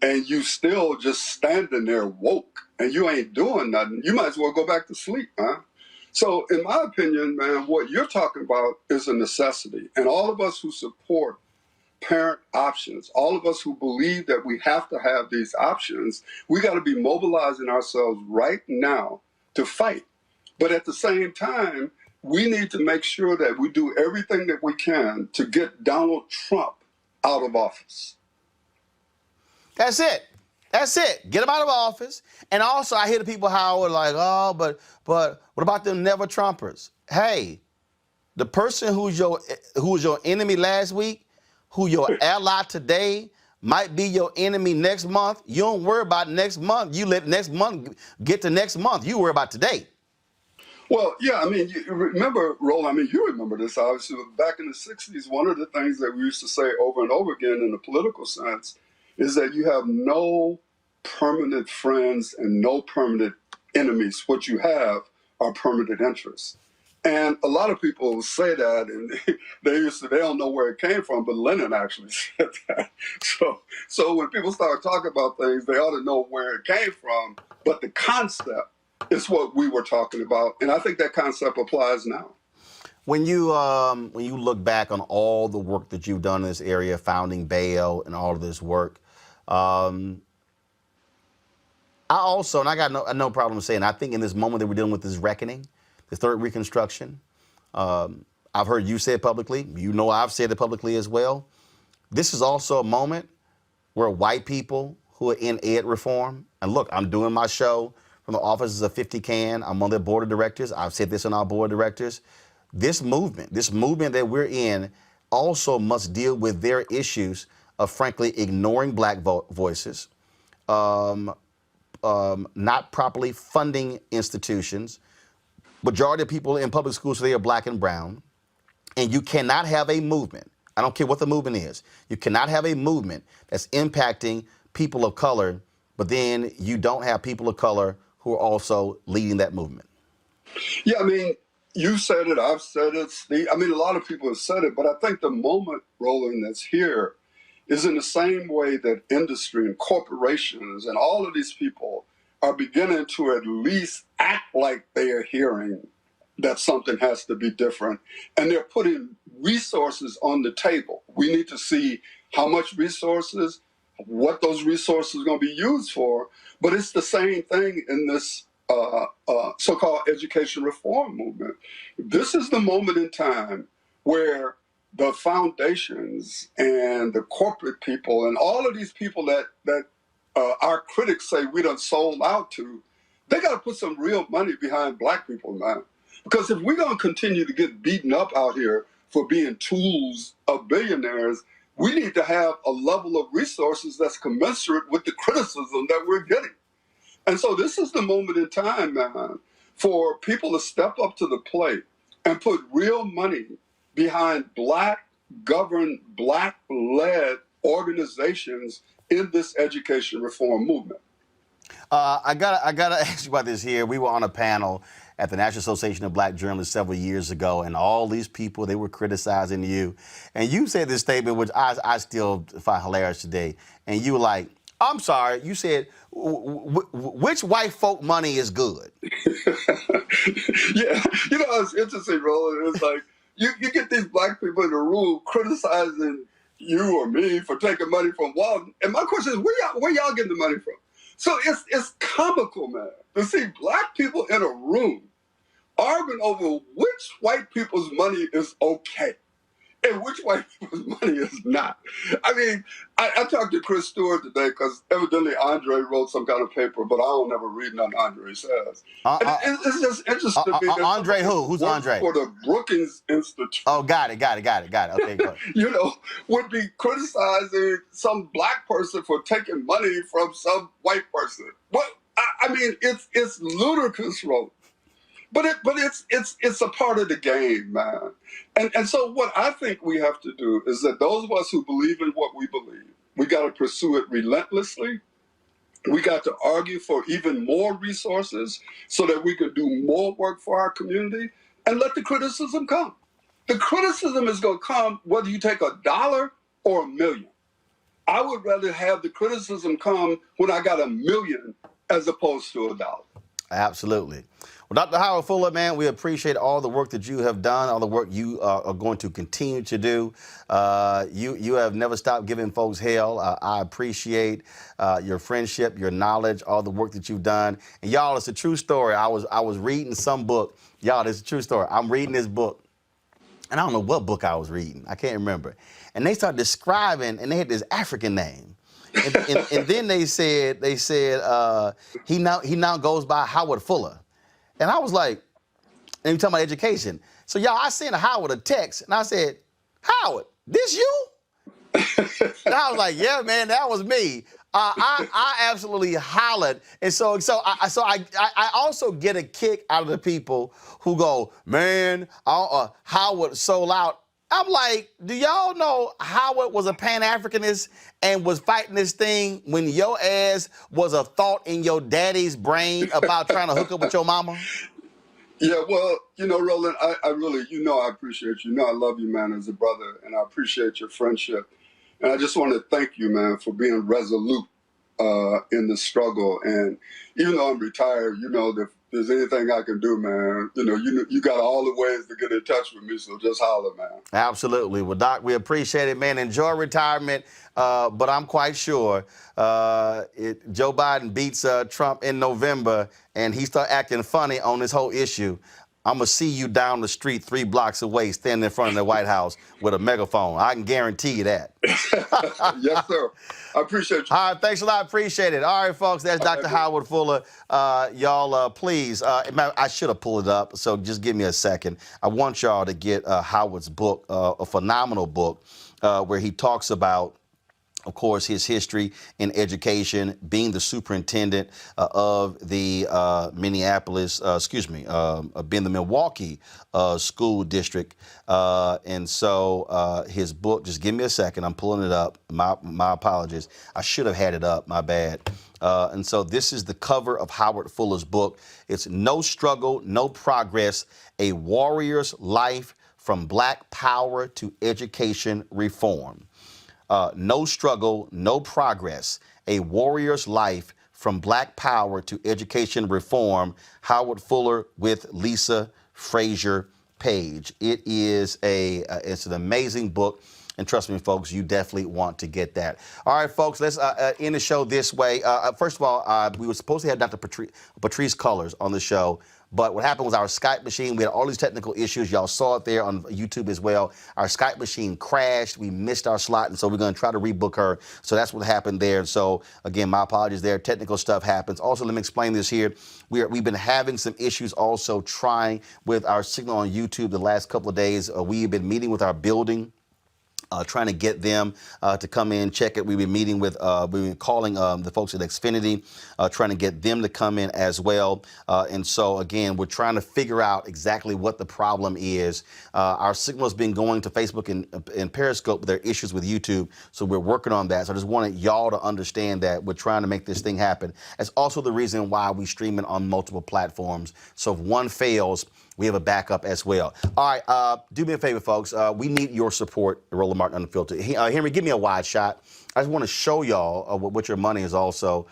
Speaker 21: and you still just standing there woke and you ain't doing nothing, you might as well go back to sleep, man. So in my opinion, man, what you're talking about is a necessity. And all of us who support parent options, all of us who believe that we have to have these options, we got to be mobilizing ourselves right now to fight. But at the same time, we need to make sure that we do everything that we can to get Donald Trump out of office.
Speaker 1: That's it. That's it. Get him out of office. And also, I hear the people, Howard, like, oh, but what about them never Trumpers? Hey, the person who was your enemy last week, who your ally today, might be your enemy next month. You don't worry about next month. You let next month get to next month. You worry about today.
Speaker 21: Well, yeah, I mean, you remember, Roland, I mean, you remember this, obviously, back in the 60s, one of the things that we used to say over and over again in the political sense is that you have no permanent friends and no permanent enemies. What you have are permanent interests. And a lot of people say that, and they don't know where it came from, but Lenin actually said that. So when people start talking about things, they ought to know where it came from. But the concept is what we were talking about, and I think that concept applies now.
Speaker 1: When you look back on all the work that you've done in this area, founding Bail and all of this work, I also, and I got no problem saying, I think in this moment that we're dealing with this reckoning, the third Reconstruction, I've heard you say it publicly. You know I've said it publicly as well. This is also a moment where white people who are in ed reform, and look, I'm doing my show from the offices of 50 Can. I'm on their board of directors. I've said this on our board of directors. This movement that we're in also must deal with their issues of, frankly, ignoring black voices, not properly funding institutions. Majority of people in public schools today are black and brown, and you cannot have a movement. I don't care what the movement is. You cannot have a movement that's impacting people of color, but then you don't have people of color who are also leading that movement.
Speaker 21: Yeah, I mean, you said it, I've said it, Steve. I mean, a lot of people have said it, but I think the moment, Roland, that's here is in the same way that industry and corporations and all of these people are beginning to at least act like they are hearing that something has to be different. And they're putting resources on the table. We need to see how much resources, what those resources are going to be used for. But it's the same thing in this so-called education reform movement. This is the moment in time where the foundations and the corporate people and all of these people that our critics say we done sold out to, they got to put some real money behind black people, man. Because if we're going to continue to get beaten up out here for being tools of billionaires, we need to have a level of resources that's commensurate with the criticism that we're getting. And so this is the moment in time, man, for people to step up to the plate and put real money behind black-governed, black-led organizations in this education reform movement.
Speaker 1: I gotta ask you about this here. We were on a panel at the National Association of Black Journalists several years ago, and all these people, they were criticizing you. And you said this statement, which I still find hilarious today. And you were like, I'm sorry, you said which white folk money is good?
Speaker 21: Yeah, you know, it's interesting, Roland. It's like you get these black people in the room criticizing you or me for taking money from Walton, and my question is, where y'all getting the money from? So it's comical, man, to see black people in a room arguing over which white people's money is okay and which white people's money is not. I mean, I talked to Chris Stewart today because evidently Andre wrote some kind of paper, but I don't ever read nothing Andre says. It's just interesting to me.
Speaker 1: Andre who? Who's Andre?
Speaker 21: For the Brookings Institute.
Speaker 1: Oh, got it. Okay, good.
Speaker 21: You know, would be criticizing some black person for taking money from some white person. What? I mean, it's ludicrous, Roland. But it's a part of the game, man. And so what I think we have to do is that those of us who believe in what we believe, we got to pursue it relentlessly. We got to argue for even more resources so that we can do more work for our community and let the criticism come. The criticism is going to come whether you take $1 or $1 million. I would rather have the criticism come when I got $1 million as opposed to $1.
Speaker 1: Absolutely. Well, Dr. Howard Fuller, man, we appreciate all the work that you have done, all the work you are going to continue to do. You have never stopped giving folks hell. I appreciate your friendship, your knowledge, all the work that you've done. And y'all, it's a true story. I was reading some book. Y'all, it's a true story. I'm reading this book, and I don't know what book I was reading. I can't remember. And they started describing, and they had this African name. And then they said he now goes by Howard Fuller. And I was like, and we talking about education. So y'all, I sent Howard a text, and I said, Howard, this you? And I was like, yeah, man, that was me. I absolutely hollered. And so I also get a kick out of the people who go, man, Howard sold out. I'm like, do y'all know Howard was a Pan-Africanist and was fighting this thing when your ass was a thought in your daddy's brain about trying to hook up with your mama?
Speaker 21: Yeah, well, you know, Roland, I really, I appreciate you. You know I love you, man, as a brother, and I appreciate your friendship. And I just want to thank you, man, for being resolute in the struggle. And even though I'm retired, if there's anything I can do, man, you got all the ways to get in touch with me, so just holler, man.
Speaker 1: Absolutely. Well, Doc, we appreciate it, man. Enjoy retirement, but I'm quite sure Joe Biden beats Trump in November and he start acting funny on this whole issue. I'm going to see you down the street 3 blocks away standing in front of the White House with a megaphone. I can guarantee you that.
Speaker 21: Yes, sir. I appreciate you.
Speaker 1: All right, thanks a lot. Appreciate it. All right, folks, that's Dr. Howard Fuller. Y'all, please, I should have pulled it up, so just give me a second. I want y'all to get Howard's book, a phenomenal book, where he talks about, of course, his history in education, being the superintendent of the being the Milwaukee school district. And so his book, just give me a second, I'm pulling it up. My apologies. I should have had it up, my bad. And so this is the cover of Howard Fuller's book. It's No Struggle, No Progress, A Warrior's Life from Black Power to Education Reform. No Struggle, No Progress, A Warrior's Life from Black Power to Education Reform, Howard Fuller with Lisa Frazier Page. It is it's an amazing book, and trust me, folks, you definitely want to get that. All right, folks, let's end the show this way. First of all, we were supposed to have Dr. Patrice Cullors on the show, but what happened was our Skype machine, we had all these technical issues. Y'all saw it there on YouTube as well. Our Skype machine crashed. We missed our slot, and so we're going to try to rebook her. So that's what happened there. So, again, my apologies there. Technical stuff happens. Also, let me explain this here. We've been having some issues also trying with our signal on YouTube the last couple of days. We've been meeting with our building, trying to get them to come in, check it. We've been meeting with, we've been calling the folks at Xfinity, trying to get them to come in as well. And so, again, we're trying to figure out exactly what the problem is. Our signal has been going to Facebook and Periscope, but there are issues with YouTube, so we're working on that. So I just wanted y'all to understand that we're trying to make this thing happen. That's also the reason why we stream it on multiple platforms. So if one fails, we have a backup as well. All right, do me a favor, folks. We need your support at Roland Martin Unfiltered. Henry, give me a wide shot. I just want to show y'all what your money is also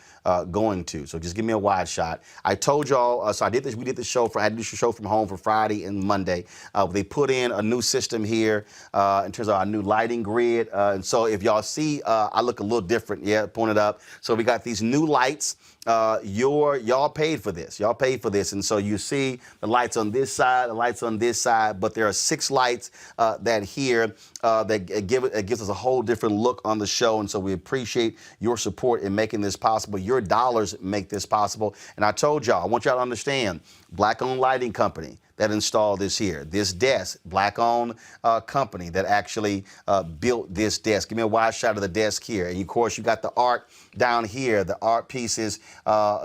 Speaker 1: going to. So just give me a wide shot. I told y'all, so I did this. We did the show I did the show from home for Friday and Monday. They put in a new system here in terms of our new lighting grid. And so if y'all see, I look a little different. Yeah, point it up. So we got these new lights. Y'all paid for this. Y'all paid for this. And so you see the lights on this side, the lights on this side, but there are 6 lights that gives us a whole different look on the show. And so we appreciate your support in making this possible. Your dollars make this possible. And I told y'all, I want y'all to understand, Black-owned lighting company that installed this here. This desk, Black-owned company that actually built this desk. Give me a wide shot of the desk here. And of course, you got the art down here, the art pieces,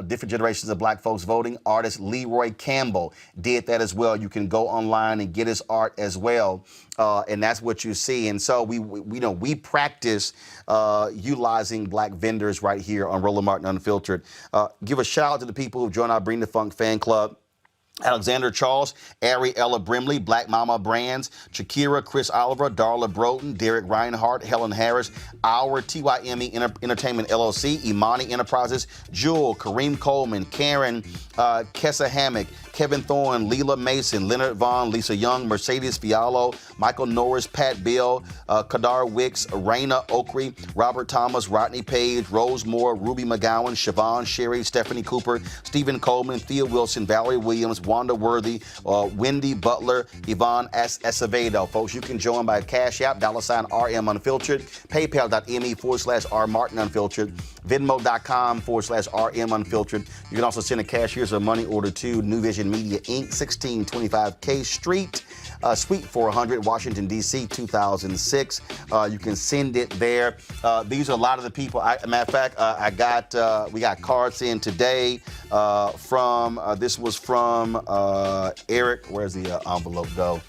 Speaker 1: different generations of Black folks voting. Artist Leroy Campbell did that as well. You can go online and get his art as well. And that's what you see. And so we practice utilizing Black vendors right here on Roland Martin Unfiltered. Give a shout out to the people who've joined our Bring the Funk fan club. Alexander Charles, Ariella Brimley, Black Mama Brands, Shakira, Chris Oliver, Darla Broughton, Derek Reinhardt, Helen Harris, Our TYME Entertainment LLC, Imani Enterprises, Jewel, Kareem Coleman, Karen, Kessa Hammock, Kevin Thorne, Leela Mason, Leonard Vaughn, Lisa Young, Mercedes Fialo, Michael Norris, Pat Bill, Kadar Wicks, Raina Okri, Robert Thomas, Rodney Page, Rose Moore, Ruby McGowan, Siobhan Sherry, Stephanie Cooper, Stephen Coleman, Thea Wilson, Valerie Williams, Wanda Worthy, Wendy Butler, Yvonne Acevedo. Folks, you can join by Cash App, $RM Unfiltered, PayPal.me/R Martin Unfiltered, Venmo.com/RM Unfiltered. You can also send a cashier's or money order to New Vision Media Inc., 1625 K Street, Suite 400, Washington, D.C., 2006. You can send it there. These are a lot of the people. Matter of fact, we got cards in today this was from Eric. Where's the envelope go?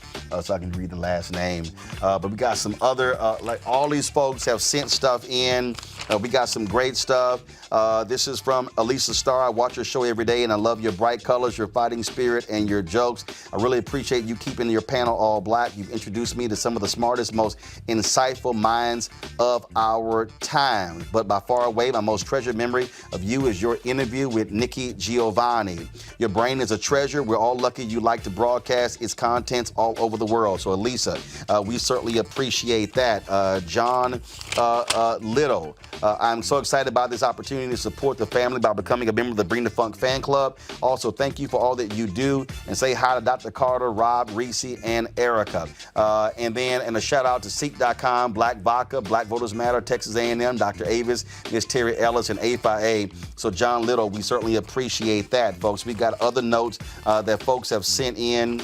Speaker 1: So I can read the last name. But we got some other, like all these folks have sent stuff in. We got some great stuff. This is from Elisa Starr. I watch your show every day and I love your bright colors, your fighting spirit, and your jokes. I really appreciate you keeping your panel all Black. You've introduced me to some of the smartest, most insightful minds of our time. But by far away, my most treasured memory of you is your interview with Nikki Giovanni. Your brain is a treasure. We're all lucky you like to broadcast its contents all over the world. So, Elisa, we certainly appreciate that. John Little, I'm so excited about this opportunity to support the family by becoming a member of the Bring the Funk fan club. Also, thank you for all that you do, and say hi to Dr. Carter, Rob, Reese, and Erica. And a shout out to Ceek.com, Black Vodka, Black Voters Matter, Texas A&M, Dr. Avis, Miss Terry Ellis, and A5A. So, John Little, we certainly appreciate that, folks. We got other notes that folks have sent in.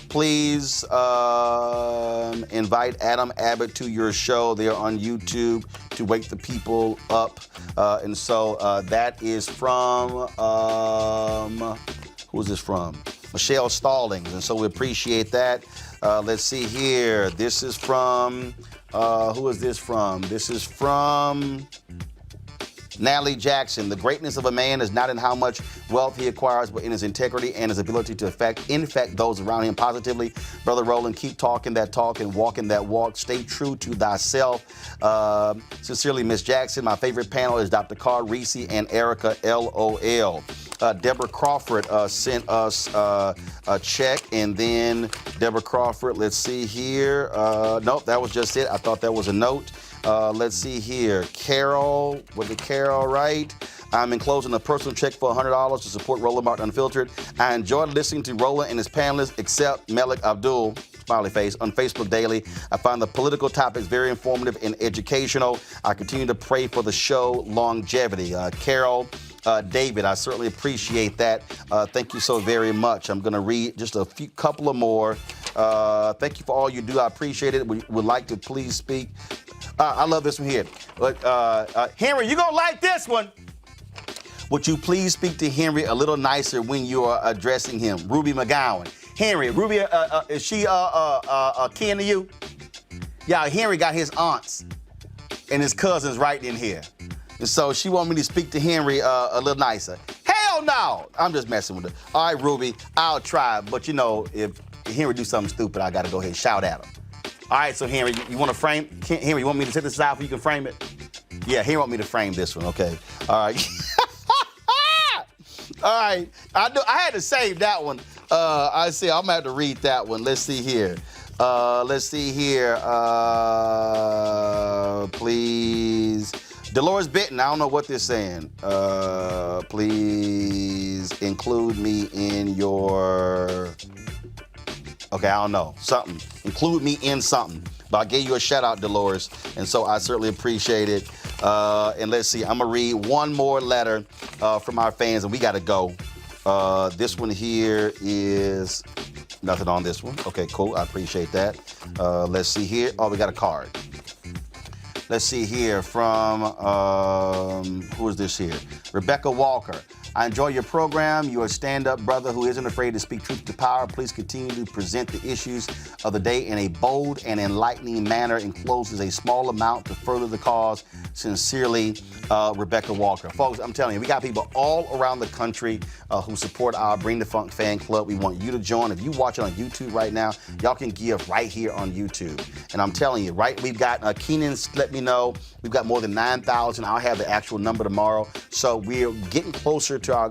Speaker 1: Please invite Adam Abbott to your show. They're on YouTube to wake the people up. And so that is from, who is this from? Michelle Stallings. And so we appreciate that. Let's see here. This is from, who is this from? This is from Natalie Jackson. The greatness of a man is not in how much wealth he acquires, but in his integrity and his ability to infect those around him positively. Brother Roland, keep talking that talk and walking that walk. Stay true to thyself. Sincerely, Miss Jackson. My favorite panel is Dr. Carr, Reese, and Erica, LOL. Deborah Crawford sent us a check, and then Deborah Crawford, let's see here. Nope, that was just it. I thought that was a note. Let's see here. Carol, was it Carol, right? I'm enclosing a personal check for $100 to support Roland Martin Unfiltered. I enjoyed listening to Roland and his panelists, except Malik Abdul, smiley face, on Facebook daily. I find the political topics very informative and educational. I continue to pray for the show longevity. Carol, David, I certainly appreciate that. Thank you so very much. I'm going to read just a couple of more. Thank you for all you do. I appreciate it. We would like to please speak. I love this one here. Henry, you're going to like this one. Would you please speak to Henry a little nicer when you are addressing him? Ruby McGowan. Henry, Ruby, is she kin to you? Yeah, Henry got his aunts and his cousins right in here. And so she wanted me to speak to Henry a little nicer. Hell Hell no. I'm just messing with it. All right, Ruby, I'll try. But, you know, if Henry do something stupid, I got to go ahead and shout at him. All right, so Henry, you want to frame? Henry, you want me to set this out so you can frame it? Yeah, Henry want me to frame this one, okay? All right. All right. I had to save that one. I see. I'm going to have to read that one. Let's see here. Please. Dolores Benton, I don't know what they're saying. Please include me in your... Okay, I don't know. Something. Include me in something. But I gave you a shout out, Dolores, and so I certainly appreciate it. And let's see, I'm gonna read one more letter from our fans, and we gotta go. This one here is nothing on this one. Okay, cool. I appreciate that. Let's see here. Oh, we got a card. Let's see here from who is this here? Rebecca Walker. I enjoy your program. You're a stand-up brother who isn't afraid to speak truth to power. Please continue to present the issues of the day in a bold and enlightening manner. Encloses a small amount to further the cause. Sincerely, Rebecca Walker. Folks, I'm telling you, we got people all around the country who support our Bring the Funk fan club. We want you to join. If you watch it on YouTube right now, y'all can give right here on YouTube. And I'm telling you, right, we've got Keenan's let me know. We've got more than 9,000. I'll have the actual number tomorrow. So we're getting closer to our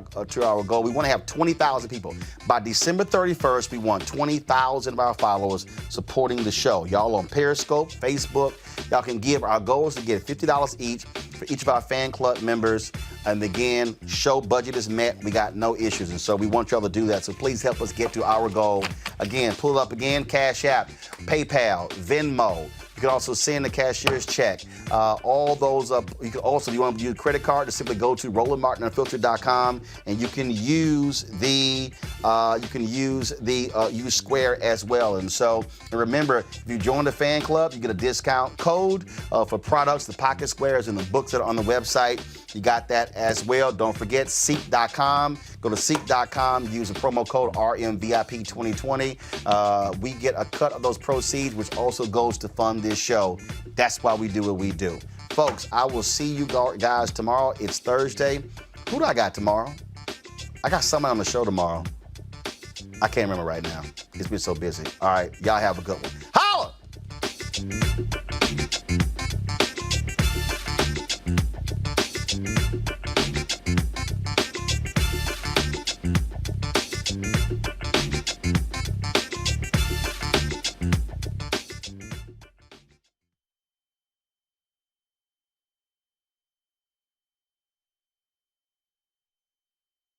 Speaker 1: goal. We want to have 20,000 people. By December 31st, we want 20,000 of our followers supporting the show. Y'all on Periscope, Facebook, y'all can give. Our goal is to get $50 each for each of our fan club members. And again, show budget is met. We got no issues. And so we want y'all to do that. So please help us get to our goal. Again, pull up again, Cash App, PayPal, Venmo. You can also send the cashier's check. All those up. You can also, if you want to use a credit card, to simply go to RolandMartinUnfiltered.com, and you can use the use Square as well. And so, and remember, if you join the fan club, you get a discount code for products, the pocket squares, and the books that are on the website. You got that as well. Don't forget Ceek.com. Go to Ceek.com. Use the promo code RMVIP2020. We get a cut of those proceeds, which also goes to fund this show. That's why we do what we do. Folks, I will see you guys tomorrow. It's Thursday. Who do I got tomorrow? I got someone on the show tomorrow. I can't remember right now. It's been so busy. All right. Y'all have a good one. Holla!